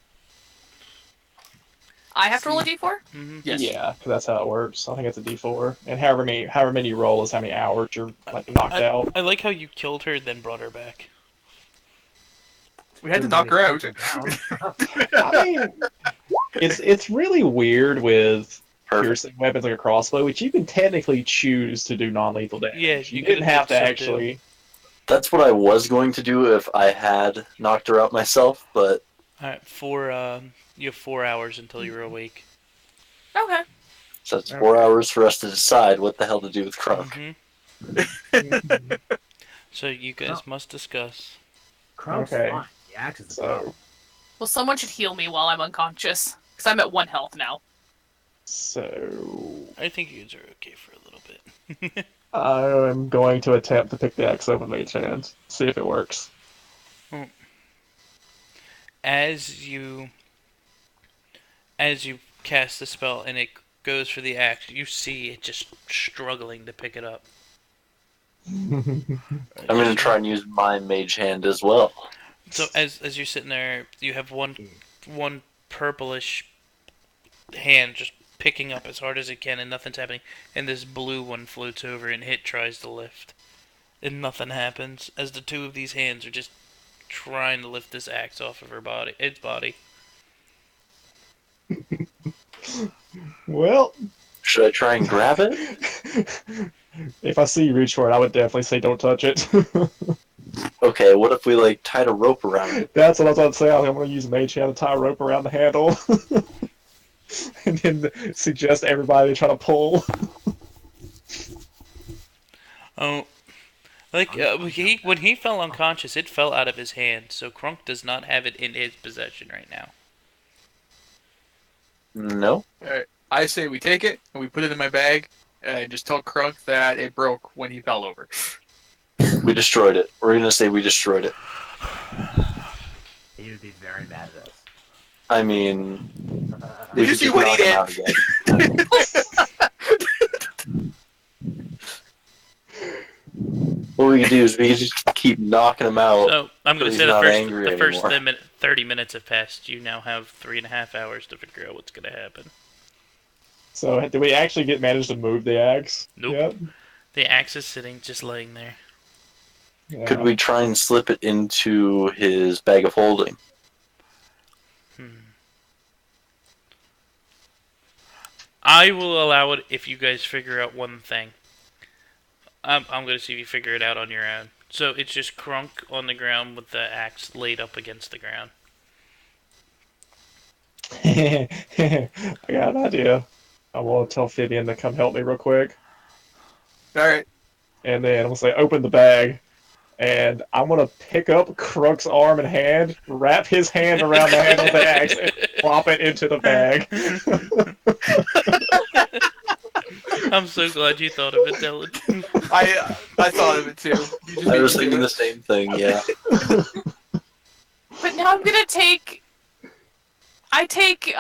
I have to roll a d4? Mm-hmm. Yes. Yeah, because that's how it works. I think it's a d4, and however many you roll is how many hours you're like knocked out. I like how you killed her, then brought her back. We had to knock her out. I mean, it's really weird with Perfect. piercing weapons like a crossbow, which you can technically choose to do non-lethal damage. Yeah, you you didn't could've have to did so, actually. That's what I was going to do if I had knocked her out myself, but All right. You have 4 hours until you're awake. Okay. so it's 4 hours for us to decide what the hell to do with Krunk. Mm-hmm. So you guys must discuss. Crunk's Okay. fine. The axe is the So, problem. Well, someone should heal me while I'm unconscious. Because I'm at 1 health now. so I think you guys are okay for a little bit. I'm going to attempt to pick the axe up with mage hand, see if it works. As you cast the spell and it goes for the axe, you see it just struggling to pick it up. I'm gonna try and use my mage hand as well. So as you're sitting there, you have one purplish hand just picking up as hard as it can, and nothing's happening. And this blue one floats over, and Hit tries to lift, and nothing happens. As the two of these hands are just trying to lift this axe off of its body. Well, Should I try and grab it? if I see you reach for it, I would definitely say don't touch it. Okay, what if we like tied a rope around it? That's what I was about to say. I'm going to use mage hand to tie a rope around the handle, and then suggest everybody try to pull. Oh, like when he fell unconscious, it fell out of his hand. So Krunk does not have it in his possession right now. No. Alright. I say we take it and we put it in my bag and just tell Krunk that it broke when he fell over. We destroyed it. We're gonna say we destroyed it. He would be very mad at us. I mean, Did you should see just what he knock him did? out again. What we could do is we could just keep knocking him out. So I'm going to he's say not the angry first anymore. 30 minutes have passed. You now have 3.5 hours to figure out what's going to happen. So, did we actually manage to move the axe? Nope. Yep. The axe is sitting, just laying there. Yeah. Could we try and slip it into his bag of holding? I will allow it if you guys figure out one thing. I'm going to see if you figure it out on your own. So it's just Krunk on the ground with the axe laid up against the ground. I got an idea. I will tell Vivian to come help me real quick. Alright. And then I'm going to say, open the bag. And I'm going to pick up Krunk's arm and hand, wrap his hand around the handle of the axe, and plop it into the bag. I'm so glad you thought of it, Dylan. I thought of it too. You just I made was me do thinking it. the same thing, yeah. But now I'm gonna take... I take,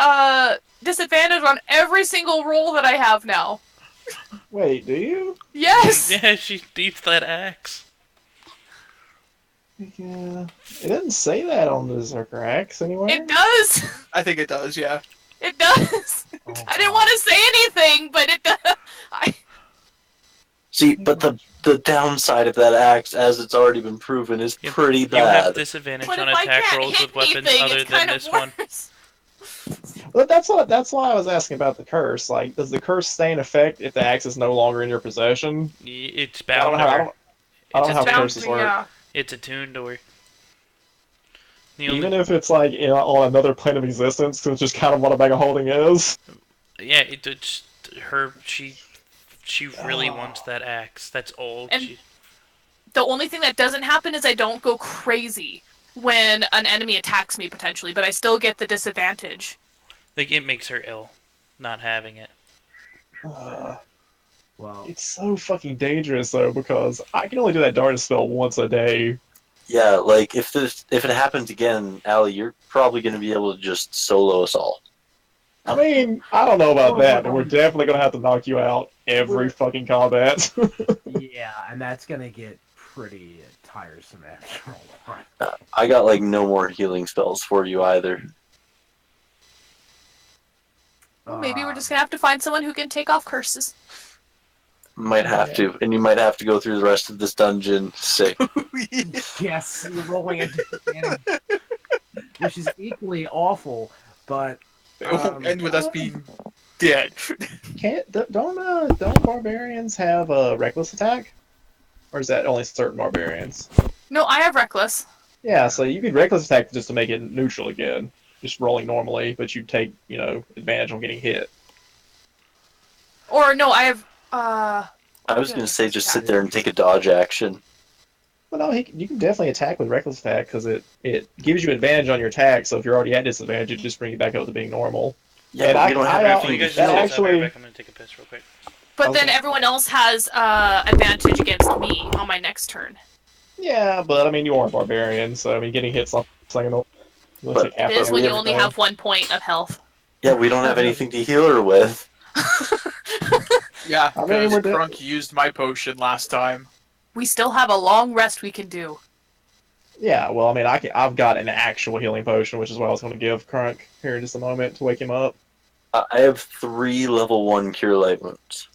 disadvantage on every single roll that I have now. Wait, do you? Yes! Yeah, she eats that axe. Yeah. It doesn't say that on the Zerker axe anywhere. It does! I think it does, yeah. It does! I didn't want to say anything, but it does. See, but the downside of that axe, as it's already been proven, is Yep. pretty You have bad. disadvantage But on if I attack can't rolls hit with weapons anything, other it's than kind of this one. worse. But that's why I was asking about the curse. Like, does the curse stay in effect if the axe is no longer in your possession? It's I don't bound know how. to I her. don't, I It's don't know how Bound curses to, work. yeah. It's attuned to her. The Even only, if it's like on another plane of existence, 'cause it's just kind of what a bag of holding is. yeah, it's her. She really wants that axe. That's all. And the only thing that doesn't happen is I don't go crazy when an enemy attacks me potentially, but I still get the disadvantage. Like it makes her ill, not having it. Well, It's so fucking dangerous though, because I can only do that darkness spell once a day. Yeah, like if it happens again, Allie, you're probably going to be able to just solo us all. I mean, I don't know about that, but we're definitely gonna have to knock you out every fucking combat. yeah, and that's gonna get pretty tiresome after a while. I got like no more healing spells for you either. Well, maybe we're just gonna have to find someone who can take off curses. Might have to, and you might have to go through the rest of this dungeon sick. Yes, you're rolling a disadvantage, which is equally awful, but It won't end with us being dead. Don't barbarians have a reckless attack, or is that only certain barbarians? No, I have reckless. Yeah, so you could reckless attack just to make it neutral again, just rolling normally, but you take advantage on getting hit. Or no, I have I was going to say just sit there and take a dodge action. Well, no, you can definitely attack with reckless attack because it gives you advantage on your attack. So if you're already at disadvantage, it just brings you back up to being normal. Yeah, And but we don't have So anything you to guys heal. just actually- I'm gonna take a piss real quick. but then Okay. everyone else has advantage against me on my next turn. Yeah, but I mean, you are a barbarian, so I mean, getting hit something will But take half It is of when you everything. only have 1 point of health. Yeah, we don't have anything to heal her with. Yeah, I mean, because we're dead. Crunk used my potion last time. We still have a long rest we can do. Yeah, well, I mean, I've got an actual healing potion, which is what I was going to give Crunk here in just a moment to wake him up. I have 3 level 1 cure light wounds.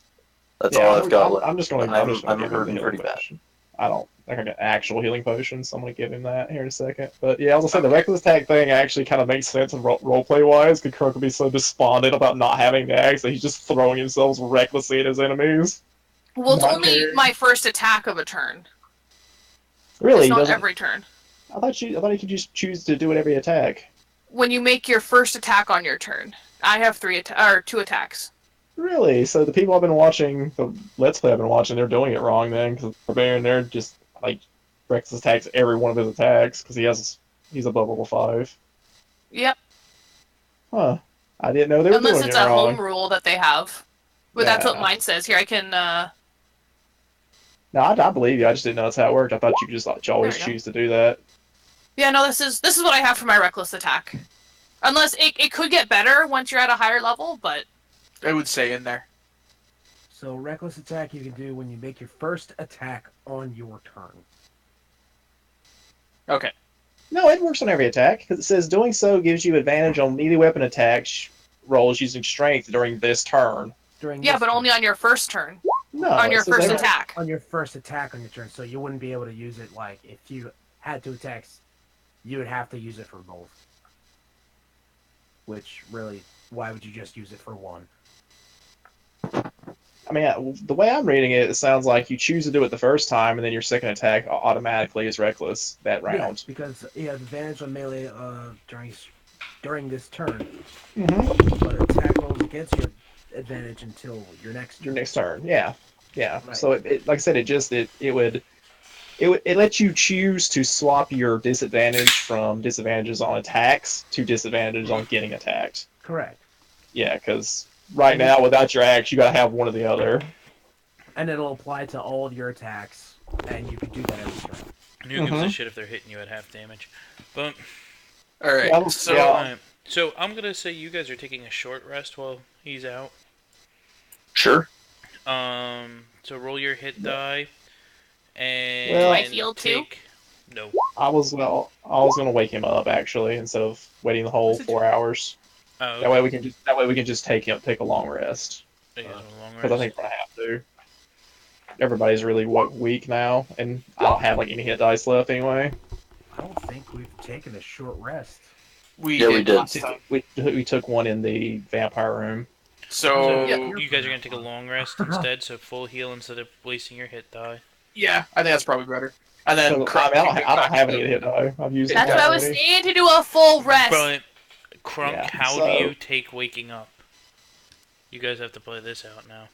That's Yeah, all I've got left. I'm just going to. I'm give him the hurting healing pretty bad. potion. I don't think I got actual healing potions, so I'm going to give him that here in a second. But yeah, I was going to say the reckless attack thing actually kind of makes sense in roleplay wise, because Crunk would be so despondent about not having the axe that he's just throwing himself recklessly at his enemies. Well, it's Not only very- my first attack of a turn. Really, It's he not doesn't. every turn. I thought you could just choose to do it every attack. When you make your first attack on your turn, I have 2 attacks. Really? So the people I've been watching, the Let's Play I've been watching, they're doing it wrong then, because Barbarian, they're just, like, reckless attacks every one of his attacks, because he's above level 5. Yep. Huh. I didn't know they were Unless doing it's it a wrong. home rule that they have. But that's what Yeah. mine says. Here, I can, No, I believe you, I just didn't know that's how it worked. I thought you just you always There we go. choose to do that. Yeah, no, this is what I have for my reckless attack. Unless it could get better once you're at a higher level, but I would say in there. So reckless attack you can do when you make your first attack on your turn. Okay. No, it works on every attack, because it says doing so gives you advantage on melee weapon attacks rolls using strength during this turn. During yeah, this but turn. only on your first turn. No, on your it says first every- attack. On your first attack on your turn, so you wouldn't be able to use it like if you had 2 attacks, you would have to use it for both. Which really, why would you just use it for one? I mean, the way I'm reading it, it sounds like you choose to do it the first time, and then your second attack automatically is reckless that Yeah, round. because you have advantage on melee during this turn, Mm-hmm. but attack rolls against you have advantage until your next Your turn. next turn, yeah. Right. So it like I said, it lets you choose to swap your disadvantage from disadvantages on attacks to disadvantages on getting attacked. Correct. Yeah, because right now without your axe, you gotta have one or the other. And it'll apply to all of your attacks, and you can do that every turn. And who gives a Mhm. shit if they're hitting you at half damage? But Alright, Yeah, so yeah. alright. So I'm gonna say you guys are taking a short rest while he's out. Sure. So roll your hit die, and Well- Do I heal too? take... No. I was gonna wake him up actually instead of waiting the whole 4 hours. Oh, That way we can just take a long rest. You guys want a long Because I rest? think we're gonna have to. everybody's really weak now, and I don't have like any hit dice left anyway. I don't think we've taken a short rest. We Yeah, we did. last time. We took one in the vampire room. So You guys are gonna take a long rest instead, so full heal instead of wasting your hit die. yeah, I think that's probably better. And then So, I, Crunk mean, can get I don't back have to- any hit die. I've used That's it what I was already. saying, to do a full rest. But Crunk, Yeah, how so- do you take waking up? You guys have to play this out now.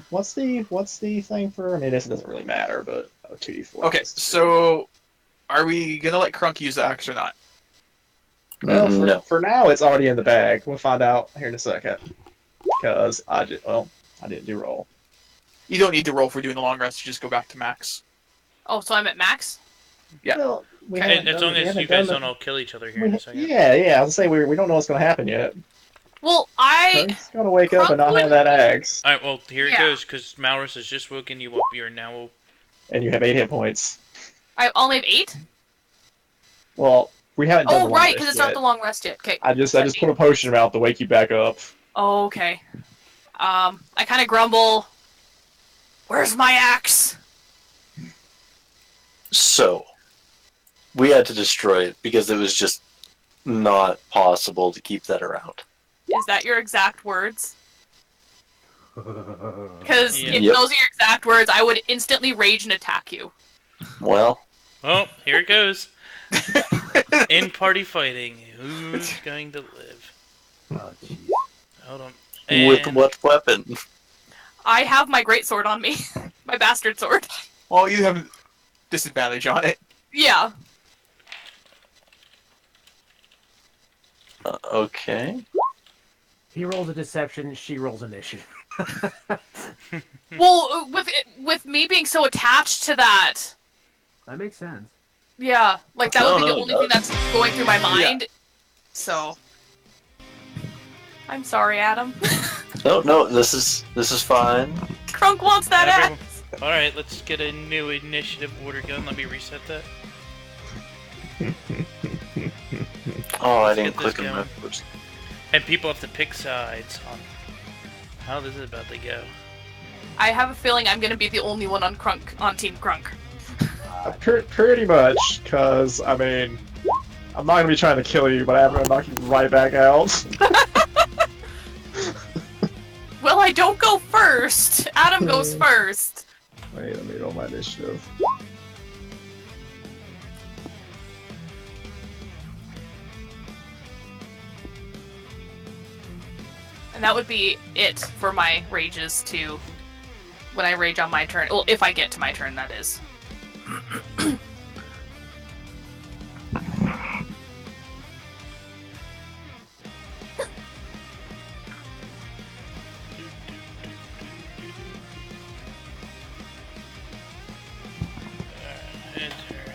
What's the thing for? I mean, this doesn't really matter, but 2d4. Okay, so are we gonna let Crunk use the axe or not? Well, No. for now, it's already in the bag. We'll find out here in a second. Because I didn't do roll. You don't need to roll for doing the long rest. You just go back to max. Oh, so I'm at max? Yeah. Well, we And haven't as done- long we as haven't you guys done don't all kill each other here the- in a second. Yeah, I was gonna say we don't know what's gonna happen yet. Well, I... He's gonna wake up and not have that axe, Alright, well, here it Yeah. goes, because Maurus has just woken you up. You're now... and you have 8 hit points. I only have 8? Well, we haven't done Oh, the long right, rest because it's yet. not the long rest yet. Okay. I just put a potion out to wake you back up. Oh, okay. I kind of grumble. Where's my axe? So, we had to destroy it because it was just not possible to keep that around. Is that your exact words? Because Yeah. if Yep. those are your exact words, I would instantly rage and attack you. Well, Oh, here it goes. In party fighting, who's going to live? Oh, jeez. Hold on. with And what weapon? I have my greatsword on me. My bastard sword. Well, you have disadvantage on it. Yeah. Okay. He rolls a deception, she rolls initiative. Well, with me being so attached to that, That makes sense. yeah, like that would be No, the no, only no. thing that's going through my mind. So, I'm sorry, Adam. No, this is fine. Crunk wants that Everyone- axe. Alright, let's get a new initiative order going. Let me reset that. Oh, I Let's didn't get this click on going. that first. And people have to pick sides on how this is about to go. I have a feeling I'm gonna be the only one on Team Crunk. Pretty much, because, I mean, I'm not gonna be trying to kill you, but I'm gonna knock you right back out. Well, I don't go first. Adam goes first. Wait, let me roll my initiative. And that would be it for my rages too. When I rage on my turn. Well, if I get to my turn, that is. Enter.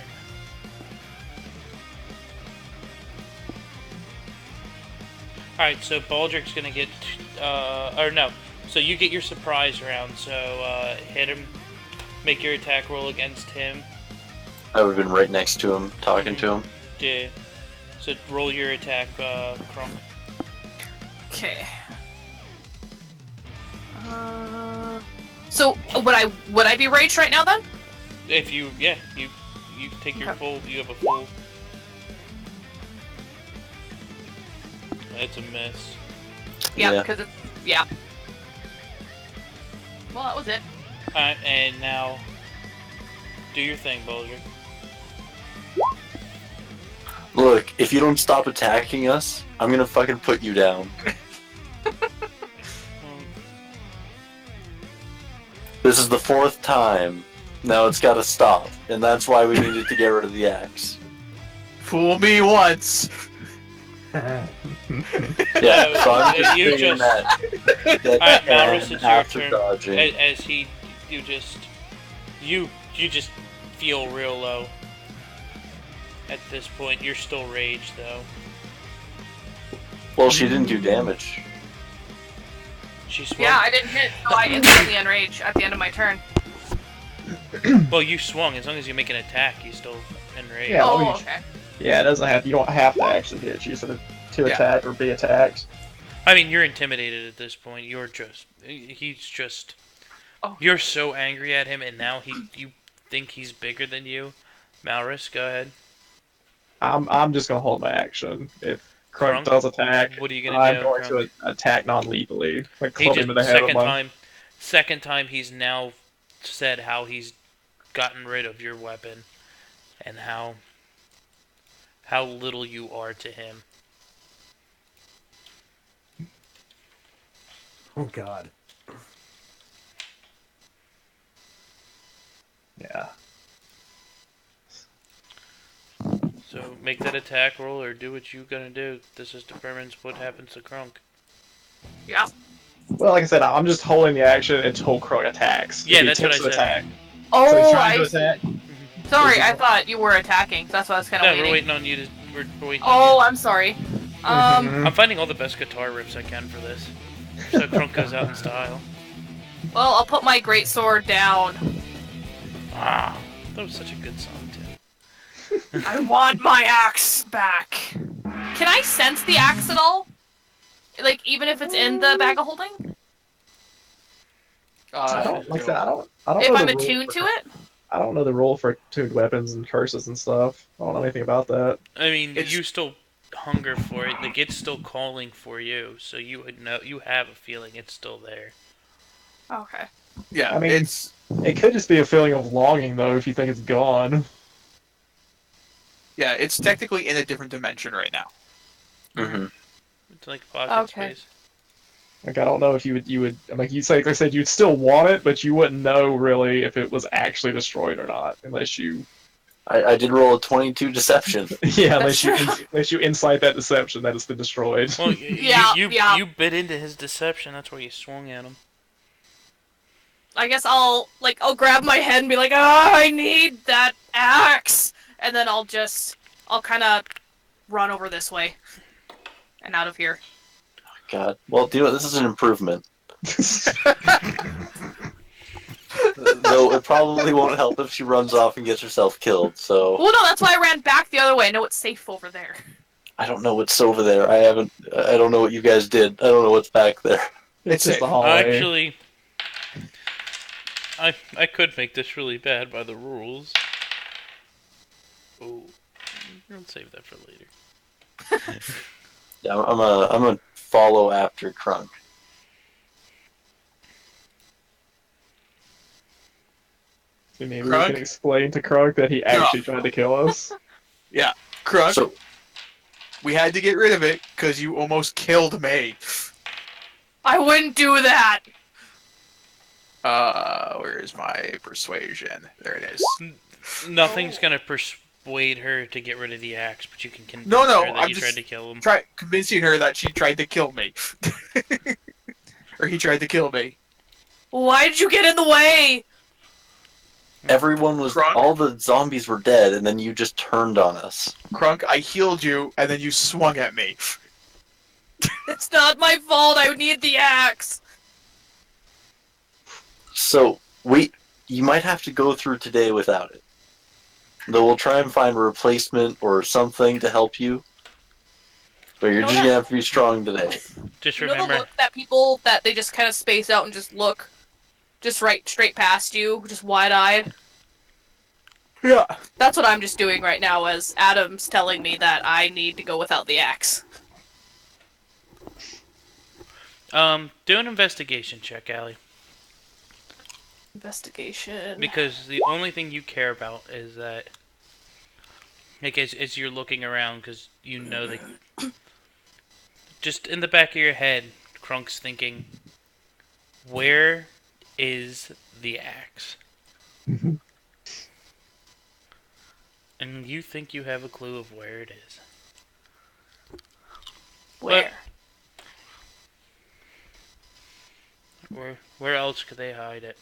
Alright, so Baldric's gonna get, or no. So you get your surprise round, so, hit him, make your attack roll against him. I would have been right next to him, talking to him. Yeah. So roll your attack, Crump. Okay. So would I be raged right now then? If you, yeah, you take your Okay. full, you have a full. That's a miss. Yeah, Yeah. because yeah. Well, that was it. Alright, and now, do your thing, Baldric. Look, if you don't stop attacking us, I'm gonna fucking put you down. This is the 4th time. Now it's gotta stop. And that's why we needed to get rid of the axe. Fool me once. Yeah, No, so I'm just you saying just- that Alright, Maurus, it's your after turn. dodging. As he, you just feel real low. At this point, you're still raged though. Well, she didn't do damage. She swung. Yeah, I didn't hit, so I instantly enrage at the end of my turn. Well, you swung. As long as you make an attack, you still enraged. Yeah. Oh, well, you- okay. Yeah, it doesn't have. You don't have to actually hit you to Yeah. attack or be attacked. I mean, you're intimidated at this point. He's just. You're so angry at him, and now you think he's bigger than you. Malrus, go ahead. I'm just gonna hold my action. If Crunk, Crunk does attack, what are you gonna I'm do, going Crunk? to attack non-lethally. Like He club just him in the head with second time he's now said how he's gotten rid of your weapon, and how little you are to him. Oh God. Yeah. So make that attack roll or do what you gonna do. This is determines what happens to Crunk. Yeah. Well, like I said, I'm just holding the action until Crunk attacks. Yeah, If he that's what I attempts to said. attack. Oh, So he's trying to I attack. sorry. I thought you were attacking. That's why I was kind of No, waiting. we're waiting on you to. We're waiting. Oh, on I'm sorry. Mhm. I'm finding all the best guitar riffs I can for this, so Crunk goes out in style. Well, I'll put my great sword down. Ah, that was such a good song too. I want my axe back. Can I sense the axe at all? Like, even if it's in the bag of holding? I don't like that. I don't If know I'm the rule attuned for- to it? I don't know the rule for attuned weapons and curses and stuff. I don't know anything about that. I mean, It's- you still hunger for it. Like it's still calling for you, so you would know. You have a feeling it's still there. Okay. Yeah, I mean- it's It could just be a feeling of longing, though, if you think it's gone. it's technically in a different dimension right now. Hmm. It's like pocket Okay. space. Like, I don't know if you would, like you say, like I said, you'd still want it, but you wouldn't know really if it was actually destroyed or not, unless you, I did roll a 22 deception. yeah, unless That's you, true. unless you incite that deception that it's been destroyed. Well, Yeah, you yeah. you bit into his deception. That's why you swung at him. I guess I'll grab my head and be like, I need that axe! And then I'll kind of run over this way. And out of here. God. Well, do you know, this is an improvement. Though it probably won't help if she runs off and gets herself killed, so Well, no, that's why I ran back the other way. I know it's safe over there. I don't know what's over there. I don't know what you guys did. I don't know what's back there. It's just safe. a hallway. Actually, I could make this really bad by the rules. Oh, I'll save that for later. Yeah, I'm a follow after Crunk. So maybe we Krug? can explain to Krug that he actually tried to kill us. Crunk, So we had to get rid of it because you almost killed me. I wouldn't do that! Where is my persuasion? There it is. Nothing's gonna persuade her to get rid of the axe, but you can convince No, her that I'm you just tried to kill him. Try convincing her that she tried to kill me. Or he tried to kill me. Why did you get in the way? everyone was, Crunk? all the zombies were dead, and then you just turned on us. Crunk, I healed you, and then you swung at me. It's not my fault. I need the axe. So you might have to go through today without it. Though we'll try and find a replacement or something to help you. But you're No, just that- gonna have to be strong today. Just You know the remember, look that people that they just kind of space out and just look, just right straight past you, just wide-eyed. Yeah. That's what I'm just doing right now, as Adam's telling me that I need to go without the axe. do an investigation check, Allie. Investigation. Because the only thing you care about is that, like, as you're looking around, because you know that, just in the back of your head, Crunk's thinking, where is the axe? And you think you have a clue of where it is. Where? Where else could they hide it?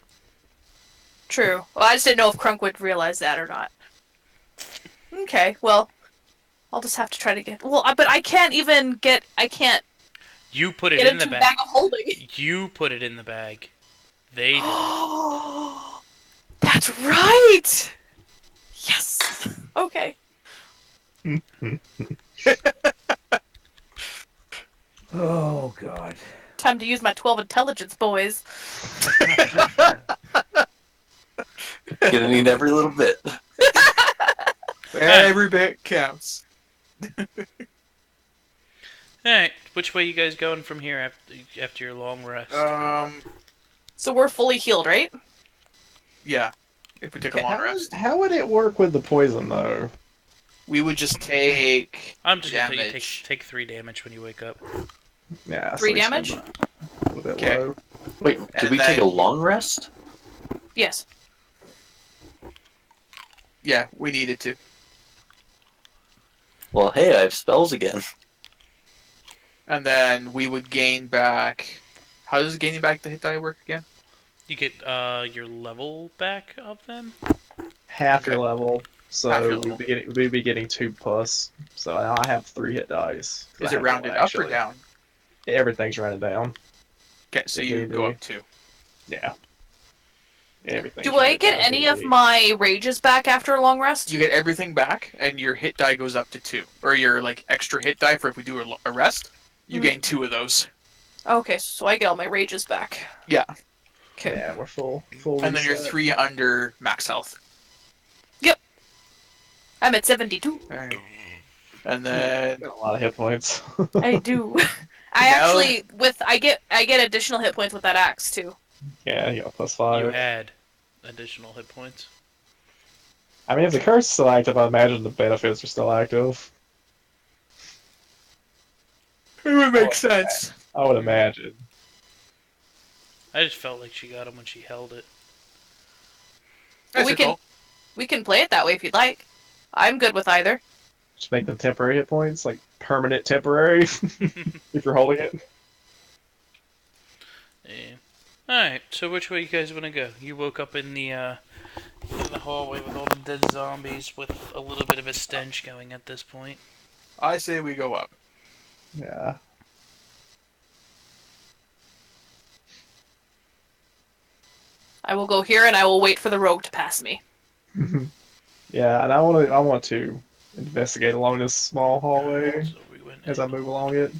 True. Well, I just didn't know if Crunk would realize that or not. Okay, well, I'll just have to try to get. Well, but I can't even get. I can't You put it get in into the the bag. bag of holding. You put it in the bag. They did. That's right. Yes. Okay. Oh God. Time to use my 12 intelligence, boys. Gonna need every little bit. Every bit counts. Alright, which way you guys going from here after your long rest? So we're fully healed, right? Yeah. If we take a long rest, How would it work with the poison though? we would just take I'm just gonna tell you damage. take 3 damage when you wake up. Yeah, 3 damage? A little bit Okay. low. Wait, did we take a long rest? Yes. Yeah, we needed to. Well, hey, I have spells again. And then we would gain back. How does gaining back the hit die work again? You get your level back of them. Half Okay. your level. So Half your level. we'd be getting 2+. So now I have 3 hit dice. I Is it have rounded one, up or actually. down? Everything's rounded down. Okay, so you go up 2. Yeah. Everything. Do I get any of my rages back after a long rest? You get everything back, and your hit die goes up to 2, or your like extra hit die for if we do a rest. You gain 2 of those, Okay, so I get all my rages back. Yeah. Okay. Yeah, we're full. and then you're reset. 3 under max health. I'm at 72. And then Got a lot of hit points. I do. I Now- actually I get additional hit points with that axe too. Yeah, you got You +5. add additional hit points. I mean, if the curse is still active, I imagine the benefits are still active. it would make sense. I would imagine. I just felt like she got him when she held it. That's we your can call. we can play it that way if you'd like. I'm good with either. Just make them temporary hit points, like permanent temporary, if you're holding it. Yeah. Alright, so which way you guys want to go? You woke up in the hallway with all the dead zombies with a little bit of a stench going at this point. I say we go up. Yeah. I will go here and I will wait for the rogue to pass me. Yeah, and I want to investigate along this small hallway So we went as I move along it.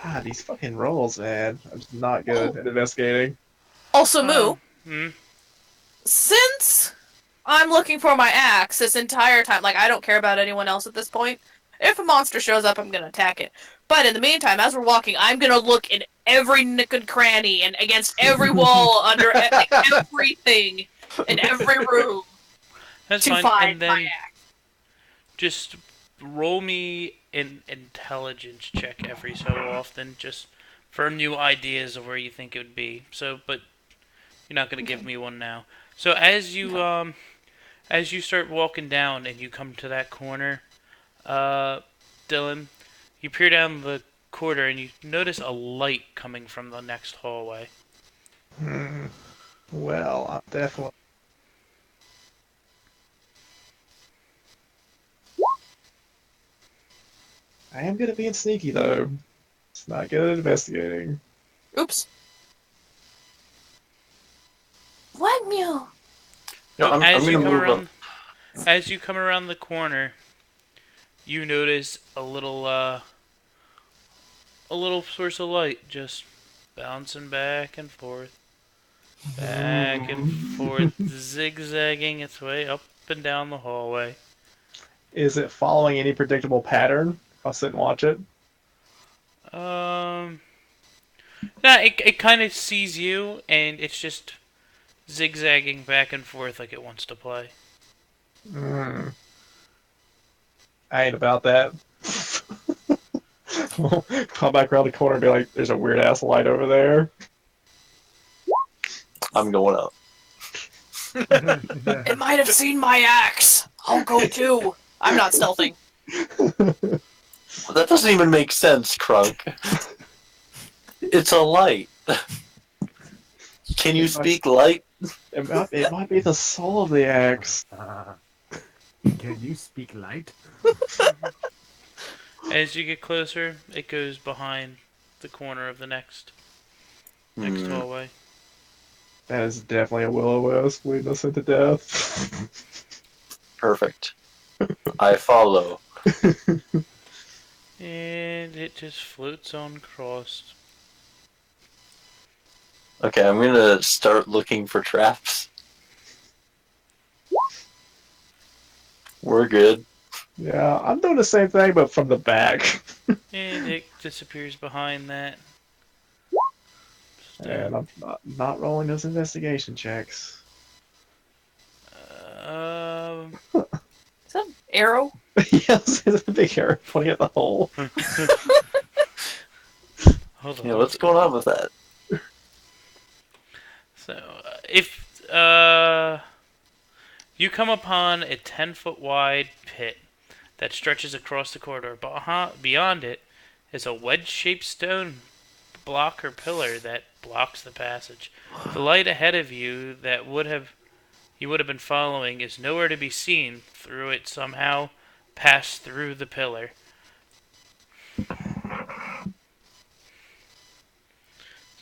God, these fucking rolls, man. I'm just not good at investigating. Also, Moo, Hmm? since I'm looking for my axe this entire time, like I don't care about anyone else at this point. If a monster shows up, I'm gonna attack it. But in the meantime, as we're walking, I'm gonna look in every nook and cranny and against every wall, under everything, in every room That's to fine. find And then my axe. just roll me an intelligence check every so often, just for new ideas of where you think it would be. So, but you're not gonna give me one now. So as you start walking down and you come to that corner, Dylan, you peer down the corridor and you notice a light coming from the next hallway. Well, I'm definitely. I am good at being sneaky, though. It's not good at investigating. Oops. What, Mew? No, I'm as you gonna come move around, up. as you come around the corner, you notice a little source of light just bouncing back and forth, zigzagging its way up and down the hallway. Is it following any predictable pattern? I'll sit and watch it. Nah, it kind of sees you and it's just zigzagging back and forth like it wants to play. I ain't about that. Come back around the corner and be like, there's a weird ass light over there. I'm going up. It might have seen my axe. I'll go too. I'm not stealthing. That doesn't even make sense, Crunk. It's a light. Can you speak light? It might be the soul of the axe. Can you speak light? As you get closer, it goes behind the corner of the next hallway. That is definitely a will-o-wisp leading us into death. Perfect. I follow. And it just floats on across Okay, I'm gonna start looking for traps. We're good. Yeah, I'm doing the same thing, but from the back. And it disappears behind that. And I'm not rolling those investigation checks. Um, Is that an arrow? Yes, there's a big arrow pointing at the hole. hold on. Yeah, what's going on with that? So, if you come upon a 10-foot wide pit that stretches across the corridor, beyond it is a wedge-shaped stone block or pillar that blocks the passage. The light ahead of you that you would have been following is nowhere to be seen. Through it somehow passed through the pillar.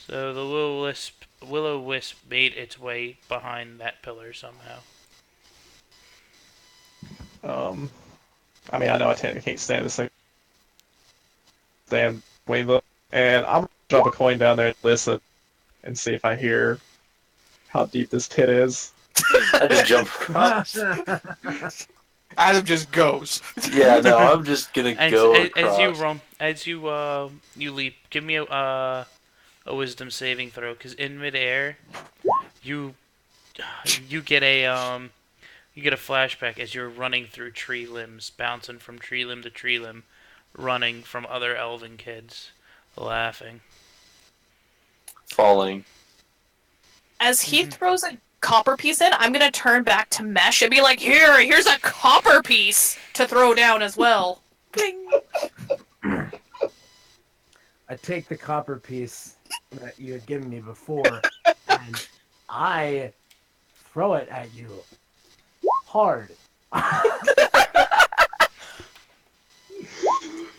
So the will-o-wisp made its way behind that pillar somehow. I mean, I know I technically can't stand this thing. Stand, wave up, and I'm gonna drop a coin down there and listen, and see if I hear how deep this pit is. I just jump across. Adam just goes. Yeah, no, I'm just gonna go As you leap, give me a wisdom saving throw, because in midair, you get a flashback as you're running through tree limbs, bouncing from tree limb to tree limb, running from other elven kids, laughing. Falling. As he throws a copper piece in, I'm gonna turn back to Mesh and be like, here's a copper piece to throw down as well. Bling. I take the copper piece that you had given me before, and I throw it at you hard.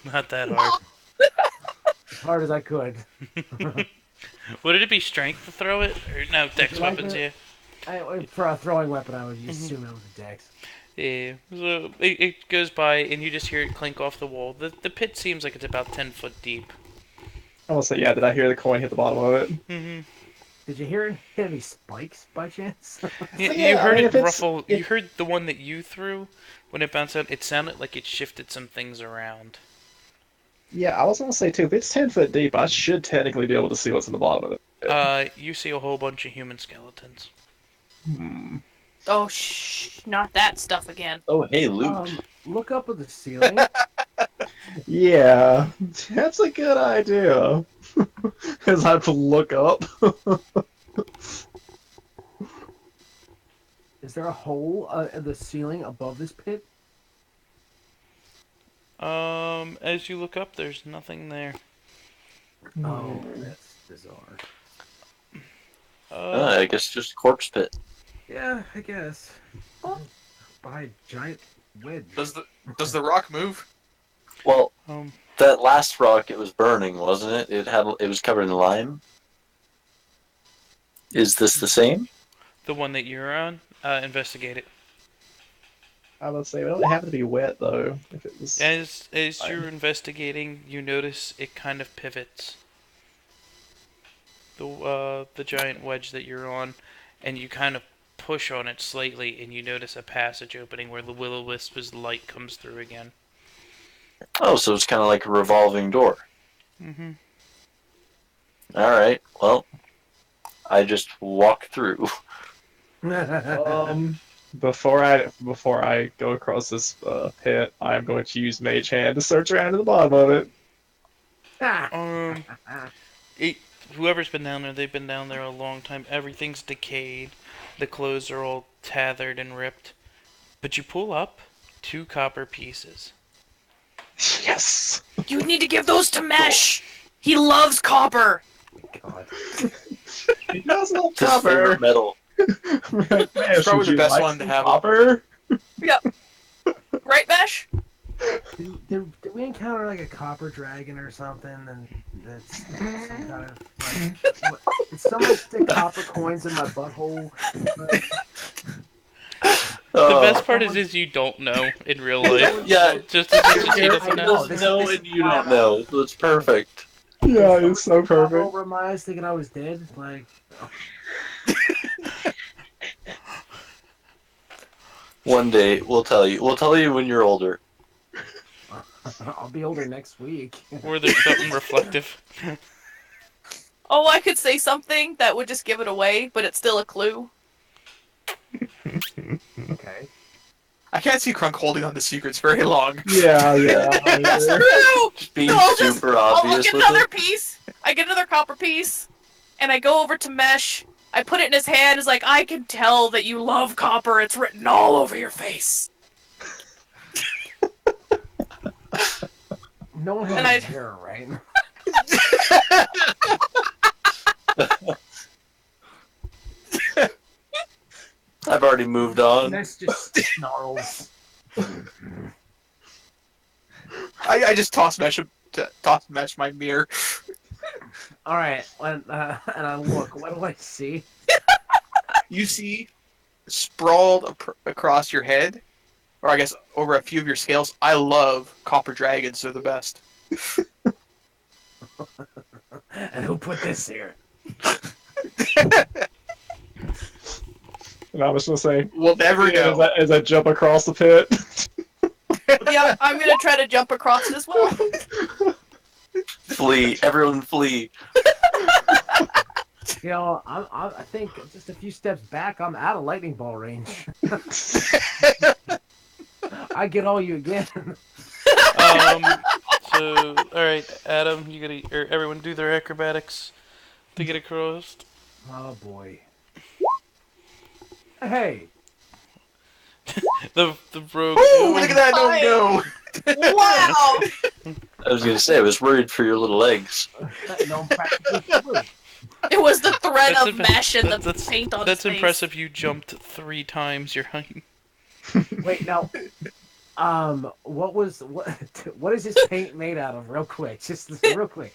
Not that hard. As hard as I could. Would it be strength to throw it? Or no, dex Like weapons, it? yeah. For a throwing weapon, I would assume it was a dex. Yeah. So it goes by, and you just hear it clink off the wall. The pit seems like it's about 10 foot deep. I will say, yeah, did I hear the coin hit the bottom of it? Mm-hmm. Did you hear it hit any spikes by chance? Yeah, Yeah, you heard I mean, it if it's- ruffle. You if- heard the one that you threw when it bounced out. It sounded like it shifted some things around. Yeah, I was gonna say too, if it's 10 foot deep, I should technically be able to see what's in the bottom of it. You see a whole bunch of human skeletons. Oh, not that stuff again. Oh, hey, loot. Look up at the ceiling. Yeah, that's a good idea. Because I have to look up. Is there a hole in the ceiling above this pit? As you look up, there's nothing there. Oh, that's bizarre. I guess just corpse pit. Yeah, I guess. By a giant wedge. Does the rock move? Well, Um, that last rock, it was burning, wasn't it? It was covered in lime. Is this the same? the one that you're on, investigate it. I would say it only happened to be wet though. If it was. As Fine. you're investigating, you notice it kind of pivots. The giant wedge that you're on, and you kind of push on it slightly, and you notice a passage opening where the will-o-wisp's light comes through again. Oh, so it's kind of like a revolving door. Mm-hmm. All right. Well, I just walk through. Before I go across this pit, I'm going to use Mage Hand to search around to the bottom of it. Whoever's been down there, they've been down there a long time. Everything's decayed. The clothes are all tethered and ripped. But you pull up 2 copper pieces. Yes. You need to give those to Mesh. He loves copper. God. He does love His copper. favorite metal. Right, It's probably the best one to have. Copper. Right, Mesh? Did we encounter like a copper dragon or something? And that's some kind of like. Did someone stick copper coins in my butthole? The best part is you don't know in real life. Yeah, Just as much as he I doesn't know. don't know and you don't know, so it's perfect. Yeah, it's so All perfect. over my eyes thinking I was dead. Like, One day we'll tell you. We'll tell you when you're older. I'll be older next week. Or there's something reflective. Oh, I could say something that would just give it away, but it's still a clue. Okay. I can't see Krunk holding on to secrets very long. Yeah, yeah. That's true! Just being No, I'll just- super I'll obvious get with another it. piece. I get another copper piece, and I go over to Mesh. I put it in his hand. It's like, I can tell that you love copper. It's written all over your face. No one And has I- hair, right? I've already moved on. That's just snarls. I just toss Mesh my mirror. All right, and I look. What do I see? You see, sprawled across your head, or I guess over a few of your scales. I love copper dragons. They're the best. And who put this here? And I was gonna say, We'll never know. as I jump across the pit. Yeah, I'm gonna try to jump across it as well. Flee, everyone flee. You know, I think just a few steps back, I'm out of lightning ball range. I get all you again. So, alright, Adam, you gotta, or everyone do their acrobatics to get across. Oh boy. Hey, The rogue. Ooh, look at that! Don't go. Wow! I was gonna say, I was worried for your little legs. no practically true. It was the thread That's of imp- mesh and the that's- paint on That's his face. impressive. You jumped 3 times your height. Wait, now, what is this paint made out of? Real quick, just real quick.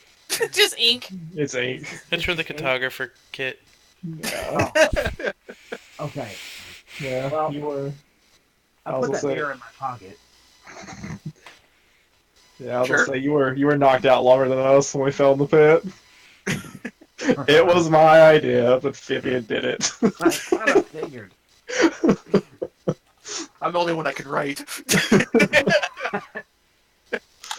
Just ink. It's 8. That's for the cartographer kit. Yeah. Okay, Yeah. Well, you were. I I was put that gonna say- mirror in my pocket. Yeah, I was Sure. gonna say you were knocked out longer than us when we fell in the pit. It was my idea, but Vivian did it. I kind of figured. I'm the only one that can write.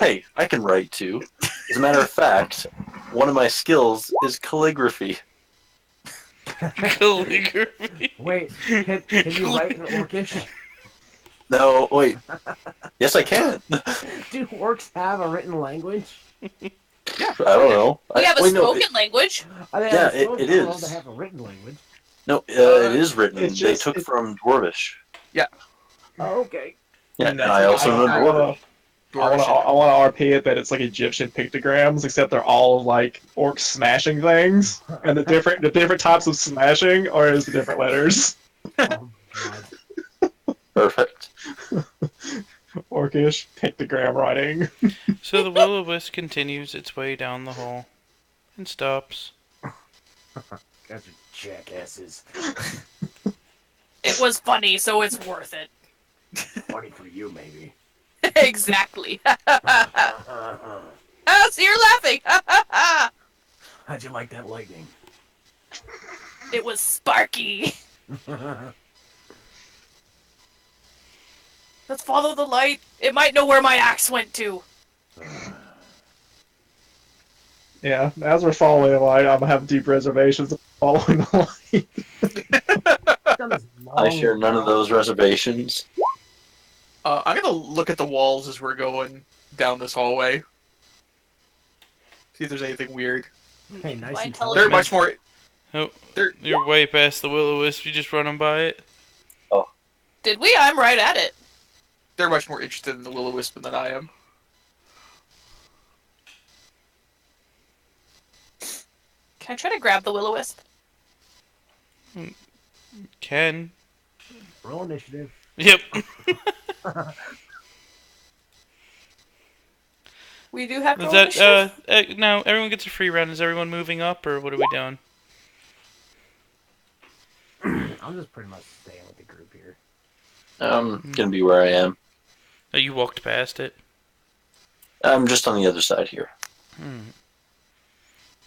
Hey, I can write too. As a matter of fact, one of my skills is calligraphy. Calligraphy. Wait, can you write in Orcish? No, wait. Yes, I can. Do orcs have a written language? I don't know. We have a wait, no, spoken language. I think Yeah, I suppose it I don't know is. if they have a written language. it is written. it's They just- took it's- from Dwarvish. Oh, okay. Yeah, And and I also know I Dwarvish. wanna RP it that it's like Egyptian pictograms, except they're all like orcs smashing things, and the different types of smashing are as the different letters. Oh my god. Perfect. Orcish pictogram writing. So the will-o-wisp continues its way down the hall and stops. Guys are jackasses. It was funny, so it's worth it. Funny for you, maybe. Exactly. How'd So you're laughing. you like that lightning? It was sparky. Let's follow the light. It might know where my axe went to. Yeah, as we're following the light, I'm gonna have deep reservations of following the light. I share none of those reservations. I'm gonna look at the walls as we're going down this hallway. See if there's anything weird. Okay, nice My and intelligence- They're much more. Oh, They're you're way past the will-o-wisp. You just running by it. Did we? I'm right at it. they're much more interested in the will-o-wisp than I am. Can I try to grab the will-o-wisp? Ken. Roll initiative. Yep. We do have to Is roll that initiative? now everyone gets a free round? Is everyone moving up, or what are we doing? I'm just pretty much staying with the group here. I'm gonna be where I am. Oh, you walked past it. I'm just on the other side here. Hmm.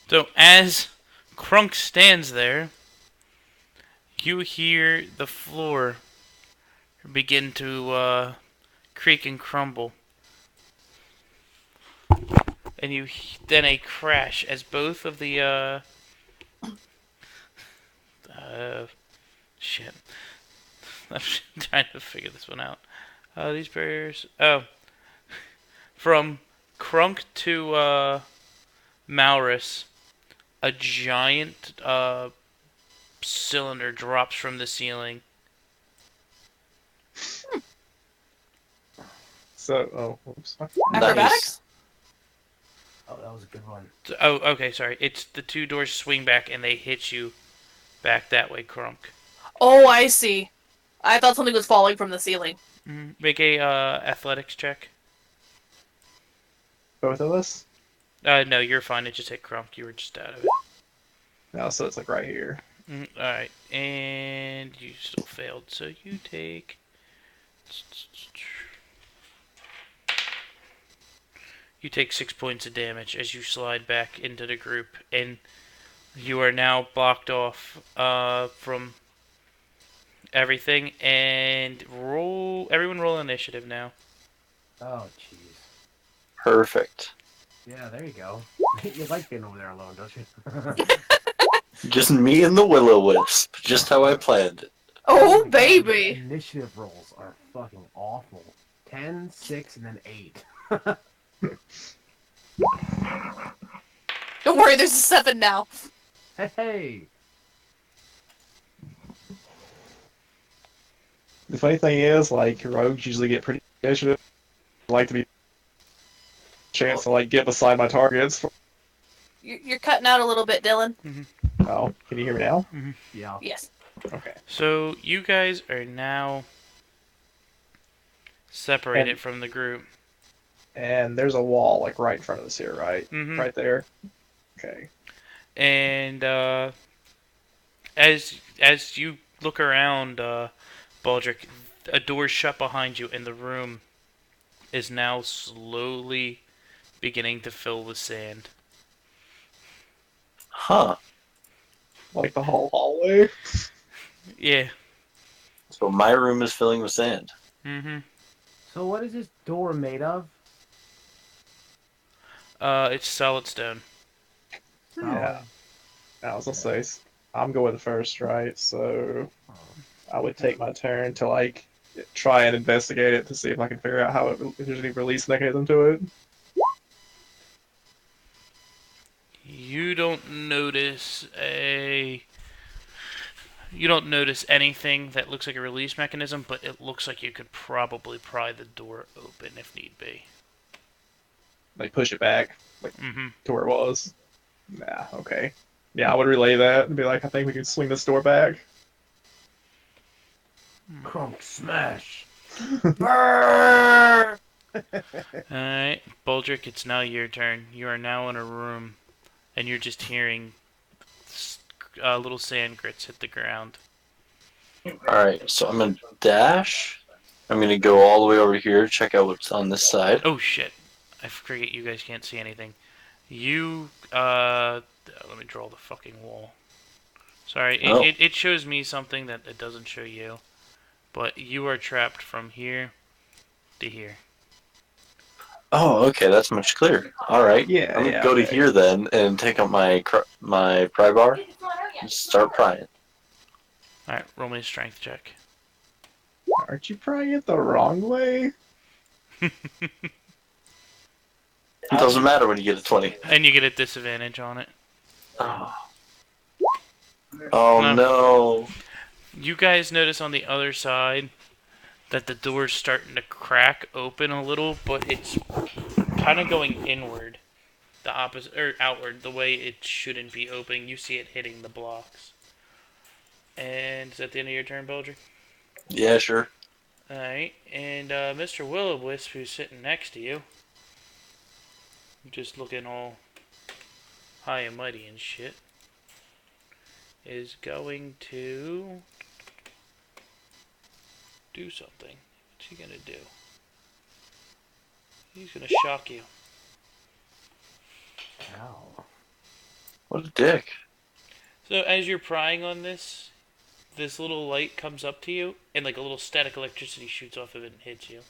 So as Krunk stands there, you hear the floor begin to creak and crumble. And then a crash as both of the shit. I'm trying to figure this one out. These barriers. Oh, from Krunk to Maurus, a giant cylinder drops from the ceiling. So, oops. Acrobatics? Oh, that was a good one. Oh, okay, sorry. It's the two doors swing back and they hit you back that way, Krunk. Oh, I see. I thought something was falling from the ceiling. Make a athletics check. Both of us? No, you're fine. It just hit Krunk. You were just out of it. No, so it's like right here. Alright, and you still failed, so you take... You take 6 points of damage as you slide back into the group, and you are now blocked off from everything, and everyone roll initiative now. Oh, jeez. Perfect. Yeah, there you go. You like being over there alone, don't you? Just me and the Will-O-Wisp. Just how I planned it. Oh, my baby! God, initiative rolls are fucking awful. 10, 6, and then 8. Don't worry, there's a 7 now. Hey! The funny thing is, like, rogues usually get pretty initiative. I like to be chance to like get beside my targets. You're cutting out a little bit, Dylan. Oh, can you hear me now? Yeah. Yes. Okay. So you guys are now separated And- from the group. And there's a wall like right in front of us here, right? Mhm. Right there. Okay. And as you look around, Baldric, a door shut behind you, and the room is now slowly beginning to fill with sand. Huh. Like the whole hallway. Yeah. So my room is filling with sand. Mm-hmm. So what is this door made of? It's solid stone. Yeah. I was gonna say, I'm going first, right? So I would take my turn to like try and investigate it to see if I can figure out how if there's any release mechanism to it. You don't notice anything that looks like a release mechanism, but it looks like you could probably pry the door open if need be. Like push it back Mm-hmm. to where it was. Nah, okay. Yeah, I would relay that and be like, I think we can swing this door back. Crunk smash. Brrr. Alright, Baldric, it's now your turn. You are now in a room, and you're just hearing little sand grits hit the ground. Alright, so I'm gonna dash. I'm gonna go all the way over here, check out what's on this side. Oh shit. I forget you guys can't see anything. You, let me draw the fucking wall. Sorry, Oh. it shows me something that it doesn't show you. But you are trapped from here to here. Oh, okay, that's much clearer. Alright, Yeah, I'm gonna yeah, go to okay. here then and take out my my pry bar and start prying. Alright, roll me a strength check. Aren't you prying it the wrong way? It doesn't matter when you get a 20. And you get a disadvantage on it. Oh, oh no. You guys notice on the other side that the door's starting to crack open a little, but it's kind of going inward. The opposite, or outward, the way it shouldn't be opening. You see it hitting the blocks. And is that the end of your turn, Baldric? Yeah, sure. Alright, and Mr. Will-O-Wisp, who's sitting next to you, just looking all high and mighty and shit, is going to do something. What's he gonna do? He's gonna shock you. Ow. What a dick. So as you're prying on this, this little light comes up to you, and like a little static electricity shoots off of it and hits you.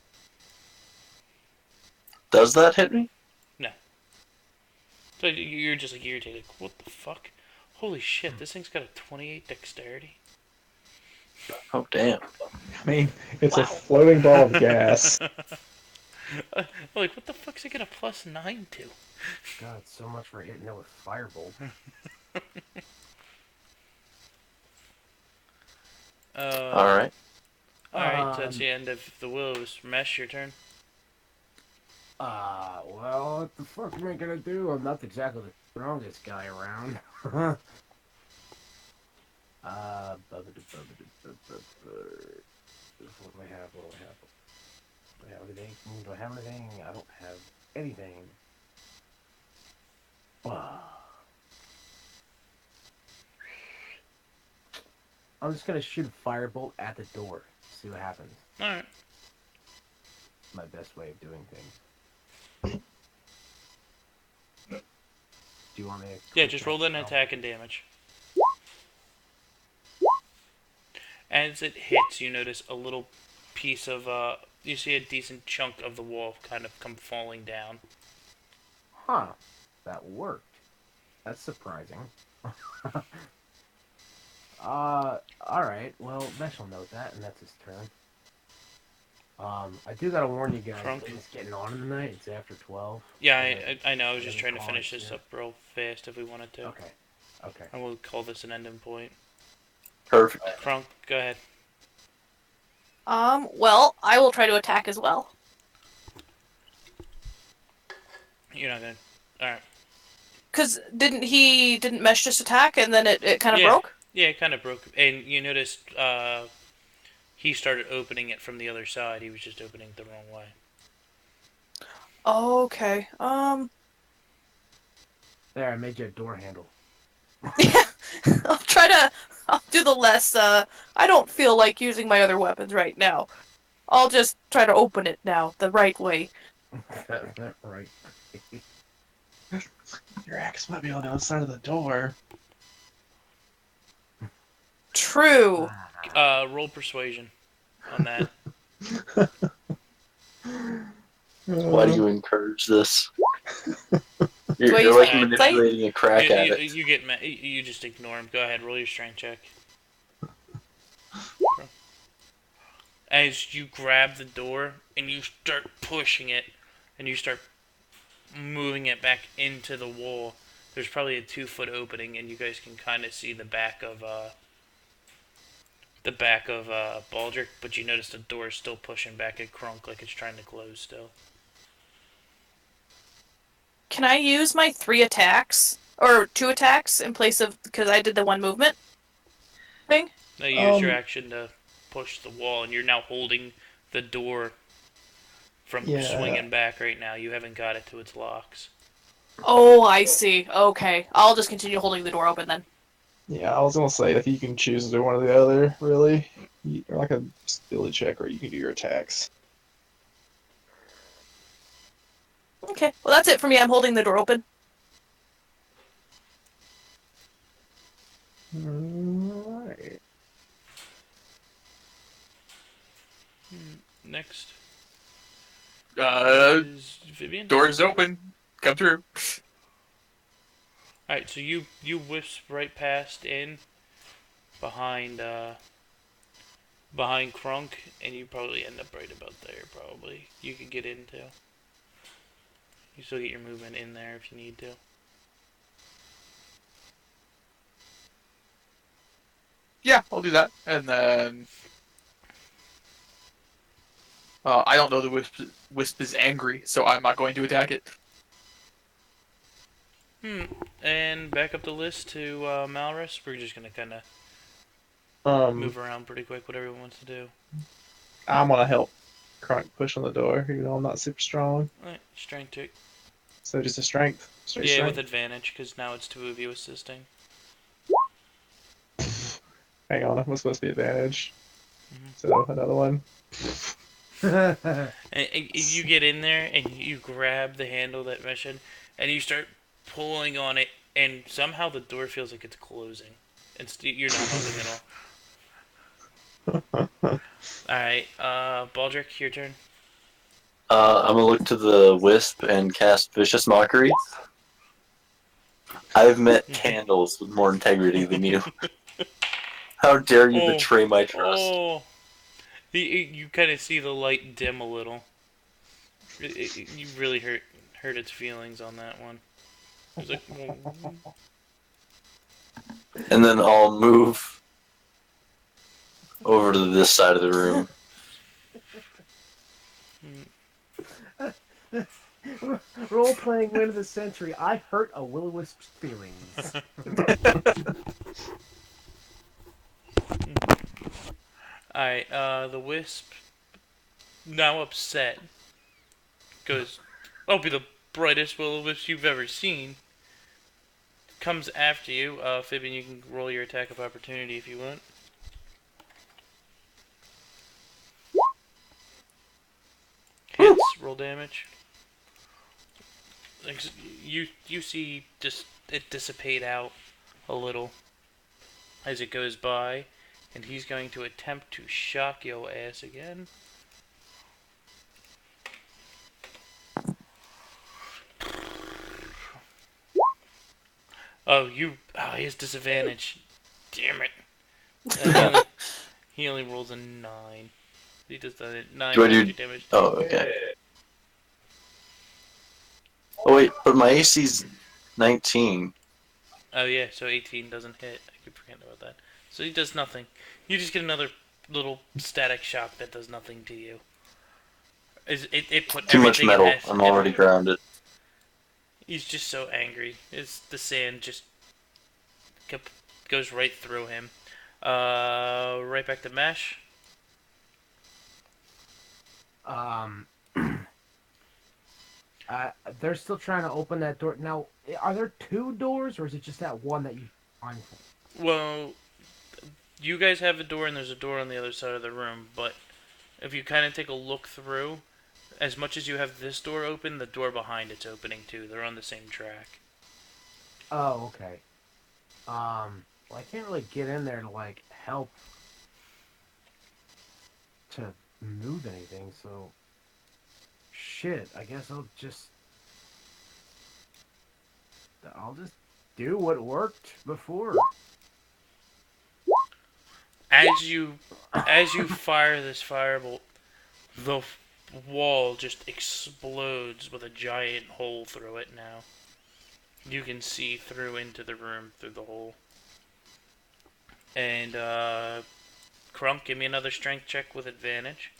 Does that hit me? So you're just like irritated. What the fuck? Holy shit! This thing's got a 28 dexterity. Oh, damn. I mean, it's a floating ball of gas. Like, what the fuck's it got a +9 to? God, so much for hitting it with firebolt. Alright. Alright, so that's the end of the Willows. Mesh, your turn. Well, what the fuck am I gonna do? I'm not exactly the strongest guy around. What do I have? What do I have? Do I have anything? Do I have anything? I don't have anything. I'm just gonna shoot a firebolt at the door. See what happens. Alright. My best way of doing things. Do you want me to... Yeah, just roll an attack and damage. As it hits, you notice a little piece of, you see a decent chunk of the wall kind of come falling down. Huh. That worked. That's surprising. Alright. Well, Mesh will note that, and that's his turn. I do gotta warn you guys, Crunk. it's getting on in the night. It's after 12. Yeah, I know. I was just Any trying to finish calls, this yeah. up real fast if we wanted to. Okay. Okay. And we'll call this an ending point. Perfect. Crunk, go ahead. Well, I will try to attack as well. You're not gonna. Alright. Cause didn't Mesh just attack and then it kind of Yeah. broke? Yeah, it kind of broke. And you noticed, he started opening it from the other side. He was just opening it the wrong way. Okay. There, I made you a door handle. Yeah. I'll do the less, I don't feel like using my other weapons right now. I'll just try to open it now, the right way. Right. Your axe might be on the other side of the door. True. Roll persuasion on that. Why do you encourage this? You're, Do I you're use like my insight? manipulating a crack at it. You get you just ignore him. Go ahead, roll your strength check. As you grab the door and you start pushing it, and you start moving it back into the wall, there's probably a 2-foot opening, and you guys can kind of see the back of Baldric, but you notice the door is still pushing back at Crunk like it's trying to close still. Can I use my 3 attacks? Or 2 attacks in place of... Because I did the 1 movement thing? Now you use your action to push the wall, and you're now holding the door from swinging back right now. You haven't got it to its locks. Oh, I see. Okay. I'll just continue holding the door open then. Yeah, I was gonna say that you can choose to do one or the other, really. Or like a ability check, or you can do your attacks. Okay. Well, that's it for me. I'm holding the door open. Alright. Next Uh, is Vivian. door's open. Come through. Alright, so you wisp right past in behind Crunk, and you probably end up right about there, probably. You could get into. You still get your movement in there if you need to. Yeah, I'll do that. And then... I don't know the wisp is angry, so I'm not going to attack it. And back up the list to Malrus. We're just gonna kind of move around pretty quick, what everyone wants to do. I'm gonna help Crunk push on the door, even though I'm not super strong. Alright, strength check. So just a strength. Straight Yeah, strength. with advantage, because now it's 2 of you assisting. Hang on, what's supposed to be advantage? So another one. And you get in there and you grab the handle that mission, and you start pulling on it, and somehow the door feels like it's closing. You're not moving at all. Alright, Baldric, your turn. I'm gonna look to the wisp and cast Vicious Mockery. I've met candles with more integrity than you. How dare you betray my trust? Oh, you kind of see the light dim a little. You really hurt its feelings on that one. It was like, And then I'll move over to this side of the room. Role playing win of the century. I hurt a will-o-wisp's feelings. Alright, the wisp, now upset, goes, I'll be the brightest will-o-wisp you've ever seen. Comes after you. Fibian, you can roll your attack of opportunity if you want. Hits, roll damage. You see just it dissipate out a little as it goes by, and he's going to attempt to shock your ass again. Oh, he has disadvantage. Damn it. He only rolls a 9. He does that at 9 Do I do- damage. Oh, okay. Oh wait, but my AC's 19. Oh yeah, so 18 doesn't hit. I keep forgetting about that. So he does nothing. You just get another little static shock that does nothing to you. It put Too much everything metal. in S. I'm already grounded. He's just so angry. The sand just goes right through him. Right back to Mesh. They're still trying to open that door. Now, are there 2 doors, or is it just that one that you find? Well, you guys have a door and there's a door on the other side of the room, but if you kind of take a look through, as much as you have this door open, the door behind it's opening too. They're on the same track. Oh, okay. Well, I can't really get in there to, like, help to move anything, so... Shit, I guess I'll just do what worked before. As you fire this firebolt, the wall just explodes with a giant hole through it now. You can see through into the room through the hole. And, Crunk, give me another strength check with advantage.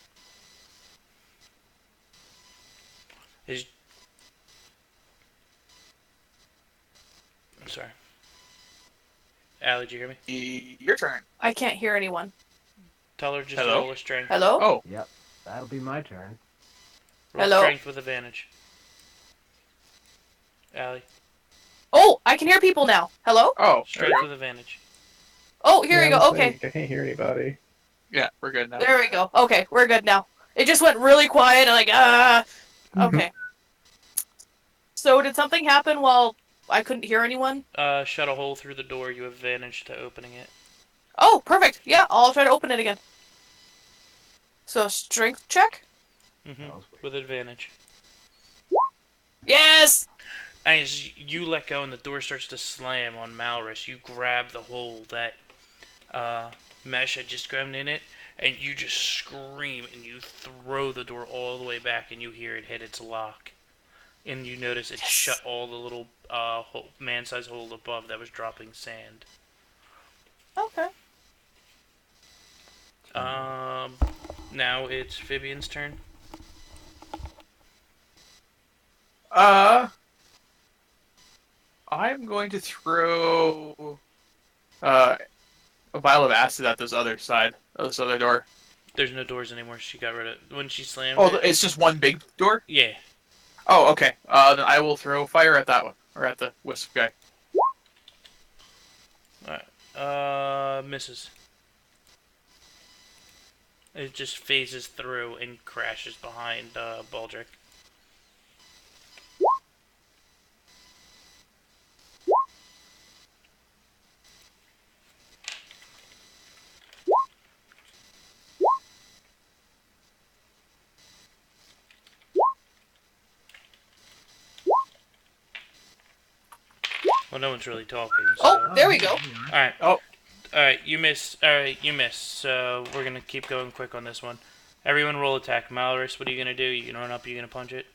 I'm sorry. Allie, did you hear me? Your turn. I can't hear anyone. Tell her just Hello? roll a strength. Hello? Oh, Yep, that'll be my turn. Roll Hello? strength with advantage. Allie, Oh, I can hear people now. Hello? oh, strength with advantage. Oh, here we Yeah, go. I'm saying, Okay. I can't hear anybody. yeah, we're good now. There we go. Okay, we're good now. It just went really quiet. Like, okay. So did something happen while I couldn't hear anyone? Shut a hole through the door. You have advantage to opening it. Oh, perfect. Yeah, I'll try to open it again. So, strength check? With advantage. Yes! As you let go and the door starts to slam on Malrus, you grab the hole that Mesh had just grabbed in it, and you just scream and you throw the door all the way back, and you hear it hit its lock. And you notice it shut all the little man-sized hole above that was dropping sand. Okay. Now it's Fibian's turn. I'm going to throw a vial of acid at this other door. There's no doors anymore. She got rid of when she slammed Oh, it. it's just one big door? Yeah. Oh, okay. Then I will throw fire at that one, or at the wisp guy. Alright. Misses. It just phases through and crashes behind Baldric. Well, no one's really talking. So. Oh, there we go. All right. Oh. All right. You missed. All right. You missed. So we're gonna keep going quick on this one. Everyone, roll attack. Malorus, what are you gonna do? You gonna run up? You gonna punch it?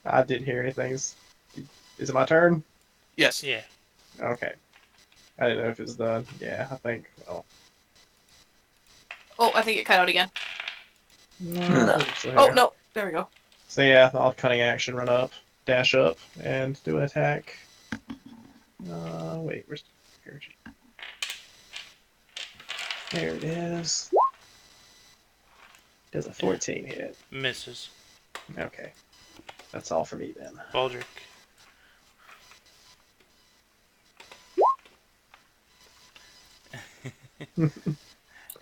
I didn't hear anything. Is it my turn? Yes. Yeah. Okay. I didn't know if it was done. Yeah, I think. Oh. Oh, I think it cut out again. No. So, Oh, no. There we go. So yeah, I'll cunning action, run up, dash up, and do an attack. Wait, where's here? There it is. Does a 14 hit? Misses. Okay, that's all for me then. Baldric.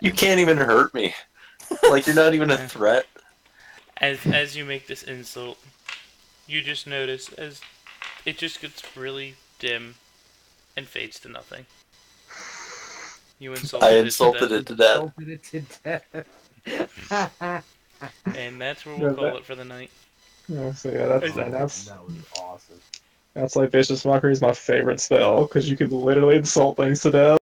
You can't even hurt me. Like you're not even a threat. As you make this insult, you just notice as it just gets really dim and fades to nothing. You insulted I it to insulted death, it to death. Insulted it to death. and that's where we'll Yeah, call that- it for the night. Yeah, so yeah, that's That That was awesome. like Vicious Mockery is my favorite spell because you can literally insult things to death.